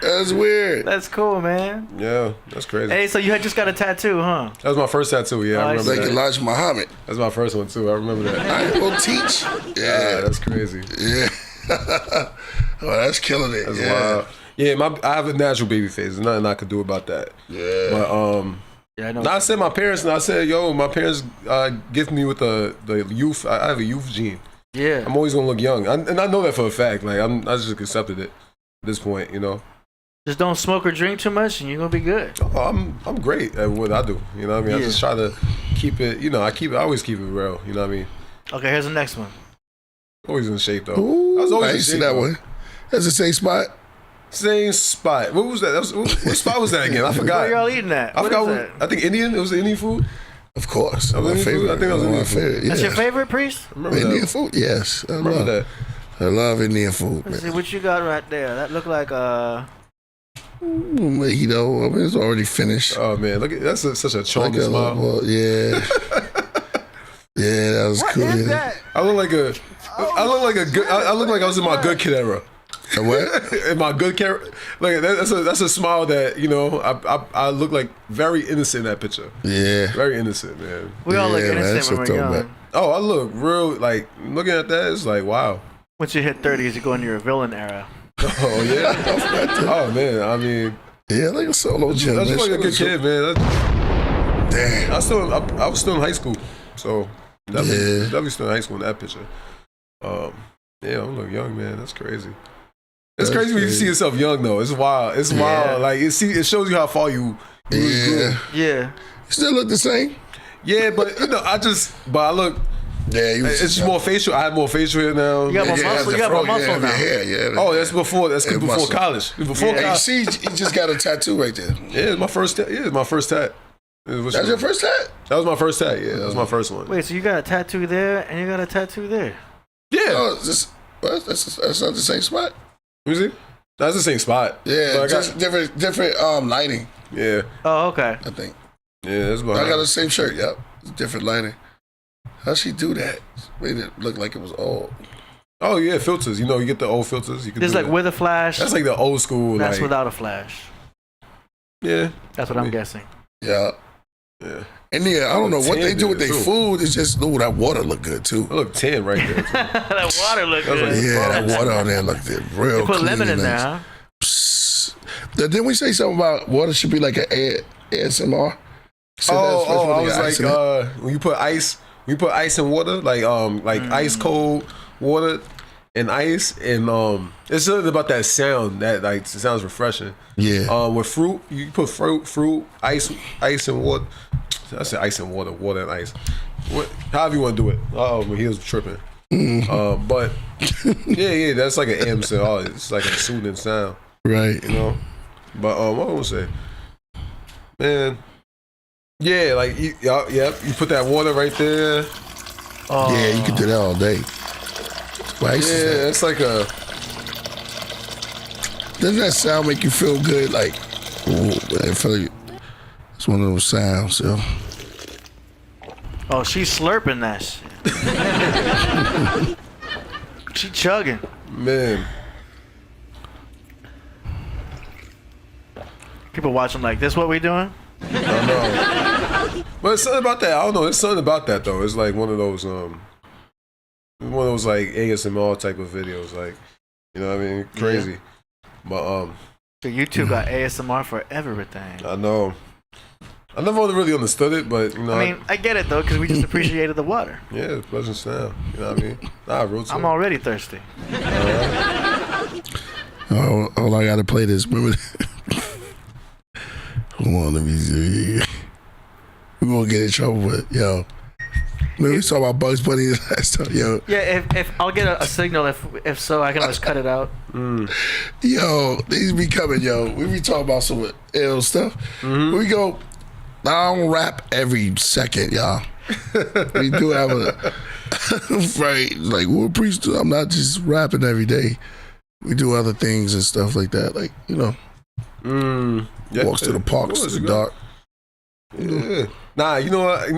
That's weird. That's cool, man. Yeah, that's crazy. Hey, so you had just got a tattoo, huh? That was my first tattoo. Yeah, I remember like that. Elijah Muhammad. That's my first one too. I remember that. I ain't gonna teach. Yeah, that's crazy. Yeah. Oh, that's killing it. That's yeah. wild. Yeah, I have a natural baby face. There's nothing I could do about that. Yeah. But yeah, I know. I said my parents, and I said, my parents gifted me with the youth. I have a youth gene. Yeah. I'm always gonna look young, and I know that for a fact. I just accepted it at this point, Just don't smoke or drink too much, and you're gonna be good. Oh, I'm great at what I do. You know what I mean? I just try to keep it. You know, I always keep it real. You know what I mean? Okay, here's the next one. Always in shape though. Ooh, I was always I in ain't see shape, that though. one. That's the same spot. Same spot. What was that? What spot was that again? I forgot. Where y'all eating at? I What forgot. is that? I think Indian. It was Indian food. Of course. Was My Indian food? favorite. I think that was One of my Indian food. favorite, That's yeah. your favorite, Priest? Remember Indian that? food? Yes. I Remember love that? I love Indian food, Let's see man. what you got right there. That look like Mojito. I mean, it's already finished. Oh man, look at such a charming Like a smile. little- yeah. Yeah, that was cool. is yeah. that? I look like a. I look like a good. I look like I was in my good kid era. A what? In my good kid, like that's a smile that I look like very innocent in that picture. Yeah. Very innocent, man. we all look Yeah, man, innocent that's when a we're throwback. young. Oh, I look real like looking at that. It's like wow. Once you hit 30s, you go into your villain era. Oh yeah. Oh man, I mean, Yeah, like a solo gym. that's man. like a good kid, man. Damn. I was still in high school, so definitely still in high school in that picture. Yeah, I look young, man. That's crazy. It's That's crazy when you crazy. see yourself young though. It's wild. It's wild. Like it shows you how far you really grew. Yeah. Yeah. You still look the same? Yeah, but I look. Yeah, you It's just more facial. I have more facial hair now. You got more yeah, muscle. the You got more fro- muscle yeah, now. Yeah. Oh, that's before Yeah, before muscle. college. Before Hey, you college. see, you just got a tattoo right there. Yeah, it's my first. Yeah, it's my first tat. That's your first tat? That was my first tat. Yeah, that was my first one. Wait, so you got a tattoo there and you got a tattoo there? Yeah. Oh, is this, what? That's not the same spot? Let me see. That's the same spot. Yeah, But I just different lighting, Yeah. Oh, okay. I think. Yeah, that's I behind. got the same shirt, yep. It's different lighting. How'd she do that? Made it look like it was old. Oh yeah, filters. You know, you get the old filters. You can. This is do like that. with a flash. That's like the old school. That's like, without a flash. Yeah. That's what I'm guessing. Yeah. Yeah. And yeah, I don't know what they Tan do with there, their too. food. It's just, ooh, that water look good too. I look 10 right there. Too. That water look That's good. like- Yeah, that water on there looked real You put clean lemon in and there, nice. huh? Psst. Didn't we say something about water should be like an ASMR? Said that I especially was ice in it. like, when you put ice in water, like ice cold water and ice, and it's something about that sound that like it sounds refreshing. Yeah. With fruit, you put fruit, ice and water. I said ice and water and ice. However you want to do it. When he was tripping. But yeah, that's like an ASMR. It's like a soothing sound, Right. you know. But what was I gonna say, man? Yeah, like you put that water right there. Yeah, you can do that all day. What ice is that? Yeah, it's like a. Doesn't that sound make you feel good? Like, ooh, man, I feel like it's one of those sounds, yo. Oh, she's slurping that shit. She chugging. Man, People watching like, this what we doing? I know. But it's something about that. I don't know. It's something about that though. It's like one of those like ASMR type of videos. Like, you know what I mean? Crazy. But So YouTube got ASMR for everything. I know. I never really understood it, but you know. I mean, I get it though, because we just appreciated the water. yeah, it's pleasant sound. You know what I mean? Nah, real talk. I'm already thirsty. All I gotta play this. Remember? Hold on, let me see. We gonna get in trouble with yo. Man, we talking about Bugs Bunny last time, yo. Yeah, if I'll get a signal. If so, I can always cut it out. Yo, these be coming, yo. We be talking about some ill stuff. We go. I don't rap every second, y'all. We do have a right, like we're Priest. I'm not just rapping every day. We do other things and stuff like that, like you know, Yeah, walks to the parks in the dark. Yeah. Nah, you know what?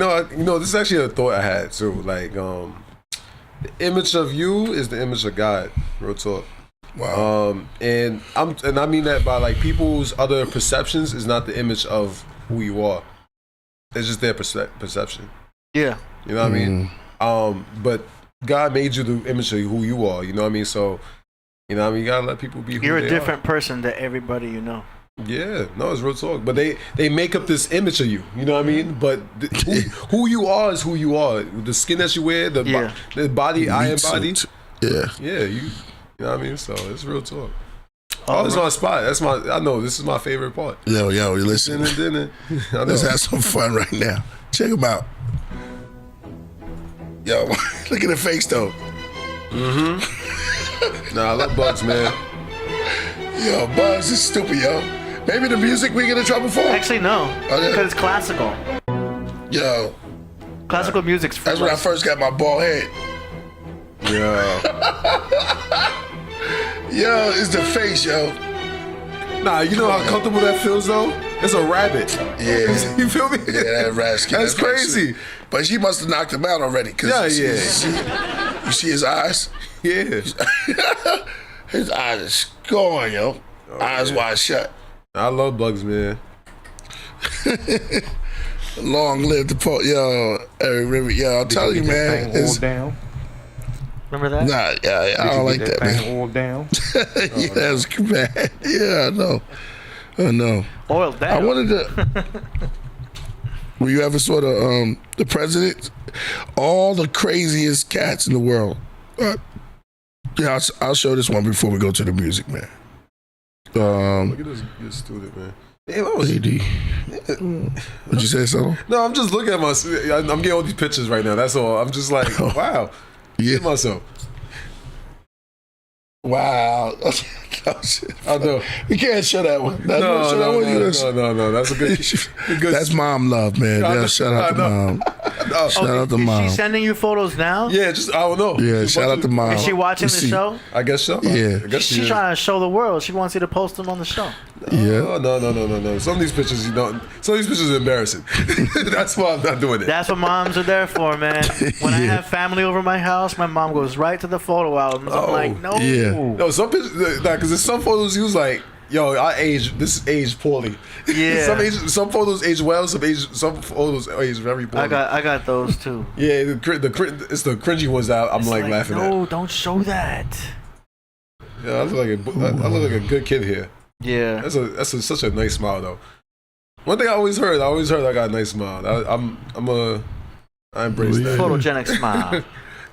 This is actually a thought I had too. Like, the image of you is the image of God. Real talk. Wow. And I mean that by like people's other perceptions is not the image of who you are. It's just their perception. Yeah. You know what I mean? But God made you the image of who you are. You know what I mean? So, you know what I mean? You gotta let people be who You're they a different person to everybody you know. Yeah, no, it's real talk. But they make up this image of you. You know what I mean? But who you are is who you are. The skin that you wear, the body, iron body. Yeah. Yeah, you know what I mean? So it's real talk. Oh, this is my spot. That's my. I know this is my favorite part. Yo, you listen. Let's have some fun right now. Check him out. Yo, look at the face though. Nah, I love Bugs, man. Yo, Bugs is stupid, yo. Maybe the music we get in trouble for? Actually, no. Because it's classical. Yo. Classical music's That's when I first got my bald head. Yeah. Yo, it's the face, yo. Nah, you know how comfortable that feels though? It's a rabbit. Yeah. You feel me? Yeah, that rascal. That's crazy. But she must have knocked him out already. Yeah. You see his eyes? Yeah. His eyes is gone, yo. Eyes wide shut. I love Bugs, man. Long live the yo, Eric. Yo, I'll tell you, man. Down. Remember that? Nah, yeah, I don't like that, man. Oiled down. Yeah, that was bad. Yeah, I know. Oiled down. I wanted to. Were you ever saw the president? All the craziest cats in the world. Yeah, I'll show this one before we go to the music, man. Look at this good student, man. Damn, I was. AD. Would you say something? No, I'm just looking at I'm getting all these pictures right now. That's all. I'm just like, wow. Yeah. Look at myself. Wow. I know. We can't show that one. No. That's a good. That's mom love, man. Yeah, shout out to mom. Shout out to mom. Is she sending you photos now? Yeah, just I don't know. Yeah, shout out to mom. Is she watching the show? I guess so. Yeah. I guess She's trying to show the world. She wants you to post them on the show. Yeah. No. Some of these pictures, some of these pictures are embarrassing. That's why I'm not doing it. That's what moms are there for, man. When I have family over my house, my mom goes right to the photo albums. I'm like, no. Yeah. No, some pictures, because there's some photos he was like, yo, this is aged poorly. Yeah. Some photos age well, some photos age very poorly. I got those too. Yeah, it's the cringy ones that I'm like laughing at. No, don't show that. Yeah, I look like a good kid here. Yeah. That's such a nice smile though. One thing I always heard I got a nice smile. I embrace that. Photogenic smile.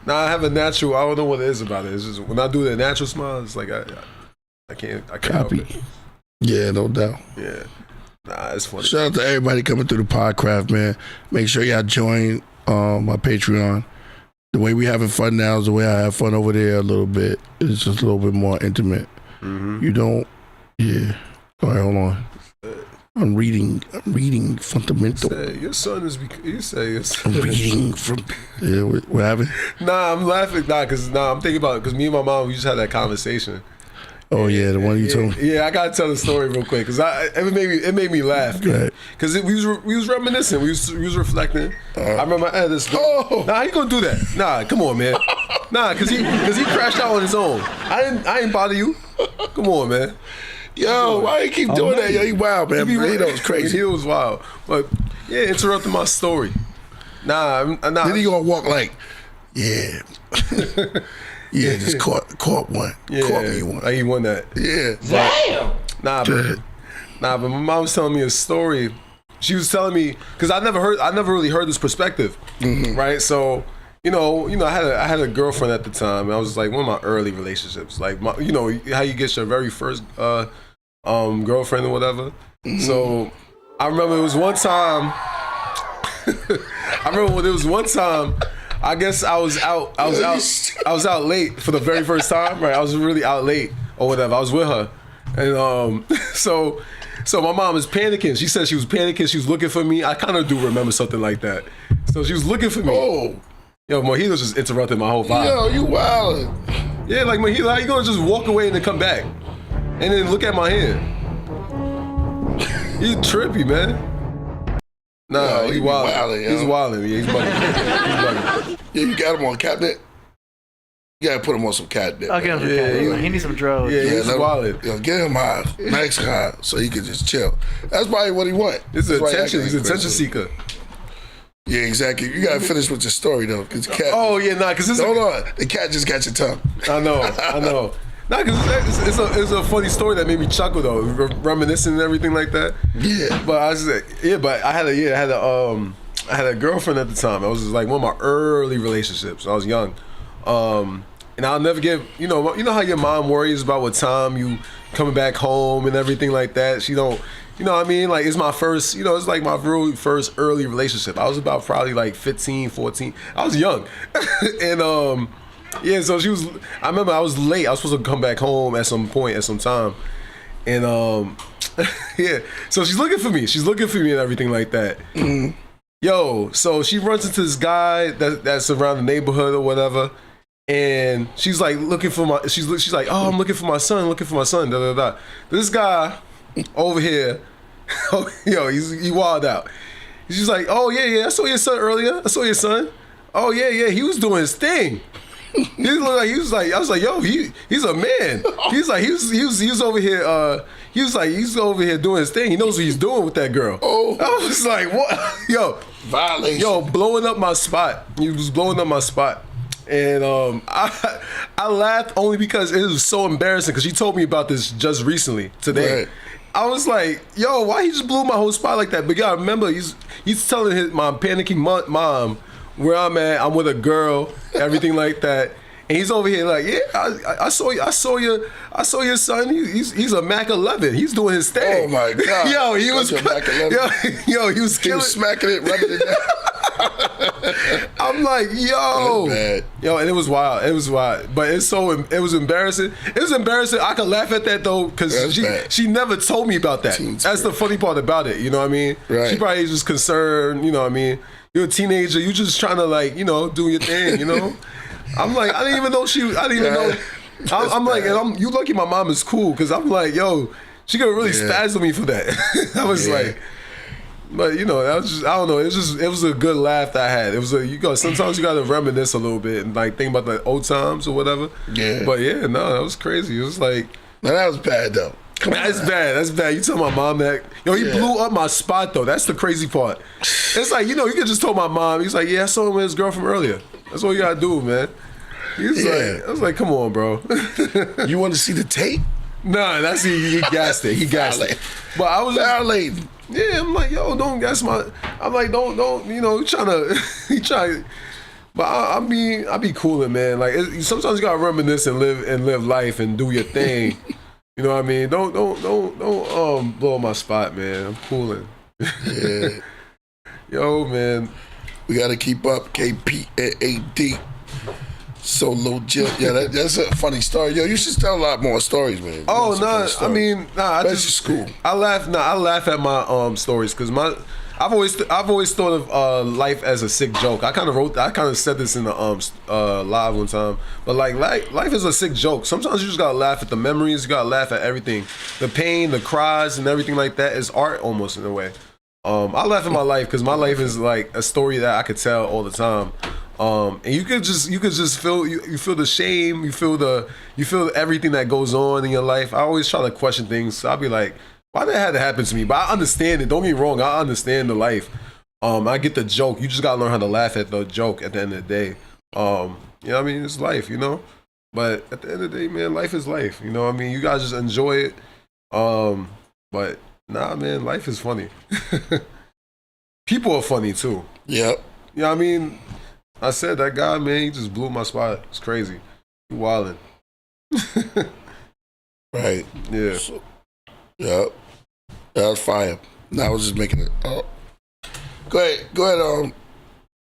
Nah, I have a natural. I don't know what it is about it. It's just when I do the natural smile, it's like I can't help it. Yeah, no doubt. Yeah. Nah, it's funny. Shout out to everybody coming through the Podcraft, man. Make sure y'all join my Patreon. The way we having fun now is the way I have fun over there a little bit. It's just a little bit more intimate. Mm-hmm. You don't. Yeah. All right, hold on. I'm reading fundamental. Your son is. You say your son. I'm reading from. Yeah, what happened? Nah, I'm laughing. I'm thinking about it because me and my mom, we just had that conversation. Oh yeah, the one you told me. Yeah, I gotta tell the story real quick because it made me laugh because we was reminiscing, we was reflecting. I remember I had this. Nah, how you gonna do that? Nah, come on, man. Nah, because he crashed out on his own. I didn't bother you. Come on, man. Yo, why you keep doing that? Yo, he wild, man. He was crazy. He was wild, but yeah, interrupting my story. Nah. Then he gonna walk like, yeah. Yeah, just caught one. Yeah, caught me one. Like he won that. Yeah. But my mom was telling me a story. She was telling me because I never really heard this perspective, right? So you know, I had a girlfriend at the time. I was like one of my early relationships, like how you get your very first girlfriend or whatever. So I remember it was one time. I guess I was out late for the very first time, right? I was really out late or whatever. I was with her, and so my mom is panicking. She said she was panicking. She was looking for me. I kind of do remember something like that. So she was looking for me. Oh, yo, Mojito's just interrupted my whole vibe. Yo, you wildin'. Yeah, like Mojito, how you gonna just walk away and then come back, and then look at my hand? He's trippy, man. Nah, yo, he's wild. He's wilding. Yeah, he's bugging. Yeah, you got him on catnip. You gotta put him on some catnip. I'll get him some catnip. He needs some drugs. Yeah, he's wilding. Yo, get him high, nice high, so he can just chill. That's probably what he want. It's attention. He's an attention seeker. Yeah, exactly. You gotta finish with your story though, cause cat. Oh yeah, nah, cause hold on, the cat just got your tongue. I know. Nah, cause it's a funny story that made me chuckle though, reminiscing and everything like that. Yeah. But I had a girlfriend at the time. I was just like one of my early relationships. I was young, And I'll never get, you know how your mom worries about what time you coming back home and everything like that. She don't, you know what I mean? Like, it's my first, you know, it's like my real first early relationship. I was about probably like 15, 14. I was young. And, yeah, so I remember I was late. I was supposed to come back home at some point, at some time. And, yeah, so she's looking for me. She's looking for me and everything like that. Mm-hmm. Yo, so she runs into this guy that's around the neighborhood or whatever. And she's like looking for my, she's like, oh, I'm looking for my son, da da da. This guy over here, yo, he wild out. She's like, oh yeah, I saw your son earlier. I saw your son. Oh yeah, he was doing his thing. He was like, I was like, yo, he's a man. He's like, he was over here. He's over here doing his thing. He knows what he's doing with that girl. Oh, I was like, what? Yo, violation. Yo, blowing up my spot. He was blowing up my spot. And I laughed only because it was so embarrassing because she told me about this just recently today. Right. I was like, yo, why he just blew my whole spot like that? But y'all remember, he's telling my panicking mom where I'm at. I'm with a girl, everything like that. And he's over here like, yeah, I saw your son. He's a Mac 11. He's doing his thing. Oh my God. Yo, he was Mac 11. Yo, he was killing. He was smacking it, rubbing it down. I'm like, yo, and it was wild. It was wild, but it was embarrassing. It was embarrassing. I could laugh at that though, because she never told me about that. That's the funny part about it. You know what I mean? Right. She probably just concerned. You know what I mean? You're a teenager. You just trying to like, you know, do your thing. You know? I'm like, I didn't even know I didn't even know. I'm like, and you lucky my mom is cool, because I'm like, yo, she could really spaz on me for that. I was like. But you know, that was just, I don't know. It was a good laugh that I had. It was sometimes you gotta reminisce a little bit and like think about the old times or whatever. Yeah. But yeah, no, that was crazy. It was like, no, that was bad though. That's bad. You tell my mom that. Yo, he blew up my spot though. That's the crazy part. It's like, you know, you could just told my mom. He's like, yeah, I saw him with his girl from earlier. That's all you gotta do, man. He's like, I was like, come on, bro. You want to see the tape? Nah, that's he gassed it. He gassed it. But I was violating. Yeah, I'm like, yo, don't gas my. I'm like, don't, you know, he trying. But I be cooling, man. Like sometimes you gotta reminisce and live life and do your thing. You know what I mean? Don't blow my spot, man. I'm cooling. Yeah. Yo, man. We gotta keep up. KPAD. So legit. Yeah, that's a funny story. Yo, you should tell a lot more stories, man. Oh no, I mean, I just school. I laugh at my stories because I've always thought of life as a sick joke. I kind of said this in the live one time, but like life is a sick joke. Sometimes you just gotta laugh at the memories. You gotta laugh at everything, the pain, the cries, and everything like that is art almost in a way. I laugh at my life because my life is like a story that I could tell all the time. And you could just feel you feel the shame, you feel everything that goes on in your life. I always try to question things. So I'll be like, why did that have to happen to me? But I understand it. Don't get me wrong. I understand the life. I get the joke. You just gotta learn how to laugh at the joke at the end of the day. You know what I mean? It's life, you know? But at the end of the day, man, life is life. You know what I mean? You guys just enjoy it. But nah, man, life is funny. People are funny too. Yep. You know what I mean? I said that guy, man, he just blew my spot. It's crazy. He wildin'. Right. Yeah. So, yep. That was fire. Now I was just making it. Go ahead.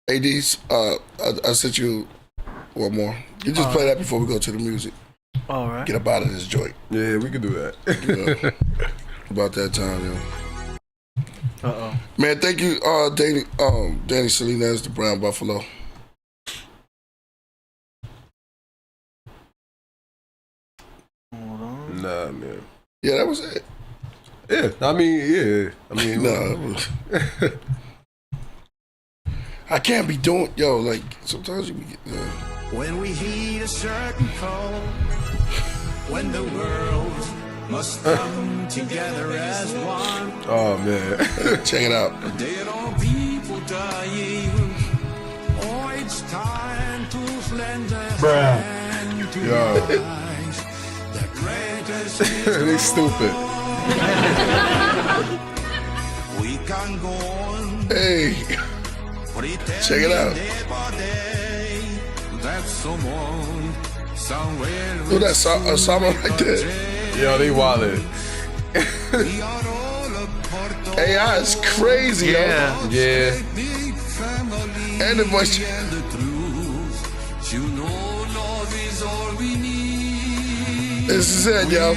ADs. I sent you one more. You just play that before we go to the music. All right. Get up out of this joint. Yeah, we can do that. Yeah. About that time, yo. Uh-oh. Man, thank you, Danny Salinas, the Brown Buffalo. Hold on. Nah, man. Yeah, that was it. Yeah, I mean, no. I can't be doing, yo, like, sometimes you be getting, When we heed a certain call, when the world must come together as one. Oh, man. Check it out. Dead all people dying. Oh, it's time to lend a hand to rise. The greatest is They stupid. we can go on. Hey. Check it out. Day by day, that someone Who that Osama right there? Yo, they wildin'. AI is crazy, Yeah. yo. Yeah. And the voice. This is it, yo.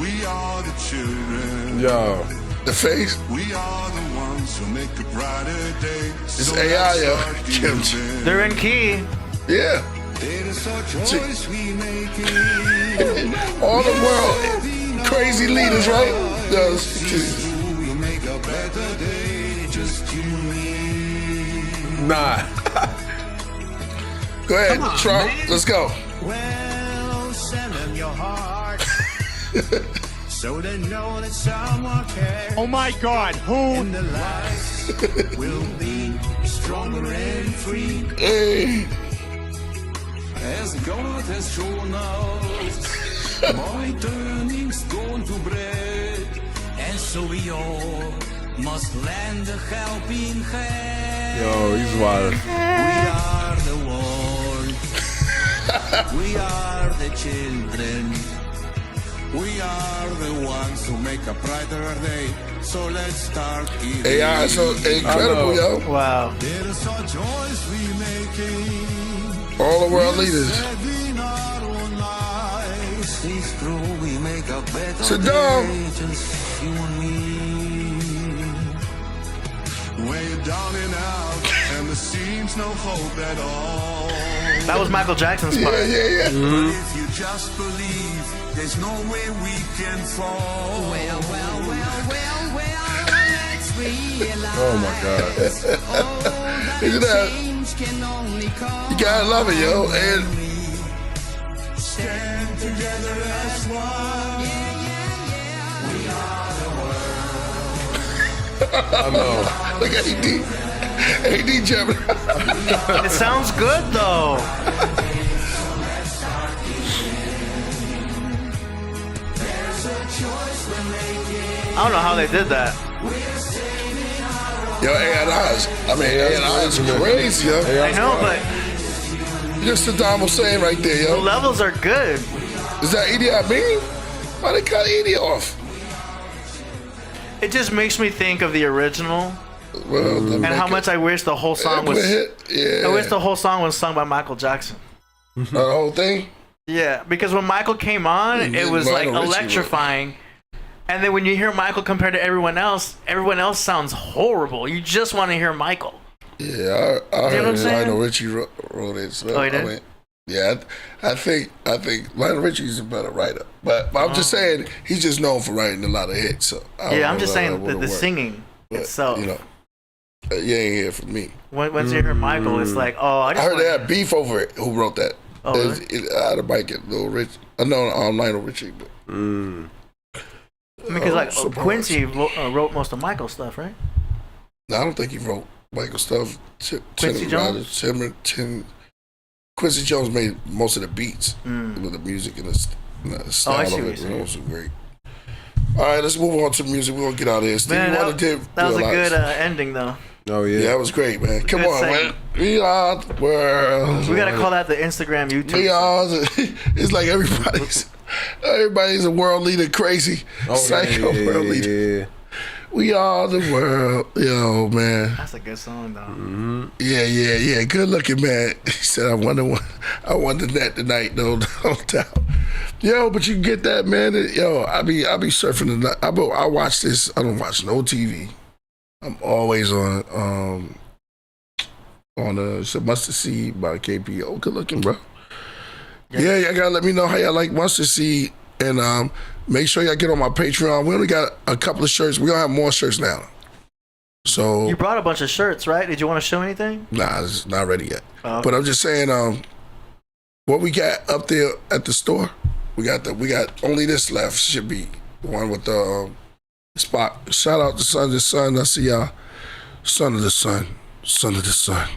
We are the children. Yo. The face. We are the ones who make a brighter day. It's AI, yo. Kimchi. They're in key. Yeah. It is our choice we make it. All the world. Crazy leaders, right? Yo, We make a better day, just you and me. Nah. go ahead, Trump. Let's go. Well, send them your heart. So they know that someone cares. Oh my God, who? And the lives will be stronger and free. Hey. As God has shown us, my turning's going to break. And so we all must lend a helping hand. Yo, he's wild. We are the world. We are the children. We are the ones who make a brighter day. So let's start giving. AI is so incredible, yo. Wow. There is a choice we making. All the world leaders. Saving our own lives. It's true, we make a better Saddam. day, just you and me. When you're down and out, and there seems no hope at all. That was Michael Jackson's part. Yeah. But if you just believe, there's no way we can fall. Well, let's realize. Oh my God. Look at that. You gotta love it, yo. And Stand together as one. We are the world. I know. look at AD jamming. It sounds good though. I don't know how they did that. Yo, AI is crazy, yo. I know, but Just Saddam Hussein right there, the yo. levels are good. Is that Idi Amin? Why they cut Idi off? It just makes me think of the original Well, and how much I wish the whole song was. Yeah. I wish the whole song was sung by Michael Jackson. The whole thing? Yeah, because when Michael came on, it was like Lionel Richie electrifying. And then when you hear Michael compared to everyone else sounds horrible. You just want to hear Michael. Yeah, I You know what I'm heard saying? Lionel Richie wrote it. So Oh, he did? I think Lionel Richie's a better writer. But I'm just saying, he's just known for writing a lot of hits. So I'm just saying the singing itself. You know, you ain't here for me. Once you hear Michael, it's like, oh, I I just heard wanna- they had beef over it. Who wrote that? Oh, really? I had a bike at Little Rich. I know Lionel Richie, but Because like surprised. Quincy wrote most of Michael's stuff, right? no, I don't think he wrote Michael stuff. Quincy Jones? Quincy Jones made most of the beats with the music and the style I see of what it. you're It was great. All right, let's move on to music. We're gonna get out of here. Steve, Man, you wanna that was a do good ending, though. Oh yeah. Yeah, that was great, man. Come Good on, segment. man. We are the world. We gotta call that the Instagram, YouTube. We are the, it's like everybody's a world leader, crazy, psycho world leader. Yeah. We are the world, yo, man. That's a good song, though. Mm-hmm. Yeah. Good looking, man. He said, I won the net tonight, no doubt. Yo, but you get that, man. Yo, I be surfing the night. I watch this. I don't watch no TV. I'm always on it's a Mustard Seed by KPO. Good looking, bro. Yeah, y'all gotta let me know how y'all like Mustard Seed, and make sure y'all get on my Patreon. We only got a couple of shirts. We're gonna have more shirts now. So You brought a bunch of shirts, right? Did you want to show anything? nah, it's not ready yet. Oh, okay. But I'm just saying, what we got up there at the store, we got only this left. Should be the one with the spot. Shout out to Son of the Sun. I see y'all. Son of the Sun. Son of the Sun.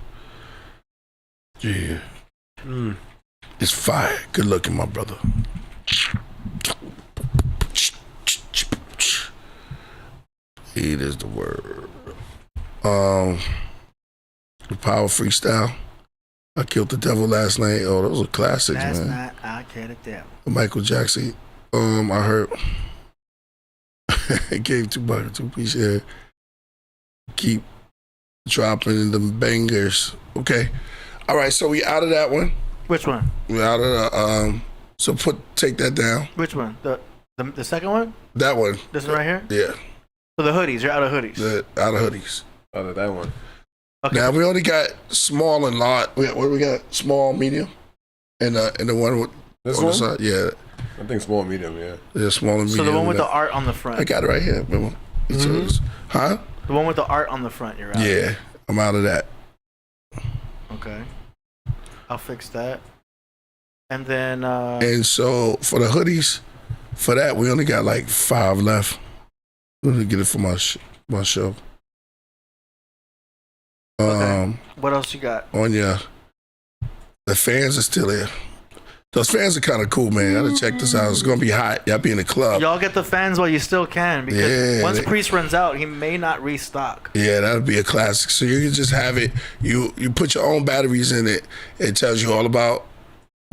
Yeah. It's fire. Good looking, my brother. It is the word. The Power Freestyle. I Killed the Devil Last Night. Oh, those are classics, Last man. night I killed the devil. Michael Jackson. I heard. It gave Tupac a 2-piece head. Keep dropping the bangers. Okay. All right, so we out of that one. Which one? We out of the so take that down. Which one? The second one? That one. This one right here? Yeah. So the hoodies, you're out of hoodies. Out of hoodies. Out of that one. Okay. Now we only got small and large. What we got? Small, medium, and the one with This on one? the side. Yeah. I think small, medium, yeah. Yeah, small and medium. So the one with the art on the front. I got it right here. Remember? Huh? The one with the art on the front, you're out. Yeah, I'm out of that. Okay. I'll fix that. And then And so for the hoodies, for that we only got like 5 left. I'm gonna get it for my show. okay. What else you got? On your, the fans are still there. Those fans are kind of cool, man. I gotta check this out. It's gonna be hot. Y'all be in the club. Y'all get the fans while you still can, because once they- Priest runs out, he may not restock. Yeah, that'll be a classic. So you can just have it. You put your own batteries in it. It tells you all about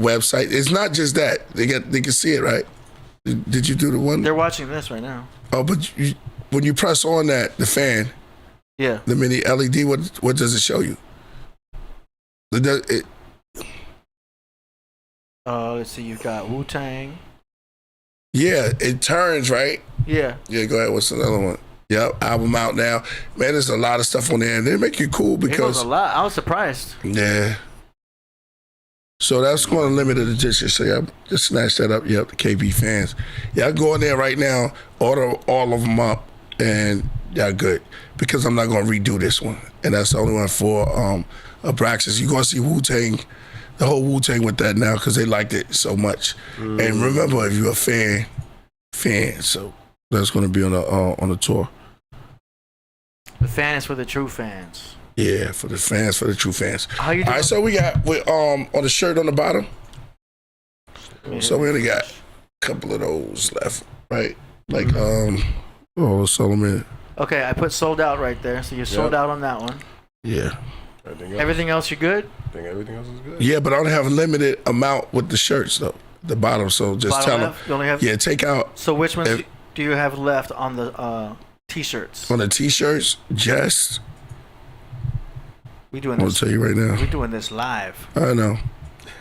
website. It's not just that. They can see it, right? Did you do the one? They're watching this right now. Oh, but when you press on that, the fan, Yeah. the mini LED, what does it show you? Let's see. You've got Wu-Tang. Yeah, it turns, right? Yeah. Yeah, go ahead. What's another one? Yep, album out now. Man, there's a lot of stuff on there, and they make you cool It goes because a lot. I was surprised. yeah. So that's going to limited edition. So y'all just snatch that up. Yep, the KB fans. Y'all go in there right now, order all of them up, and y'all good. Because I'm not going to redo this one. And that's the only one for Abraxas. You're going to see Wu-Tang, the whole Wu-Tang with that now because they liked it so much. And remember, if you're a fan, so that's going to be on the tour. The fan is for the true fans. Yeah, for the fans, for the true fans. How you doing? All right, so we got on the shirt on the bottom. So we only got a couple of those left, right? Like Solomon. Okay, I put sold out right there, so you're sold out on that one. Yeah. Everything else you good? I think everything else is good. Yeah, but I don't have a limited amount with the shirts though. The bottom, so just Bottom tell them. left? You only have. Yeah, take out. So which ones do you have left on the t-shirts? On the t-shirts, just. We doing I'll this. tell you right now. We doing this live. I know.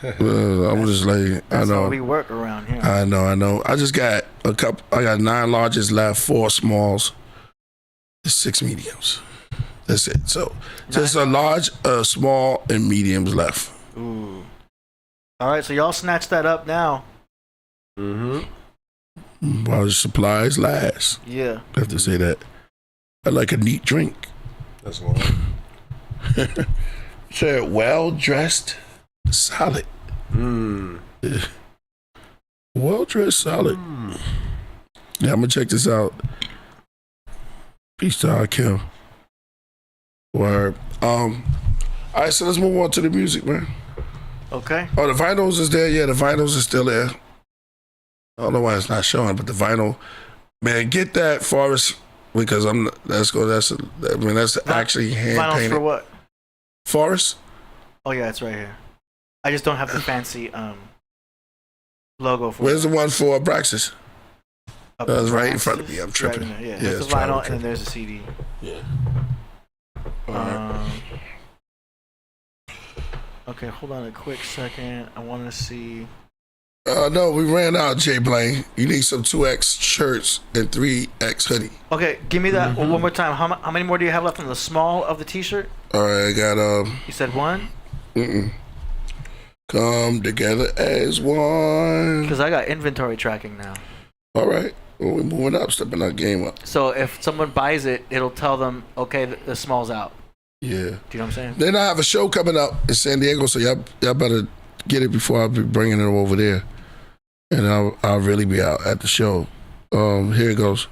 I'm just like I That's know. how we work around here. I know. I just got a couple. I got 9 larges left, 4 smalls, 6 mediums. That's it. So just a large, small, and mediums left. Ooh. All right, so y'all snatch that up now. While the supplies last. Yeah. I have to say that. I like a neat drink. That's one. Said well dressed, solid. Yeah. Well dressed, solid. Yeah, I'm gonna check this out. Peace to Hakim. Word. All right, so let's move on to the music, man. Okay. Oh, the vinyls is there. Yeah, the vinyls is still there. I don't know why it's not showing, but the vinyl, man, get that Forest because that's actually hand Finals painted. for what? Forest. Oh yeah, it's right here. I just don't have the fancy logo for. Where's the one for Abraxas? Up That's right in Abraxas? front of me. I'm tripping. Right in there, yeah, Yeah, there's it's the vinyl trying to and then there's a CD. Yeah. All right. Okay, hold on a quick second. I want to see. No, we ran out, Jay Blaine. You need some 2X shirts and 3X hoodie. Okay, give me that one more time. How many more do you have left on the small of the t-shirt? All right, I got You said one? Come together as one. Because I got inventory tracking now. All right. Well, we're moving up, stepping our game up. So if someone buys it, it'll tell them, okay, the small's out. Yeah. Do you know what I'm saying? Then I have a show coming up in San Diego, so y'all better get it before I'll be bringing it over there. And I'll really be out at the show. Here it goes.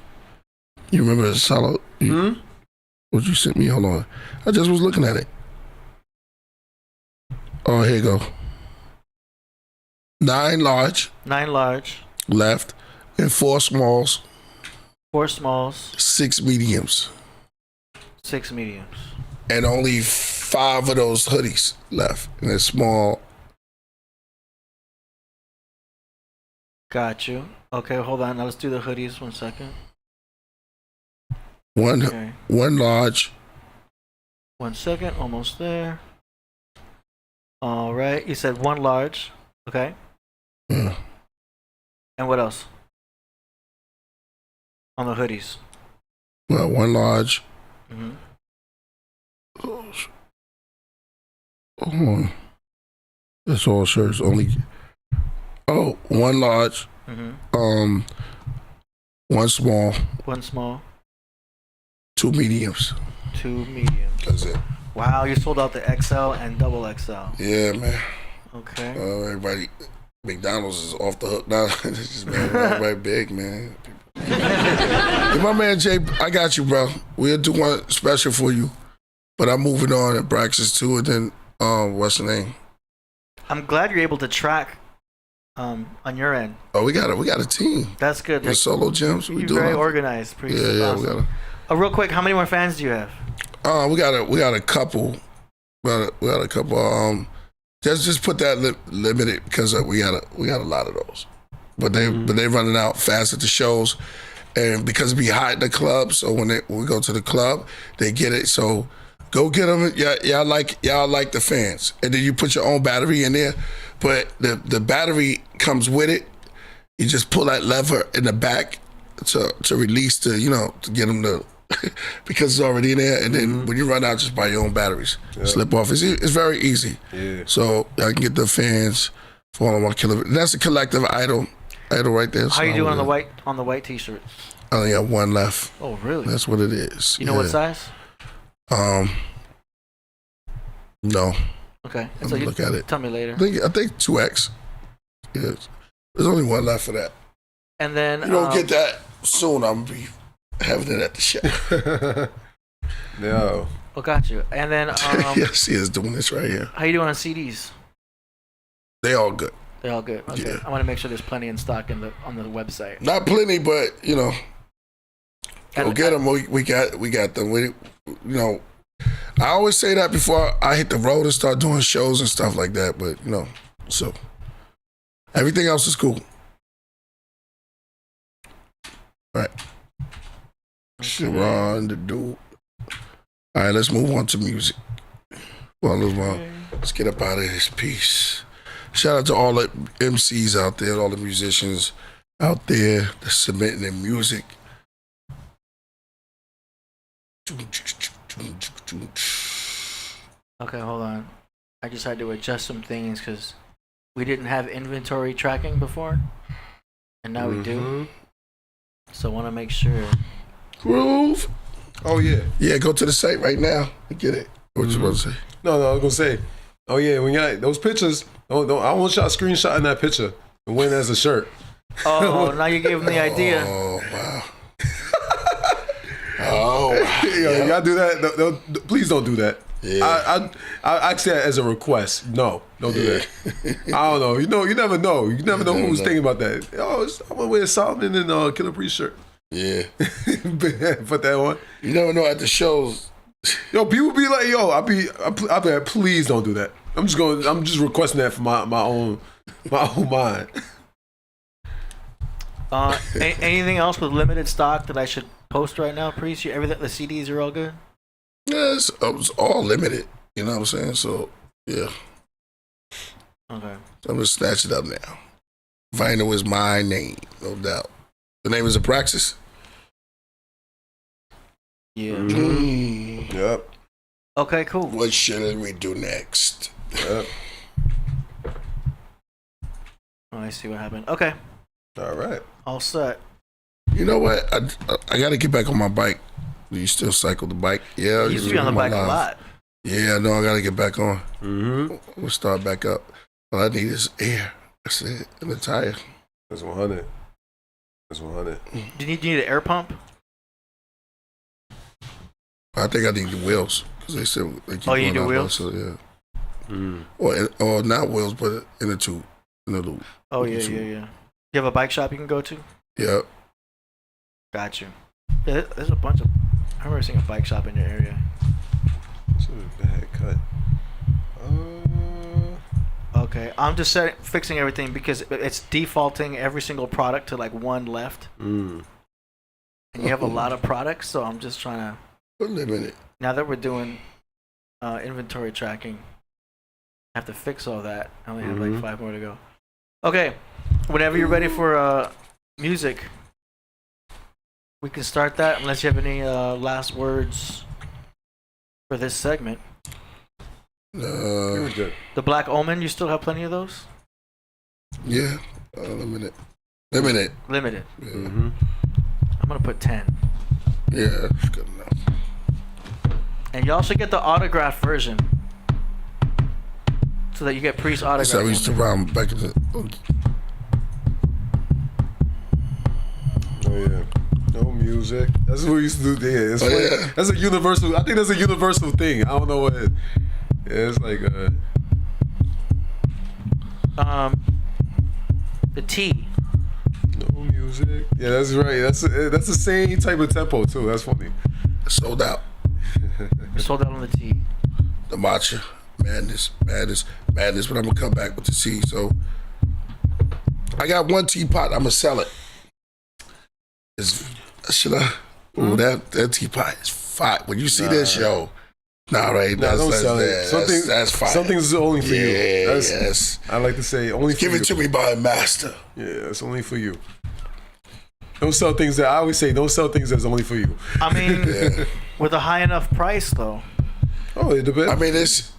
You remember the solo? What you sent me? Hold on. I just was looking at it. Oh, here you go. 9 large. 9 large. Left. And 4 smalls. 4 smalls. 6 mediums. 6 mediums. And only 5 of those hoodies left, and they're small. Got you. Okay, hold on. Now let's do the hoodies. 1 second. One large. 1 second. Almost there. All right. You said 1 large. Okay. Yeah. And what else? On the hoodies. Well, 1 large. Mm-hmm. Oh, that's all shirts. Only. Oh, 1 large. Mm-hmm. 1 small. 1 small. 2 mediums. 2 mediums. That's it. Wow, you sold out the XL and double XL. Yeah, man. Okay. Everybody, McDonald's is off the hook now. It's just everybody big, man. Hey, my man Jay, I got you, bro. We'll do one special for you, but I'm moving on at Braxis too, and then what's the name? I'm glad you're able to track on your end. Oh, we got a team. That's good. The solo gyms. We You're do very organized. Pretty yeah, awesome. we got real quick, how many more fans do you have? we got a couple. We got a couple. Just put that limited because we got a lot of those, but they running out fast at the shows, and because it be hot in the club, so when we go to the club, they get it. So go get them. Y'all like the fans, and then you put your own battery in there, but the battery comes with it. You just pull that lever in the back to release to get them to. Because it's already in there, and then when you run out, just buy your own batteries. Yep. Slip off. It's very easy. Yeah. So I can get the fans for all my Killah. That's a collective idol right there. How you doing on the white t-shirts? I only have 1 left. Oh, really? That's what it is. You know what size? No. Okay. So look at it. Tell me later. I think 2X. Yes. There's only 1 left for that. And then you don't get that soon. I'm gonna be having it at the show. No. Oh, got you. And then yes, he is doing this right here. How you doing on CDs? They all good. They're all good. Okay. Yeah. I want to make sure there's plenty in stock on the website. Not plenty, but go get them. We got them. I always say that before I hit the road and start doing shows and stuff like that. But so everything else is cool. Right. Sharon, the dude. All right, let's move on to music. Well, let's get up out of this piece. Shout out to all the MCs out there, all the musicians out there that's submitting their music. Okay, hold on. I just had to adjust some things because we didn't have inventory tracking before, and now we do. So I want to make sure. Groove. Oh yeah. Yeah, go to the site right now and get it. What you want to say? No, I was gonna say. Oh yeah, when you got those pictures, I want y'all screenshotting that picture and wearing it as a shirt. Oh, now you gave them the idea. Oh wow. Oh wow. Yeah, y'all do that. Please don't do that. Yeah. I say that as a request. No, don't do that. I don't know. You never know. You never know who's thinking about that. Oh, I'm gonna wear Solomon and Killah Priest shirt. Yeah. Put that on. You never know at the shows. Yo, people be like, yo, I'll be like, please don't do that. I'm just requesting that for my own mind. Anything else with limited stock that I should post right now, Priest? Everything, the CDs are all good? Yeah, it's all limited. You know what I'm saying? So, yeah. Okay. So I'm going to snatch it up now. Vinyl is my name, no doubt. The name is Apraxis? Yeah. Mm. Yep. Okay, cool. What should we do next? Yep. Oh, I see what happened. Okay. All right. All set. You know what? I got to get back on my bike. Do you still cycle the bike? Yeah. You used to be on the bike a lot. Yeah, no, I got to get back on. Mm-hmm. We'll start back up. All I need is air. That's it. And a tire. That's 100. That's 100. Do you need an air pump? I think I need the wheels. Cause they said they keep you need the wheels? So, yeah. Mm. Or not wheels, but in the tube. In the loop. Oh, yeah. You have a bike shop you can go to? Yeah. Got you. Yeah, there's a bunch of... I remember seeing a bike shop in your area. Bad cut. Okay, I'm just fixing everything because it's defaulting every single product to like one left. And you have a lot of products, so I'm just trying to. Wait a minute. Now that we're doing inventory tracking, I have to fix all that. I only have like 5 more to go. Okay, whenever you're ready for music, we can start that. Unless you have any last words for this segment. The Black Omen, you still have plenty of those? Yeah, limited. Limited. Limited. Yeah. I'm gonna put 10. Yeah, that's good enough. And y'all should get the autograph version, so that you get Priest autograph. So we used to rhyme back in the. Oh yeah. No music. That's what we used to do. Yeah, it's like, that's a universal. I think that's a universal thing. I don't know what. Yeah, it's like the T. No music. Yeah, that's right. That's the same type of tempo too. That's funny. Sold out. Sold out on the T. The matcha, madness. But I'm gonna come back with the C. So I got one teapot. I'm gonna sell it. Ooh, that teapot is fire. When you see this, yo. Nah, right. Don't sell it. That's fine. Something's only for you. Yes. I like to say only for you. Give it to me by a master. Yeah, it's only for you. Don't sell things that I always say. Don't sell things that's only for you. I mean, with a high enough price though. Oh, it depends. I mean, this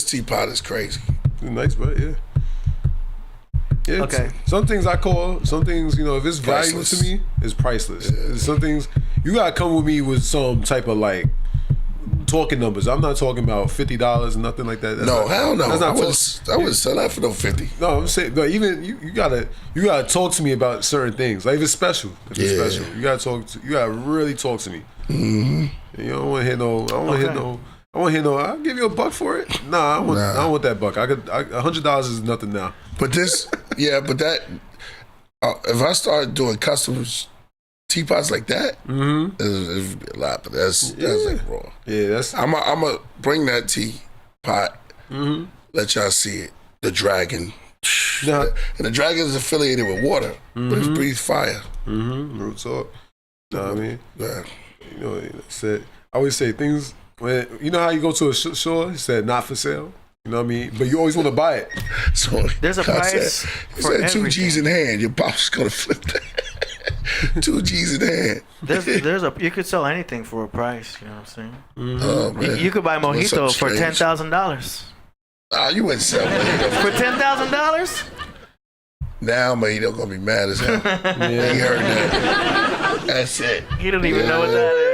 teapot is crazy. It's nice, but yeah. Yeah, okay. Some things I call, some things, if it's valuable to me, it's priceless. Yeah. Some things, you gotta come with me with some type of like talking numbers. I'm not talking about $50 and nothing like that. Hell no. I wouldn't sell that for no 50. No, I'm saying, but even you gotta talk to me about certain things. Like if it's special, you gotta really talk to me. Mm-hmm. You don't want to hear no. I want to hear no. I'll give you $1 for it. Nah, I don't want that buck. $100 is nothing now. But this, that. If I start doing customs teapots like that, it'd be a lot. But that's like raw. Yeah, that's. I'm gonna bring that teapot. Let y'all see it. The dragon. And the dragon is affiliated with water, but it breathes fire. Real talk. Know what I mean? Yeah. I always say things. When, you know how you go to a store, he said not for sale. You know what I mean? But you always want to buy it. So there's a price for everything. 2 G's in hand, your boss is gonna flip that. 2 G's in hand. You could sell anything for a price. You know what I'm saying? Oh, man. You could buy mojito for $10,000. You wouldn't sell mojito for $10,000. Now mojito gonna be mad as hell. He heard that. That's it. He don't even know what that is.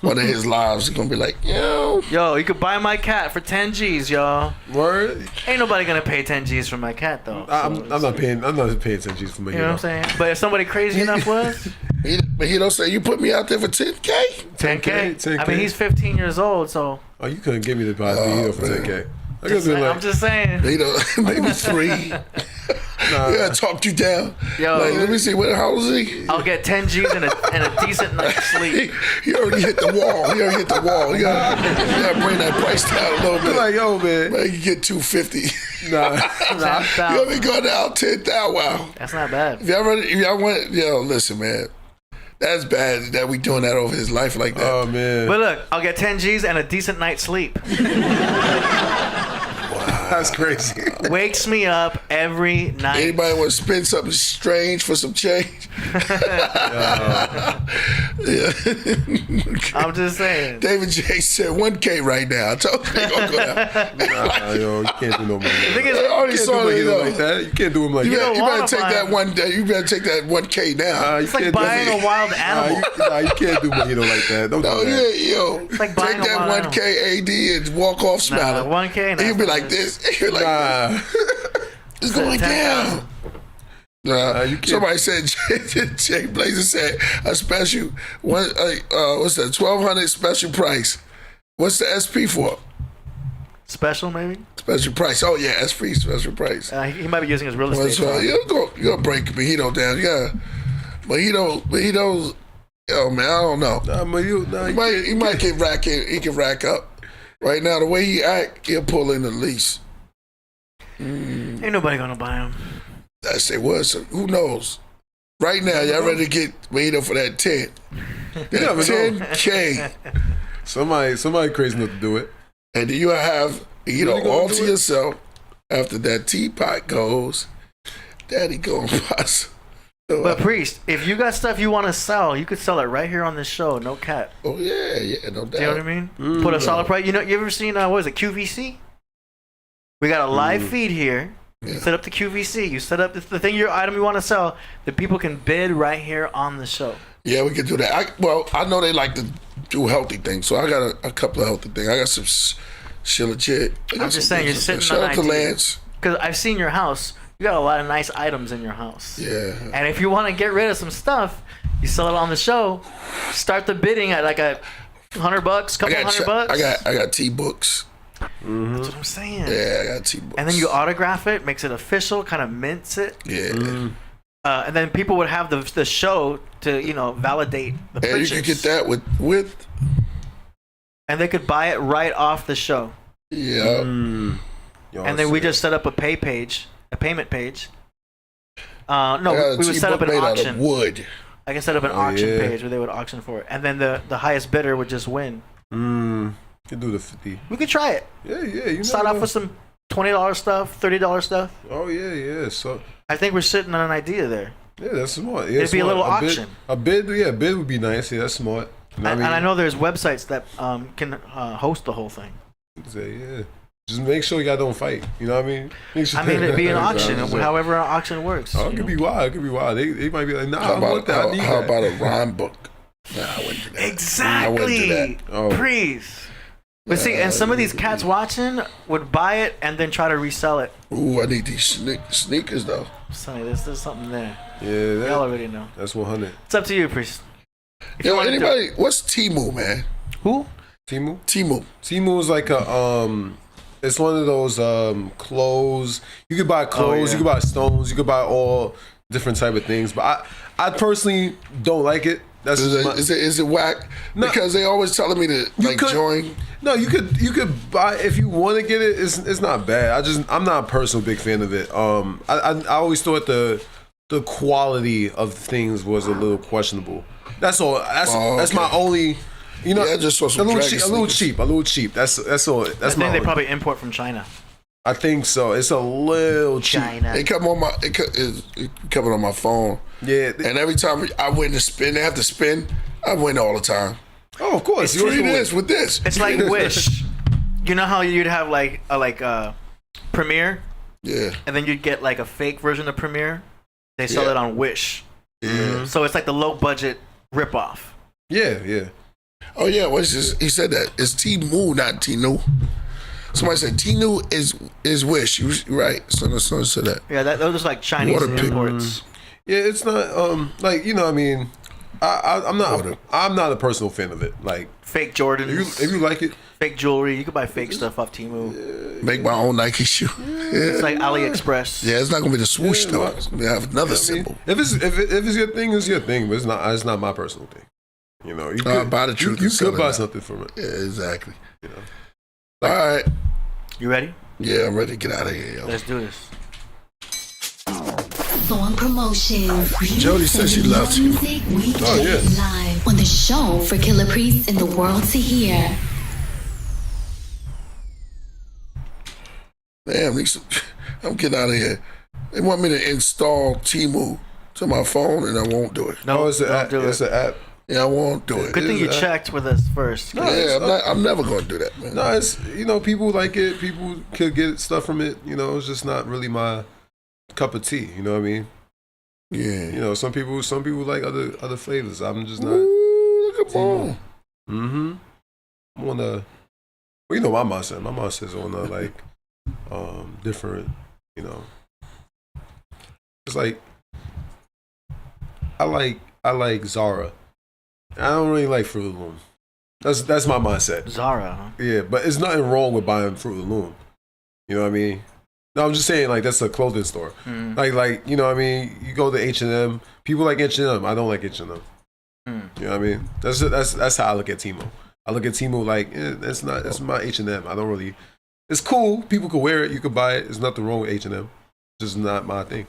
One of his lives is gonna be like, yo, you could buy my cat for 10 G's, y'all. Word. Ain't nobody gonna pay 10 G's for my cat though. I'm not paying 10 G's for my. You know what I'm saying? But if somebody crazy enough was, but he don't say you put me out there for 10K. 10K. I mean, he's 15 years old, so. Oh, you couldn't give me the mojito for 10K. I'm just saying. Maybe 3. Nah. Yeah, talked you down. Let me see, how old is he? I'll get 10 G's and a decent night's sleep. He already hit the wall. You gotta bring that price down a little bit. Like, yo, man. You get 250. Nah. You let me go down 10,000. Wow. That's not bad. If y'all went, listen, man. That's bad that we doing that over his life like that. Oh, man. But look, I'll get 10 G's and a decent night's sleep. That's crazy. Wakes me up every night. Anybody want to spend something strange for some change? I'm just saying. David J said 1K right now. I told him they gonna go down. Yo, you can't do no more. The thing is, like that. You can't do him like that. You better take that one day. You better take that 1K now. It's like buying a wild animal. You can't do mojito like that. Don't do that. It's like buying take that 1K AD and walk off smiling. 1K. You'll be like this. You're like, it's going down. Somebody said, Jay Blazer said, a special, what's that, 1,200 special price. What's the SP for? Special, maybe? Special price. Oh, yeah, SP, special price. He might be using his real estate. You're going to break mojito down. Yeah. Mojito's, yo, man, I don't know. He might get rack up. Right now, the way he act, he'll pull in the lease. Ain't nobody gonna buy them. I say, what? So who knows? Right now, y'all ready to get waiting for that 10. That 10K. Somebody crazy enough to do it. And then you have, all to yourself, after that teapot goes, Daddy going to buy some. But Priest, if you got stuff you want to sell, you could sell it right here on this show, no cap. Oh, yeah, no doubt. Do you know what I mean? Put a solid price. You ever seen, what is it, QVC? We got a live feed here. You set up the QVC. You set up the thing, your item you want to sell, that people can bid right here on the show. Yeah, we can do that. I know they like to do healthy things, so I got a couple of healthy things. I got some Shilajit. I'm just saying, you're sitting shout on out to ideas. Lance. Because I've seen your house. You got a lot of nice items in your house. Yeah. And if you want to get rid of some stuff, you sell it on the show. Start the bidding at like $100, couple $100. I got T-books. That's what I'm saying. Yeah, I got T-books. And then you autograph it, makes it official, kind of mints it. Yeah. And then people would have the show to validate the purchase. And you could get that with. And they could buy it right off the show. Yeah. And then we just set up a payment page. No, we would set up an auction. Out of wood. I can set up an auction page where they would auction for it, and then the highest bidder would just win. Could do the 50. We could try it. Yeah. You start off with some $20 stuff, $30 stuff. Oh yeah. So I think we're sitting on an idea there. Yeah, that's smart. Yeah, it'd be a little auction. Bid would be nice. Yeah, that's smart. You know and I know there's websites that can host the whole thing. Yeah. Just make sure y'all don't fight. You know what I mean? It'd be an auction, however an auction works. Oh, it could be wild. They might be like, nah, how about that. A rhyme book? Nah, I wouldn't do that. Exactly. Please. But see, and some of these cats watching would buy it and then try to resell it. Ooh, I need these sneakers though. Sonny, there's something there. Yeah, y'all already know. That's 100. It's up to you, Priest. Yo, anybody? What's Temu, man? Who? Temu is like it's one of those clothes. You could buy clothes, you could buy stones, you could buy all different type of things. But I personally don't like it. That's is it whack? No, because they always telling me to join. No, you could buy if you want to get it. It's not bad. I'm not a personal big fan of it. I always thought the quality of things was a little questionable. That's all. That's my only. You know, just a little cheap. That's all. That's I think they probably import from China. I think so. It's a little cheap. China. It coming on my phone. Yeah. And every time I win the spin, they have to spin. I win all the time. Oh, of course. You do this with this. It's like Wish. You know how you'd have like Premiere? Yeah. And then you'd get like a fake version of Premiere. They sell it on Wish. Yeah. So it's like the low budget ripoff. Yeah. Oh yeah, what's this? He said that it's Temu, not Tinu. Somebody said Tinu is Wish. You right? Someone said that. Yeah, those are like Chinese imports. Yeah, it's not like I mean, I'm not a personal fan of it. Like fake Jordans. If you like it, fake jewelry. You can buy fake stuff off Temu. Make my own Nike shoe. It's like AliExpress. Yeah, it's not gonna be the swoosh though. It's gonna have another symbol. If it's your thing, it's your thing. But it's not my personal thing. You know, you could buy the truth. You could buy something from it. Yeah, exactly. All right. You ready? Yeah, I'm ready to get out of here. Yo. Let's do this. Thorn Promotions. Jody says she loves you. Oh yeah. Live on the show for Killah Priest and the world to hear. Damn, I'm getting out of here. They want me to install Temu to my phone, and I won't do it. No, it's an app. It's an app. Yeah, I won't do it. Good thing you checked with us first. No, I'm never going to do that, man. No, it's people like it. People could get stuff from it. It's just not really my cup of tea. You know what I mean? Yeah. Some people like other flavors. I'm just not. Ooh, look at Paul. I'm on a. Well, my mom says. My mom says on a like different. It's like I like Zara. I don't really like Fruit of the Loom. That's my mindset. Zara, huh? Yeah, but there's nothing wrong with buying Fruit of the Loom. You know what I mean? No, I'm just saying like that's a clothing store. Like you know what I mean? You go to H&M. People like H&M. I don't like H&M. You know what I mean? That's how I look at Temu. I look at Temu like that's my H&M. I don't really. It's cool. People can wear it. You can buy it. There's nothing wrong with H&M. Just not my thing.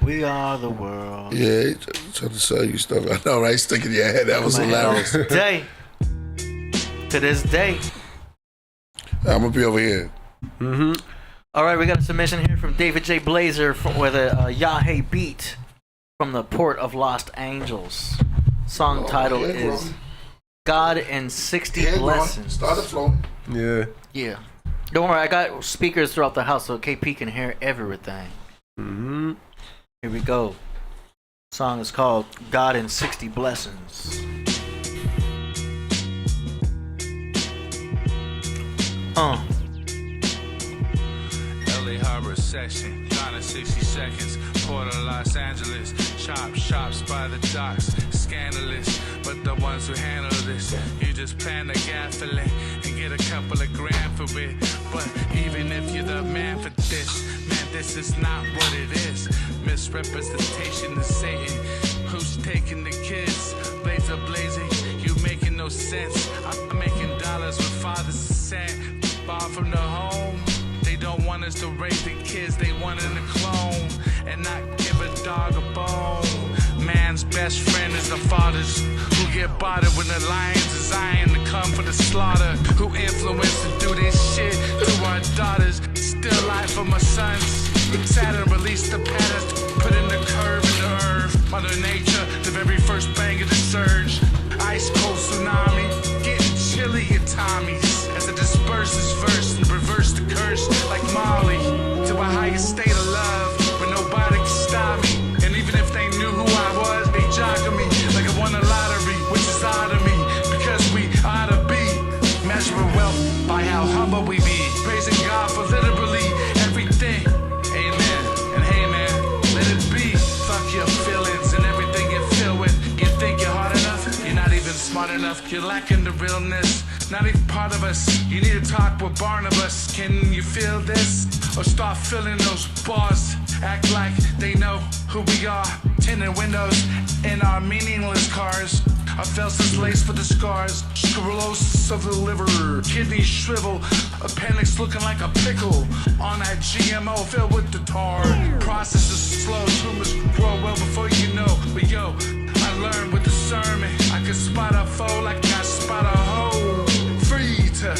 We are the world. Yeah, trying to sell you stuff. I know, right? Stick in your head. That was hilarious. To this day. I'm gonna be over here. All right, we got a submission here from David J. Blazer with a Yage beat from the Port of Lost Angels. Song title is God and 60 Blessings. Start the flow. Yeah. Yeah. Don't worry, I got speakers throughout the house so KP can hear everything. Here we go. Song is called God and 60 Blessings. LA Harbor section, gone in 60 seconds. Port of Los Angeles, chop shops by the docks. Scandalous, but the ones who handle this, you just plan to gaffle it and get a couple of grand for it. But even if you're the man for this, man, this is not what it is. Misrepresentation is Satan. Who's taking the kids? Blades are blazing, you making no sense. I'm making dollars with fathers sent far from the home. They don't want us to raise the kids, they want us to clone and not give a dog a bone. Man's best friend is the fathers who get bothered when the lions is eyeing to come for the slaughter. Who influence to do this shit to our daughters. Still life for my sons. Saturn released the patterns, put in the curve in the earth. Mother Nature, the very first bang of the surge. Ice cold tsunami, getting chilly at Tommy's. As it disperses verse and reverse the curse like Molly. To a higher state of love, but nobody can stop me. And even if they knew who I was, they jogging me like I won the lottery, which is odd to me, because we ought to be measuring wealth by how humble we be. Praising God for literally everything. Amen. And hey man, let it be. Fuck your feelings and everything you feel with. You think you're hard enough? You're not even smart enough. You're lacking the realness. Not even part of us. You need to talk with Barnabas. Can you feel this? Or start feeling those bars. Act like they know who we are. Tinted windows in our meaningless cars. Our felts laced with the scars. Sclerosis of the liver. Kidneys shrivel. Appendix looking like a pickle. On that GMO filled with the tar. Process is slow. Tumors grow well before you know. But yo, I learned with the sermon. I could spot a foe like I spot a hoe. Free to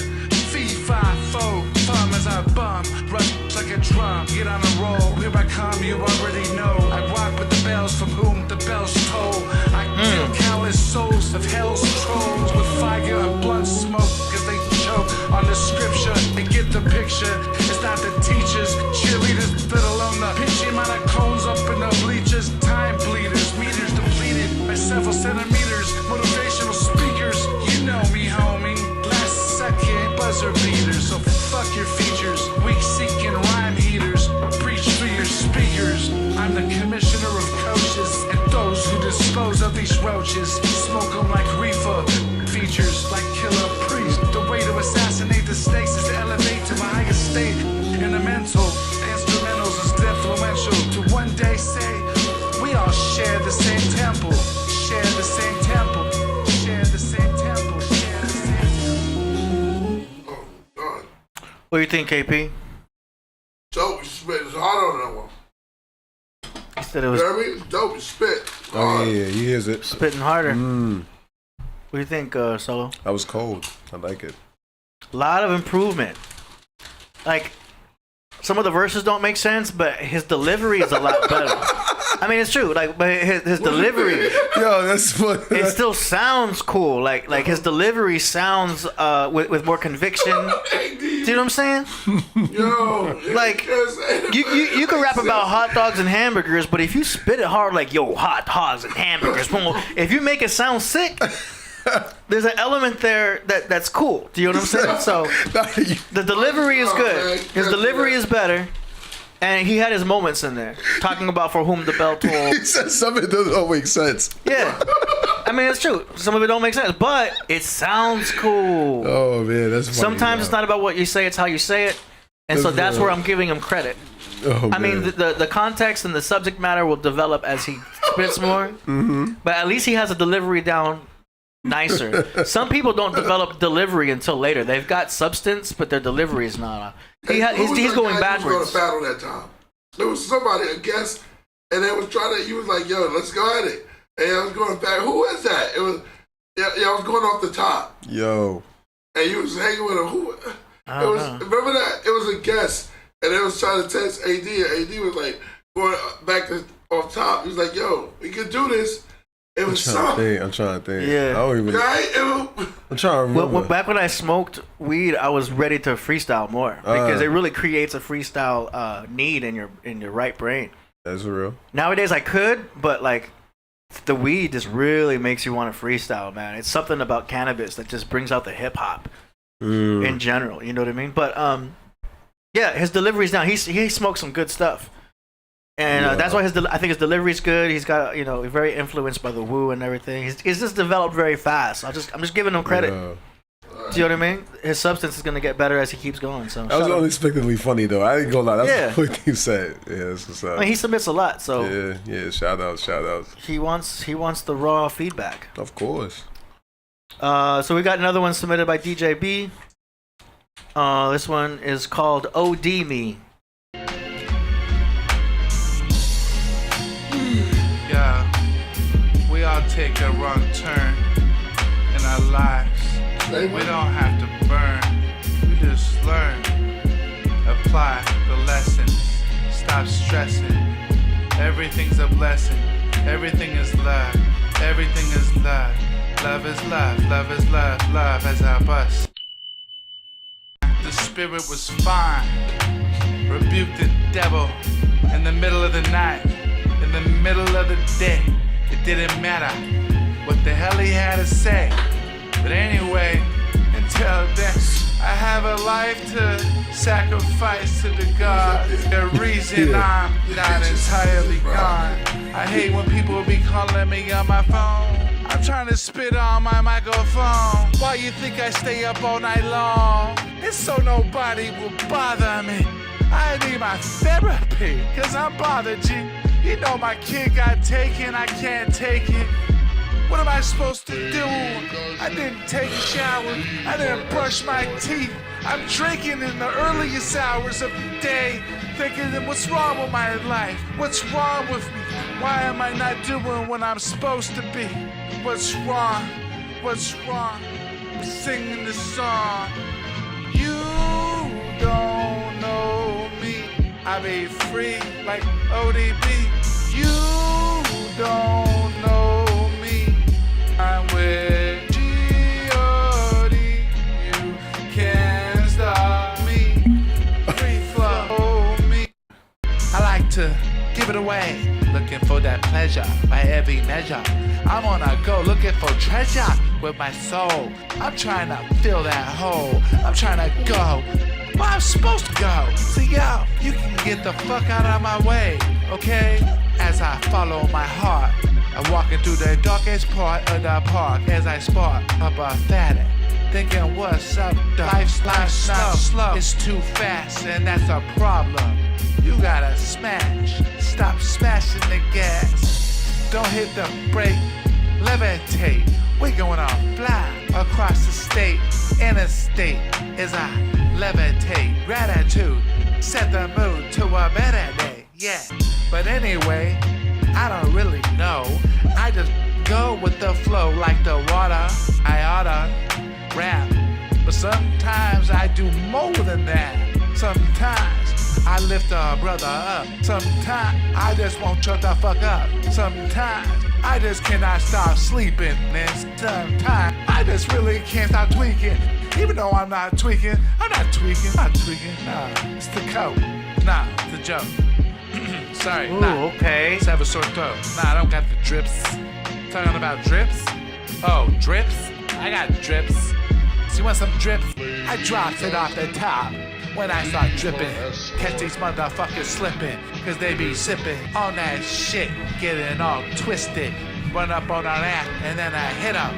fee-fi-fo. Bum as I bum. Rush like a drum. Get on a roll. Here I come, you already know. I rock with the bells from whom the bells toll. I kill countless souls of hell's trolls with fire and blunt smoke. Cause they choke on the scripture. They get the picture. It's not the teachers. Cheerleaders fiddle on the pitchy amount of cones up in the bleachers. Time bleeders. Meters depleted by several centimeters. Motivational speakers. You know me, homie. Last second buzzer beaters. So fuck your features. Weak seeking rhyme heaters. Preach through your speakers. I'm the commissioner of coaches and those who dispose of these roaches. Smoke them like reefer. Features like Killah Priest. The way to assassinate the snakes is to elevate to my highest state. In the mental, instrumentals is influential. To one day say, we all share the same temple. Share the same temple. Share the same temple. Share the same temple. What do you think, KP? Dope, you spit. It's hard on that one. He said it was. You know what I mean? It's dope, you spit. Oh yeah, he hears it. Spitting harder. What do you think, Solo? That was cold. I like it. A lot of improvement. Like, some of the verses don't make sense, but his delivery is a lot better. I mean, it's true. Like, but his delivery. Yo, that's funny. It still sounds cool. Like his delivery sounds with more conviction. Do you know what I'm saying? Yo, like you can rap about hot dogs and hamburgers, but if you spit it hard, like yo, hot dogs and hamburgers, boom, if you make it sound sick, there's an element there that's cool. Do you know what I'm saying? So the delivery is good. His delivery is better. And he had his moments in there, talking about for whom the bell toll. He said something that don't make sense. Yeah. I mean, it's true. Some of it don't make sense, but it sounds cool. Oh, man, that's funny. Sometimes it's not about what you say, it's how you say it. And so that's where I'm giving him credit. Oh, I mean, the context and the subject matter will develop as he spits more. But at least he has a delivery down nicer. Some people don't develop delivery until later. They've got substance, but their delivery is not. He's going backwards. Who was going to battle that time? There was somebody, a guest, and they was trying to. He was like, "Yo, let's go at it." And I was going back. Who is that? It was. Yeah, I was going off the top. Yo. And you was hanging with him. Who? It was. Remember that? It was a guest, and they was trying to test AD. And AD was like going back to off top. He was like, "Yo, we could do this." It was something. I'm trying to think. Yeah. I don't even. I'm trying to remember. Back when I smoked weed, I was ready to freestyle more because it really creates a freestyle need in your right brain. That's real. Nowadays I could, but like the weed just really makes you want to freestyle, man. It's something about cannabis that just brings out the hip hop in general. You know what I mean? But yeah, his delivery's down. He smokes some good stuff. And that's why I think his delivery's good. He's got, very influenced by the woo and everything. He's just developed very fast. I'm just giving him credit. Do you know what I mean? His substance is gonna get better as he keeps going. So that was unexpectedly funny though. I ain't gonna lie. That's the thing you said. Yeah, that's what's up. I mean, he submits a lot. So yeah. Shout outs. He wants the raw feedback. Of course. So we got another one submitted by DJ B. This one is called OD Me. We all take a wrong turn in our lives. We don't have to burn. We just learn. Apply the lessons. Stop stressing. Everything's a blessing. Everything is love. Everything is love. Love is love. Love is love. Love as our bus. The spirit was fine. Rebuked the devil in the middle of the night. In the middle of the day. It didn't matter what the hell he had to say. But anyway, until then, I have a life to sacrifice to the God. The reason I'm not entirely gone. I hate when people be calling me on my phone. I'm trying to spit on my microphone. Why you think I stay up all night long? It's so nobody will bother me. I need my therapy, cause I'm bothered, G. You know my kid got taken, I can't take it. What am I supposed to do? I didn't take a shower, I didn't brush my teeth. I'm drinking in the earliest hours of the day, thinking, what's wrong with my life? What's wrong with me? Why am I not doing what I'm supposed to be? What's wrong? What's wrong? I'm singing this song. You don't know me. I be free like ODB. You don't know me. I'm with G.O.D. You can't stop me. Free flow me. I like to give it away. Looking for that pleasure by every measure. I'm on a go looking for treasure with my soul. I'm trying to fill that hole. I'm trying to go where I'm supposed to go. So yo, you can get the fuck out of my way, okay? As I follow my heart, I'm walking through the darkest part of the park as I spark up a fatty. Thinking what's up, life's not slow. It's too fast and that's a problem. You gotta smash, stop smashing the gas. Don't hit the brake, levitate. We going on fly across the state, interstate as I levitate. Gratitude, set the mood to a better day, yeah. But anyway, I don't really know. I just go with the flow like the water. I oughta rap, but sometimes I do more than that. Sometimes I lift a brother up. Sometimes I just won't shut the fuck up. Sometimes I just cannot stop sleeping. And sometimes I just really can't stop tweaking. Even though I'm not tweaking, I'm not tweaking. Nah, it's the coat. Nah, it's the joke. Sorry, Ooh, nah. okay. Let's have a sore throat. Nah, I don't got the drips. Talking about drips? Oh, drips? I got drips. So you want some drips? I drops it off the top. When I start dripping, catch these motherfuckers slipping, cause they be sipping on that shit, getting all twisted. Run up on our ass and then I hit them.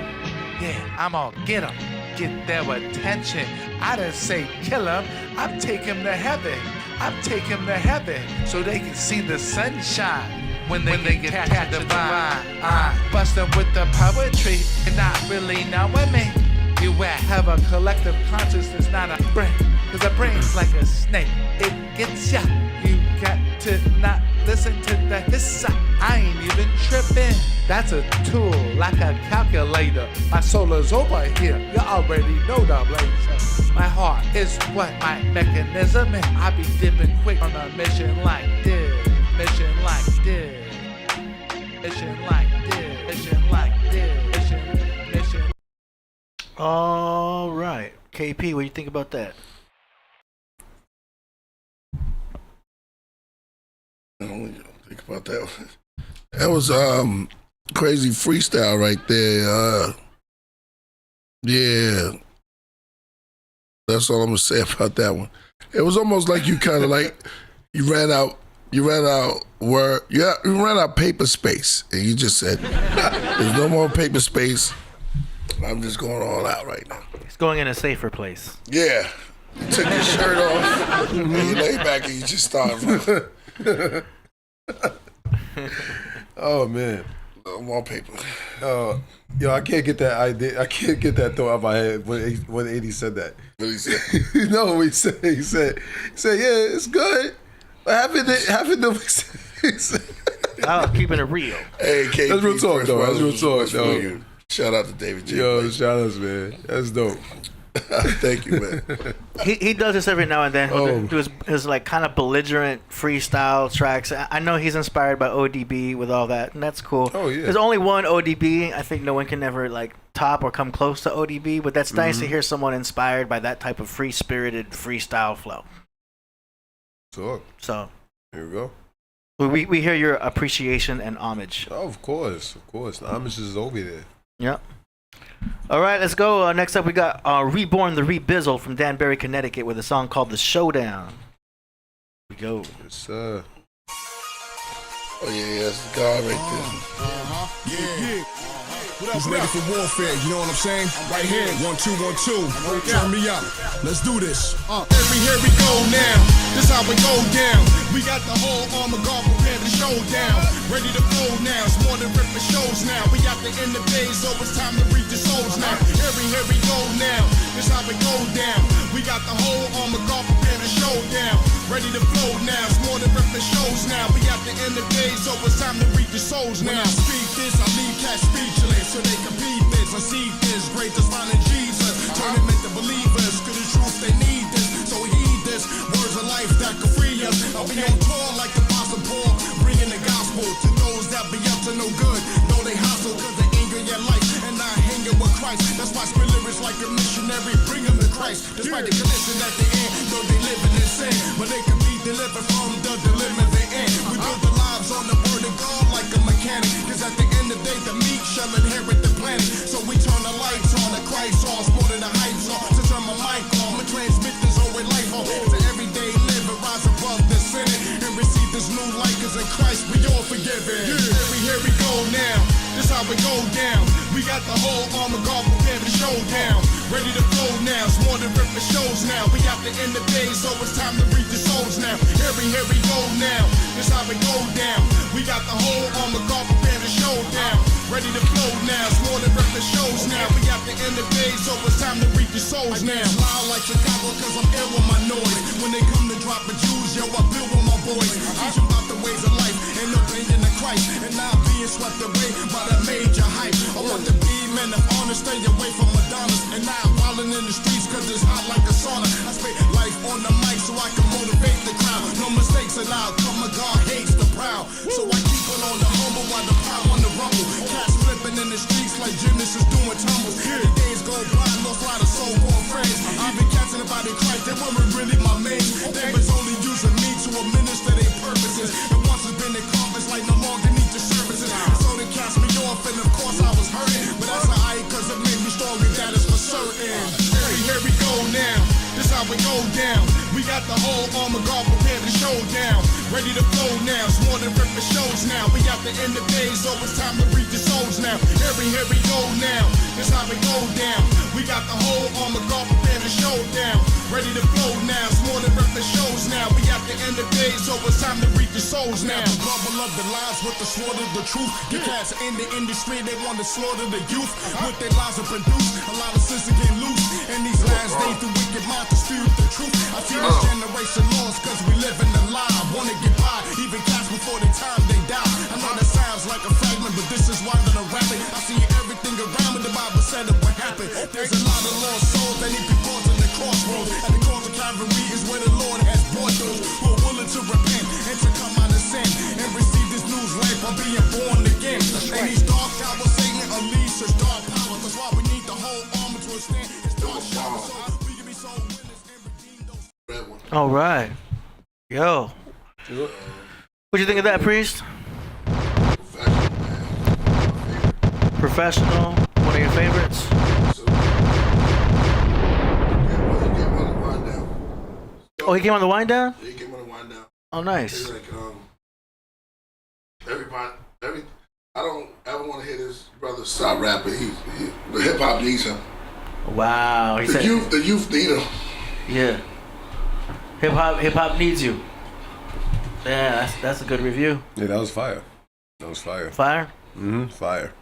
Yeah, I'm gonna get them, get their attention. I didn't say kill them, I'm taking them to heaven. I'm taking them to heaven so they can see the sunshine. when they get catch the vibe. Bustin' with the poetry and not really knowing me. You have a collective consciousness, not a brain. Cause a brain's like a snake, it gets ya. You got to not listen to the hissa. I ain't even tripping. That's a tool, like a calculator. My solar's over here, you already know the blazer. My heart is what my mechanism is. I be dipping quick on a mission like this. Mission like this. Mission like this. Mission like this. Mission. All right. KP, what do you think about that? I don't think about that. That was crazy freestyle right there. Yeah. That's all I'm gonna say about that one. It was almost like you kind of like you ran out paper space, and you just said, "There's no more paper space. I'm just going all out right now." It's going in a safer place. Yeah. You took your shirt off, and you lay back, and you just started. Oh man. No more paper. Yo, I can't get that idea. I can't get that thought out of my head when 80 said that. What he said? You know what he said? He said, yeah, it's good. What happened to he said, I'm keeping it real. Hey, KP, that's real talk, though. That's real talk, though. Shout out to David J. Yo, shout outs, man. That's dope. Thank you, man. He does this every now and then. He'll do his like kind of belligerent freestyle tracks. I know he's inspired by ODB with all that, and that's cool. Oh yeah. There's only one ODB. I think no one can ever like top or come close to ODB, but that's nice to hear someone inspired by that type of free-spirited freestyle flow. Talk. So here we go. We hear your appreciation and homage. Oh, of course. The homage is over there. Yep. All right, let's go. Next up, we got Reborn, the Rebizzle from Danbury, Connecticut, with a song called The Showdown. Here we go. Yes, sir. Oh, yeah, that's the guy right there. Yeah. Who's ready for warfare? You know what I'm saying? Right here. 1, 2, 1, 2. Turn me up. Let's do this. Here we go now. This how we go down. We got the whole armor guard prepared to showdown. Ready to blow now. It's more than ripping shows now. We got the end of days, so it's time to reach the souls now. Here we go now. This how we go down. We got the whole armor guard prepared to showdown. Ready to blow now. It's more than ripping shows now. We got the end of days, so it's time to reach the souls now. When I speak this, I leave cats speechless. So they compete this, I see this, greatest find in Jesus. Turn them into believers, good the truth they need this. So heed this, words of life that can free us. I'll be on tour like the Apostle Paul, bringing the gospel to those that be up to no good. Though they hustle, cause they anger your life, and not hanging with Christ. That's why I spit lyrics like a missionary, bring them to Christ. Despite the condition at the end, though they living in sin, but they can be delivered from the dilemma they in. We build the lives on the word of God like a mechanic, cause at the end of the day, the meek shall inherit the planet. So we turn the lights on, the Christ on, more than the hype song. To turn my mic on, my transmit this whole life on. It's an everyday living, rise above the sinning, and receive this new life, cause in Christ we all forgiven. Here we go now, this how we go down. We got the whole armor guard prepared to showdown. Ready to blow now, it's more than ripping shows now. We got the end of days, so it's time to reach the souls now. Here we go now, this how we go down. We got the whole armor guard prepared to showdown. Ready to blow now, it's more than ripping shows now. We got the end of days, so it's time to reach the souls now. Loud like Chicago, cause I'm ill with my noise. When they come to drop the Jews, yo, I build with my boys. Teach them about the ways of life, and no pain in the Christ. And now being swept away by the major hype. I want to be men of honor, stay away from Madonnas. And now I'm wildin' in the streets, cause it's hot like a sauna. I spit life on the mic so I can motivate the crowd. No mistakes allowed, come my God hates the proud. So I keep it on the humble while the power on the rumble. Cats flipping in the streets like gymnasts doing tumbles. The days go by, lost a lot of so-called friends. Even cats in the body Christ, they weren't really my mates. They was only using me to administer their purposes. And once it's been accomplished, like no longer need your services. And so they cast me off, and of course I was hurting. But that's alright, cause it made me stronger, that is for certain. Here we go now, this how we go down. We got the whole armor guard prepared to showdown. Ready to blow now, it's more than ripping shows now. We got the end of days, so it's time to reach the souls now. Here we go now, this how we go down. We got the whole armor guard prepared to showdown. ready to flow now. It's more than rep the shows now. We at the end of days, so it's time to reach the souls now. The bubble of the lies with the sword of the truth. Get cats in the industry, they want to slaughter the youth. With their lies to produce, a lot of sense to get loose. In these last days, the wicked mind dispute the truth. I see this generation lost, cause we live in the lie. Wanna get by, even cats before the time they die. I know that sounds like a fragment, but this is why I'm gonna rap it. I see everything around me, the Bible said it would happen. There's a lot of lost souls that need to be brought to the crossroads. At the cross of Calvary is where the Lord has brought those who are willing to repent and to come out of sin and receive this new life by being born again. And these dark hours, Satan unleashes his dark power. That's why we need the whole armor to withstand his dark shower. So we can be so witness and redeem those. All right. Yo. What'd you think of that, Priest? Professional. One of your favorites? Oh, he came on the wind down? Yeah, he came on the wind down. Oh, nice. Like, I don't ever want to hear this brother stop rapping. The hip hop needs him. Wow. The youth need him. Yeah. Hip hop needs you. Yeah, that's a good review. Yeah, that was fire. That was fire. Fire? Mm-hmm. Fire.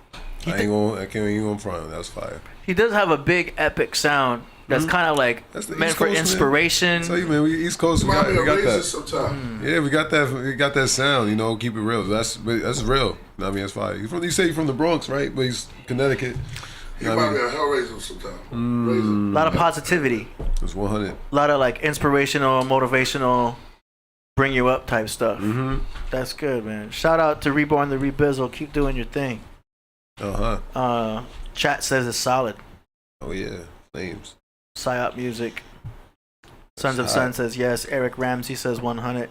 I can't even go in front of him. That was fire. He does have a big epic sound that's kind of like meant for inspiration. So you man, we East Coast. We got that. Yeah, we got that. We got that sound. You know, keep it real. That's real. I mean, that's fire. You say you're from the Bronx, right? But he's Connecticut. He might be a Hellraiser sometimes. A lot of positivity. It's 100. A lot of like inspirational, motivational, bring you up type stuff. Mm-hmm. That's good, man. Shout out to Reborn, the Rebizzle. Keep doing your thing. Chat says it's solid. Oh yeah, flames. Psyop music. Sons of Sun says yes. Eric Ramsey says 100.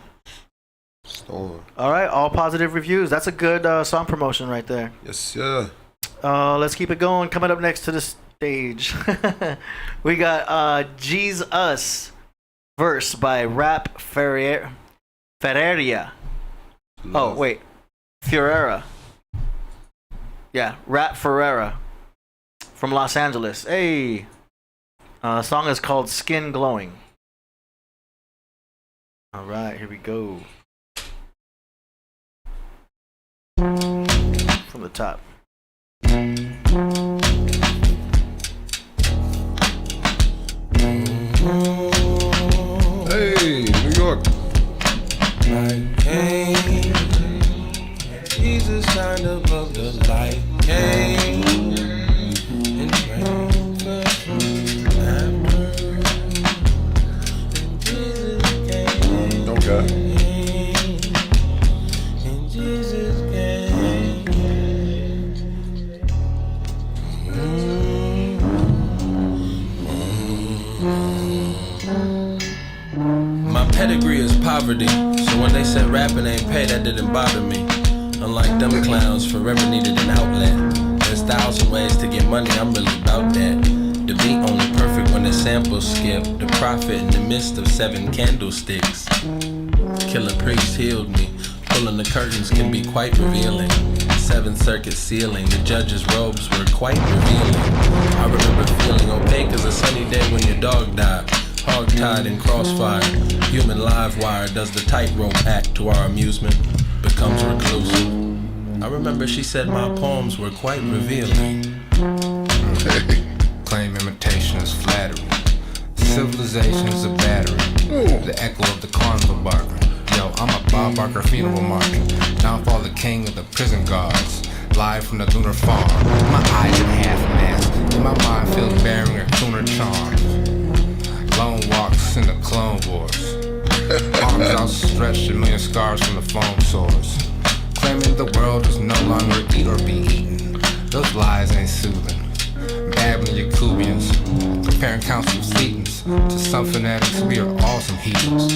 Storm. All right, all positive reviews. That's a good song promotion right there. Yes, sir. Let's keep it going. Coming up next to the stage, we got G's Us verse by Rap Ferreira. Oh, wait. Ferreira. Yeah, Rap Ferreira from Los Angeles. Hey. Song is called Skin Glowing. All right, here we go. From the top. Hey, New York. Light came, Jesus signed above the light came, and rain fell from heaven, and Jesus came. Okay. And Jesus came. My pedigree is poverty, so when they said rapping ain't pay, that didn't bother me. Unlike them clowns, forever needed an outlet. There's 1,000 ways to get money, I'm really about that. The beat only perfect when the samples skip. The prophet in the midst of 7 candlesticks. Killah Priest healed me. Pulling the curtains can be quite revealing. 7th circuit ceiling, the judge's robes were quite revealing. I remember feeling opaque as a sunny day when your dog died. Hog-tied in crossfire, human live wire does the tightrope act to our amusement, becomes reclusive. I remember she said my poems were quite revealing. Claim imitation is flattery. Civilization is a battery. The echo of the carnival barker. Yo, I'm a Bob Barker funeral marker. Downfall the king of the prison guards. Live from the lunar farm. My eyes in half mask. In my mind feels bearing a tuner charm. Lone walks in the Clone Wars. Arms outstretched, a million scars from the foam sores. Claiming the world is no longer eat or be eaten. Those lies ain't soothing. Babbling Yakubians, comparing counts of Thetans to some fanatics. We are all some heathens.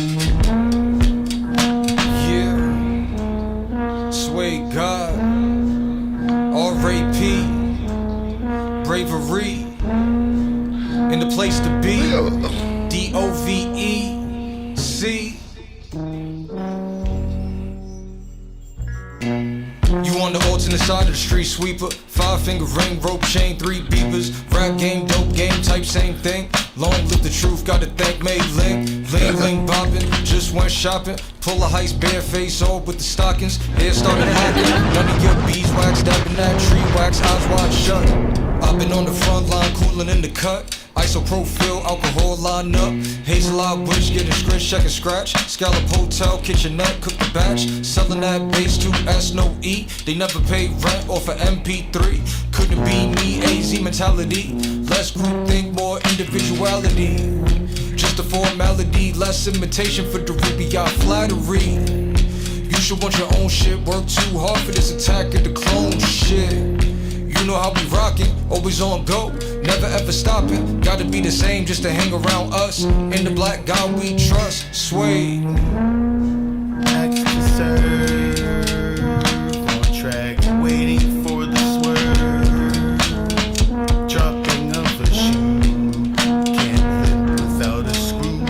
Yeah, sway God, R.A.P. Bravery, in the place to be. D-O-V-E-C. You on the alternate side of the street sweeper. 5-finger ring, rope chain, 3 beepers. Rap game, dope game, type same thing. Long live the truth, gotta thank May Link. Ling bopping, just went shopping. Pull a heist, bare face, all with the stockings. Hair started hacking. None of your beeswax, dabbing that tree wax, eyes wide shut. I've been on the front line, cooling in the cut. Isopropyl, alcohol line up. Hazel eye wish, getting scratch, check and scratch. Scallop hotel, kitchenette, cook the batch. Selling that bass to S, no E. They never pay rent off of MP3. Couldn't be me, AZ mentality. Less group think, more individuality. Just a formality, less imitation for the ruby, got flattery. You should want your own shit, work too hard for this attack of the clone shit. You know how we rockin', always on go, never ever stopping. Gotta be the same just to hang around us. In the black God we trust, sway. Axe to serve, on track, waiting for the swerve. Dropping of a shoe, can't flip without a screw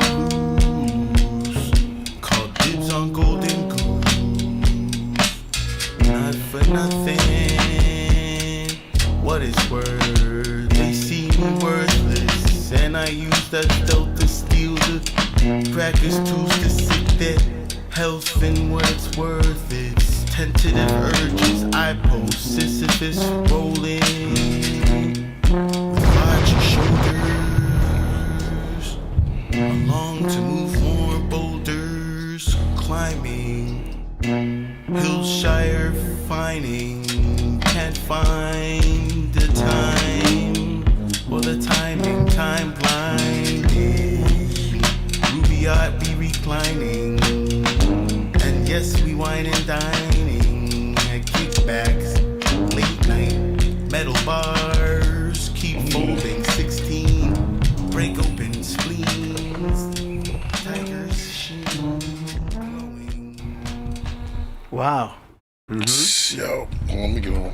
loose. Called dibs on golden goose, not for nothing. What it's worth, they see me worthless, and I use that dope to steal the crackers tools to sit there. Health and what it's worth, it's tentative urges. I post Sisyphus rolling with larger shoulders, along to move more boulders, climbing Hillshire, finding. Can't find the time or the timing, time blinding. Rubaiyat be reclining, and yes, we wine and dining at kickbacks, late night, metal bars, keep folding 16, break open spleens, tigers sheen, glowing. Wow. Yo, let me get on.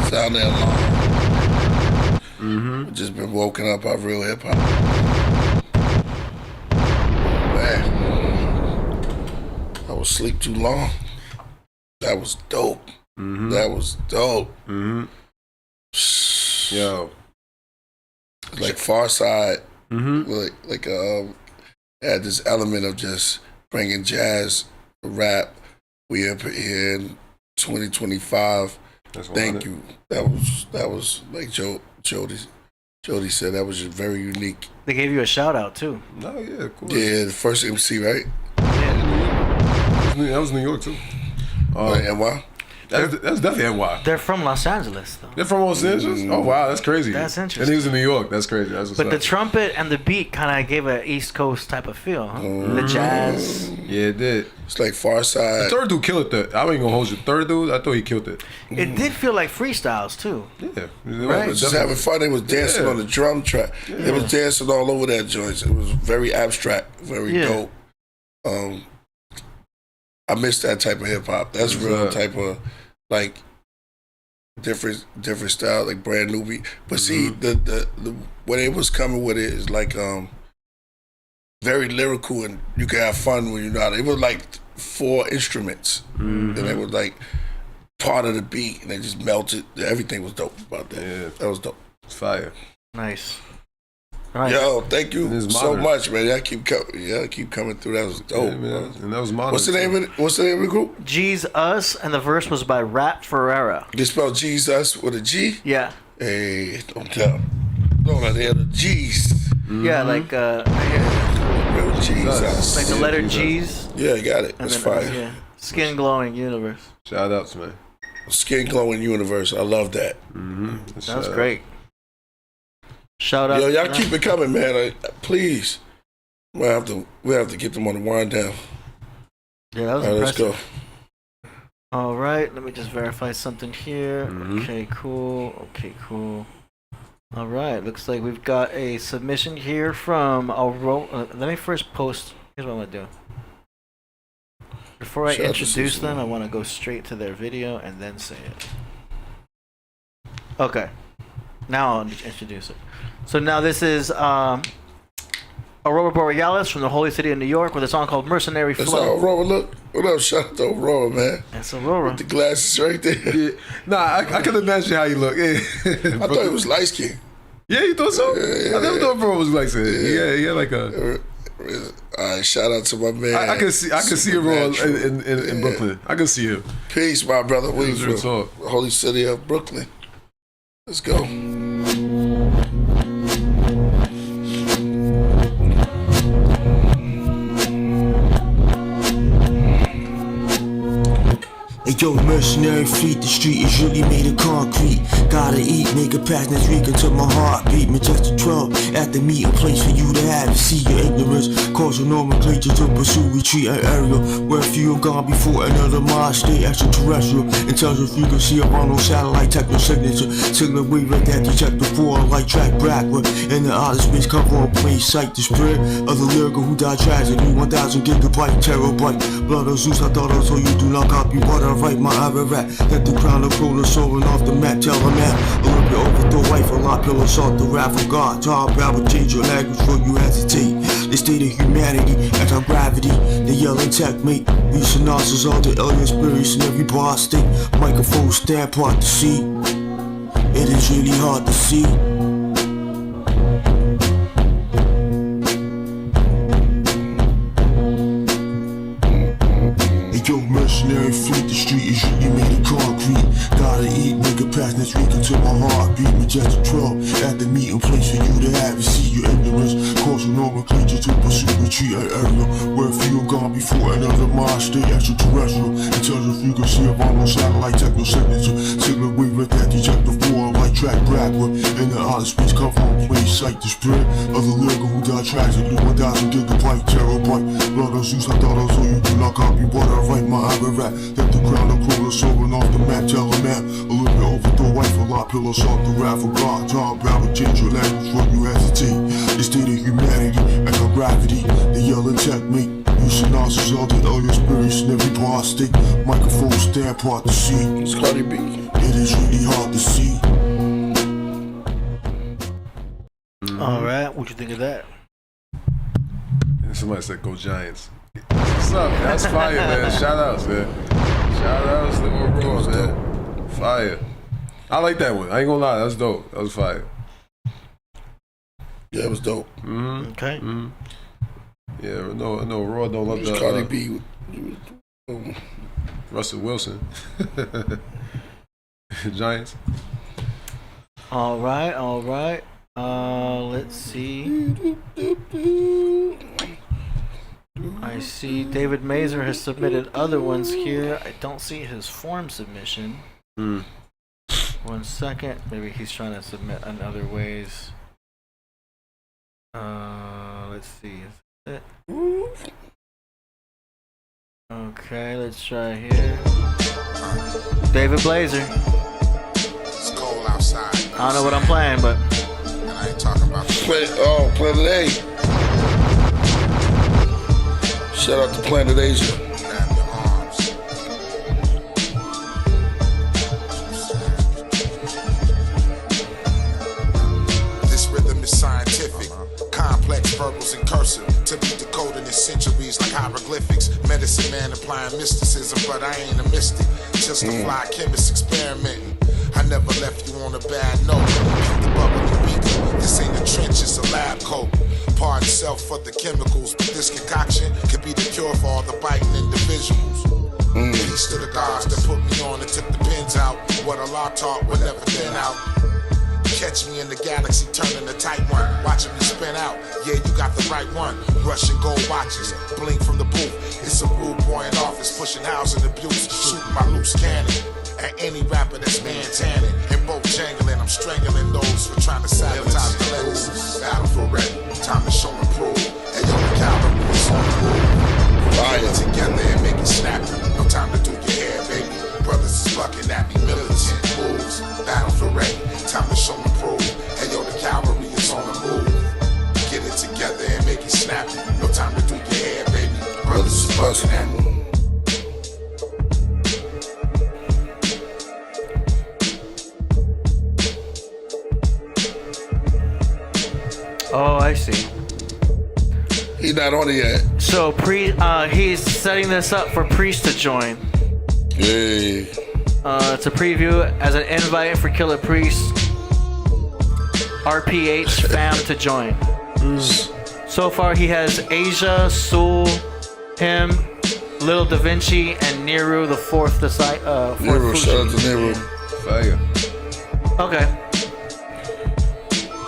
Sound that long. Just been woken up by real hip hop. Man, I was asleep too long. That was dope. That was dope. Yo, like Far Side, like had this element of just bringing jazz, rap. We up here in 2025. Thank you. That was like Jody said. That was just very unique. They gave you a shout out too. Oh yeah, of course. Yeah, the first MC, right? That was New York too. NY. That's definitely NY. They're from Los Angeles, though. They're from Los Angeles? Oh, wow, that's crazy. That's interesting. And he was in New York. That's crazy. That's what's but up. the trumpet and the beat kind of gave an East Coast type of feel, huh? The jazz. Yeah, it did. It's like Far Side. The third dude killed it. I ain't gonna hold you. The third dude, I thought he killed it. It did feel like freestyles, too. Yeah. Right? Was just having fun. They was dancing on the drum track. They was dancing all over that joint. It was very abstract, very dope. I miss that type of hip hop. That's real type of, like, different style, like brand new beat. But see, the when it was coming with it is like very lyrical, and you can have fun when you're not. It was like 4 instruments, and it was like part of the beat, and they just melted. Everything was dope about that. Yeah. That was dope. It's fire. Nice. Right. Yo, thank you so modern. much, man. I keep coming through. That was dope. Yeah, man. And that was modern. What's the name of the group? G's Us, and the verse was by Rap Ferreira. You spell G's Us with a G? Yeah. Hey, don't tell. Don't let the G's. Yeah, like real G's Us. like the letter G's. Yeah, I got it. And That's then, fire. Yeah. Skin glowing universe. Shout outs, man. Skin glowing universe. I love that. That's great. Shout out. Yo, y'all keep it coming, man. Please. We have to get them on the wind down. Yeah, that was all right, impressive. let's go. All right, let me just verify something here. Okay, cool. All right, looks like we've got a submission here from let me first post. Here's what I'm gonna do. Before I introduce them, I want to go straight to their video and then say it. Okay, now I'll introduce it. So now this is Aurora Borealis from the holy city of New York with a song called Mercenary That's Flow. Aurora. Look, what up? Shout out to Aurora, man. That's Aurora. With the glasses right there. Yeah. Nah, I can imagine how you look. Yeah. I thought he was light skinned. Yeah, you thought so? Yeah. I never thought bro was like that. Yeah, yeah, like a. All right, shout out to my man. I can see Aurora in Brooklyn. I can see him. Peace, my brother. We Real from talk. the holy city of Brooklyn. Let's go. Hey yo, mercenary fleet, the street is really made of concrete. Gotta eat, make a pass next week until my heartbeat. Majestic 12 at the meeting place for you to have. See your ignorance, causal nomenclature to pursue retreat an area where few have gone before another mind state. Extraterrestrial intelligent frequency of unknown satellite techno signature. Signal wave like that detector for a light track backward. In the outer space cover on plain sight. The spread of the lyrical who died tragically. 1000 gigabyte terabyte. Blood of Zeus, I thought I told you do not copy what I write. My ivory rat, that the crown of cruel soaring off the map. Tell them that a little bit overthrow wife, a lot pillow salt, the wrath of God. Talk about change your language before you hesitate. The state of humanity, anti-gravity, they yell and checkmate. Resonances all the alien spirits in every bar state. Microphone stand part to see. It is really hard to see. Yo, mercenary fleet, the street is really made of concrete. Gotta eat, make a pass next week until my heartbeat. Majestic 12 at the meeting place for you to have it. See your ignorance, causal nomenclature to pursue retreat an area where few have gone before another mind state. Extraterrestrial intelligent frequency of unknown satellite techno signature. Signal wave at that detector for a light track backward. In the outer space cover on plain sight. The spread of the lyrical who died tragically. 1000 gigabyte terabyte. Blood of Zeus, I thought I told you do not copy what I write. My ivory rat, that the crown of cruel soaring off the map. Tell them that a little bit overthrow wife, a lot pillow salt, the wrath of God. Talk about change your language before you hesitate. The state of humanity, anti-gravity, they yell and checkmate. Using nonsense, all the alien spirits in every bar state. Microphone stand part to see. It's Cardi B. It is really hard to see. All right, what you think of that? And somebody said, "Go Giants." What's up? That's fire, man. Shout outs, man. Shout outs to Reborn, man. Fire. I like that one. I ain't gonna lie, that's dope. That was fire. Yeah, it was dope. Mm-hmm. Okay. Mm-hmm. Yeah, no, Raw don't love the Cardi B. Russell Wilson. Giants. All right. Let's see. I see David Mazer has submitted other ones here. I don't see his form submission. 1 second. Maybe he's trying to submit in other ways. Let's see. Is it? Okay, let's try here. David Blazer. It's cold outside. I don't know what I'm playing, but And I ain't talking about Planet A. Shout out to Planet Asia. grab your arms. This rhythm is scientific. Complex verbals and cursive to be decoded in centuries like hieroglyphics. Medicine man applying mysticism, but I ain't a mystic. Just a fly chemist experimenting. I never left you on a bad note. Keep the bubbly beaker. This ain't a trench, it's a lab coat. Pardon self for the chemicals, but this concoction could be the cure for all the biting individuals. Peace to the gods that put me on and took the pins out. What Allah taught will never thin out. Catch me in the galaxy turning the tight one, watching me spin out. Yeah, you got the right one. Russian gold watches, blink from the booth. It's a rude boy in office pushing housing abuse, shooting my loose cannon at any rapper that's man tanning. And both jangling, I'm strangling those who trying to sabotage the legacy. Battle for red, time to show and prove. And yo, the caliber is on the move. Get it together and make it snappy. No time to do your hair, baby. Brothers is bucking at me, militant moves. Battle for red, time to show and prove. And yo, the cavalry is on the move. Get it together and make it snappy. No time to do your hair, baby. Brothers is bucking at me. oh, I see. not on it yet. So he's setting this up for Priest to join. Hey. It's a preview as an invite for Killah Priest, RPH fam to join. So far he has Asia, Sul, him, Little Da Vinci, and Neru, the fourth Neru, shout out to Neru. Fire. Okay.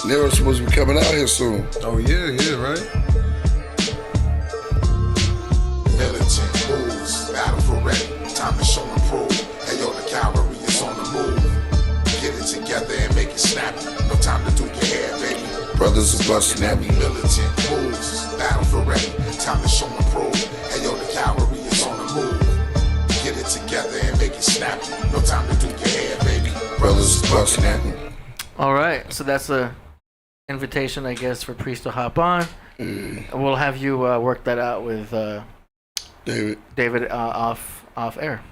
Neru's supposed to be coming out here soon. Oh yeah, right. Militant moves, battle for ready, time to show and prove. Hey yo, the cavalry is on the move. Get it together and make it snappy. No time to do your hair, baby. Brothers are busting at me. Militant moves, battle for ready, time to show and prove. Hey yo, the cavalry is on the move. Get it together and make it snappy. No time to do your hair, baby. Brothers are busting at me. All right, so that's a invitation, I guess, for Priest to hop on. We'll have you work that out with David off air.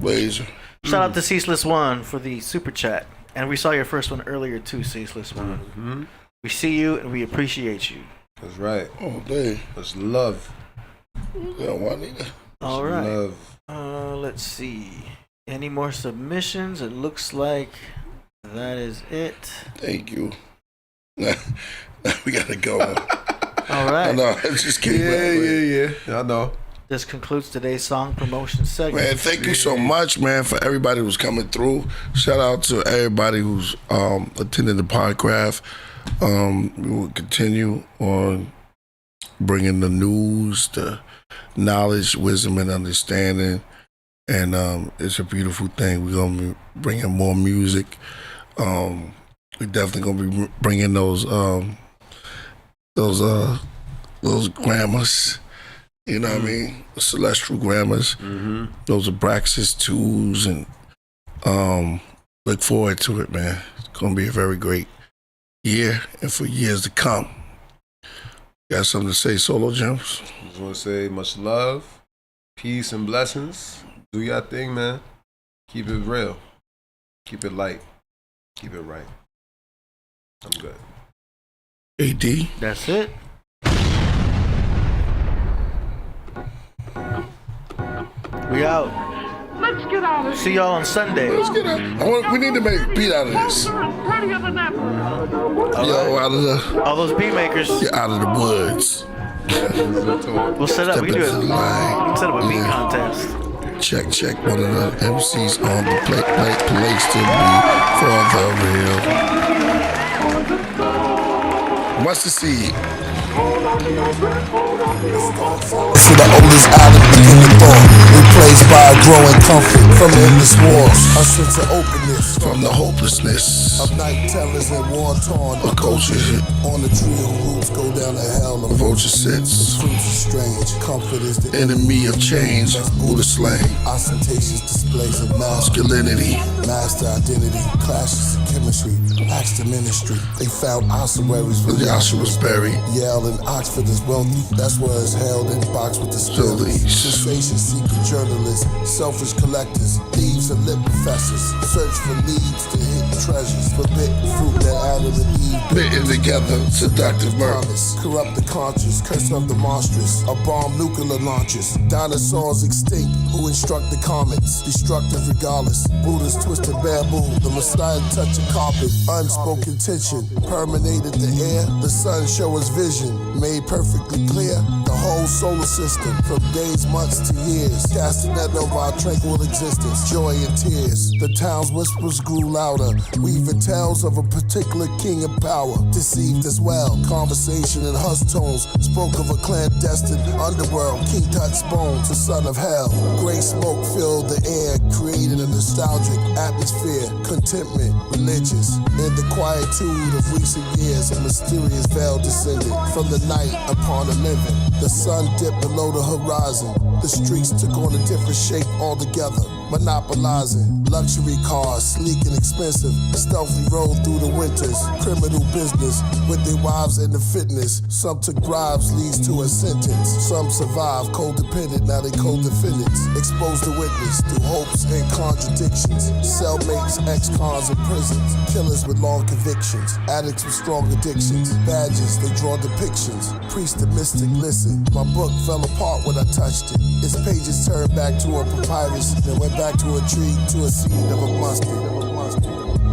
Laser. Shout out to Ceaseless One for the super chat, and we saw your first one earlier too, Ceaseless One. Mm-hmm. We see you and we appreciate you. That's right. Oh, dang. That's love. Yeah, Juanita. All right. Love. Let's see. Any more submissions? It looks like that is it. Thank you. We gotta go. All right. I know. I just kidding. Yeah. I know. This concludes today's song promotion segment. Man, thank you so much, man, for everybody who's coming through. Shout out to everybody who's attending the Podcraft. We will continue on bringing the news, the knowledge, wisdom, and understanding. And it's a beautiful thing. We're going to be bringing more music. We're definitely going to be bringing those grammars. You know what I mean? The celestial grammars. Mm-hmm. Those Abraxas 2s, and look forward to it, man. It's going to be a very great year and for years to come. Got something to say, Solo Gems? I just want to say much love, peace, and blessings. Do your thing, man. Keep it real. Keep it light. Keep it right. I'm good. AD? That's it. We out. Let's get out of here. See y'all on Sunday. Let's get out. We need to make a beat out of this. Yo, out of the... All those beat makers. You're out of the woods. We'll set up. We can do it. We can set up a beat contest. Check. One of the MCs on the place to be for the real. What's the seed? For the oldest island in the thought, replaced by a growing comfort from endless wars. A sense of openness from the hopelessness of night terrors and war-torn. A culture hit on the tree of roots go down to hell. A vulture sits. Fruits are strange. Comfort is the enemy of change. Buddha slang. Ostentatious displays of masculinity. Master identity. Clashes of chemistry. Acts to ministry. They found ossuaries where Joshua was buried. Yale and Oxford is wealthy. That's where it's held in box with the spillies. Sensation seeking journalists. Selfish collectors. Thieves and lit professors. Search for leads to hidden treasures. Forbidden fruit that Adam and Eve bitten together. Seductive murders. Corrupt the conscious. Curse of the monstrous. A bomb nuclear launches. Dinosaurs extinct. Who instruct the comets. Destructive regardless. Buddha's twisted bamboo. The Messiah touch a carpet. Unspoken tension. Permeated the air. The sun show us vision. Made perfectly clear. The whole solar system. From days, months to years. Casting net over our tranquil existence. Joy and tears. The town's whispers grew louder. Weaving tales of a particular king of power. Deceived as well. Conversation in hush tones. Spoke of a clandestine underworld. King Tut's bones. The son of hell. Gray smoke filled the air. Creating a nostalgic atmosphere. Contentment. Religious. In the quietude of recent years. A mysterious veil descended from the night upon the living. The sun dipped below the horizon. The streets took on a different shape altogether. Monopolizing luxury cars, sleek and expensive. Stealthily rolled through the winters. Criminal business with their wives and the fitness. Some took bribes, leads to a sentence. Some survived, codependent, now they co-defendants. Exposed to witness through hopes and contradictions. Cellmates, ex-cons in prisons. Killers with long convictions. Addicts with strong addictions. Badges, they draw depictions. Priest and mystic listen. it. My book fell apart when I touched it. Its pages turned back to a papyrus, then went back to a tree, to a seed of a mustard.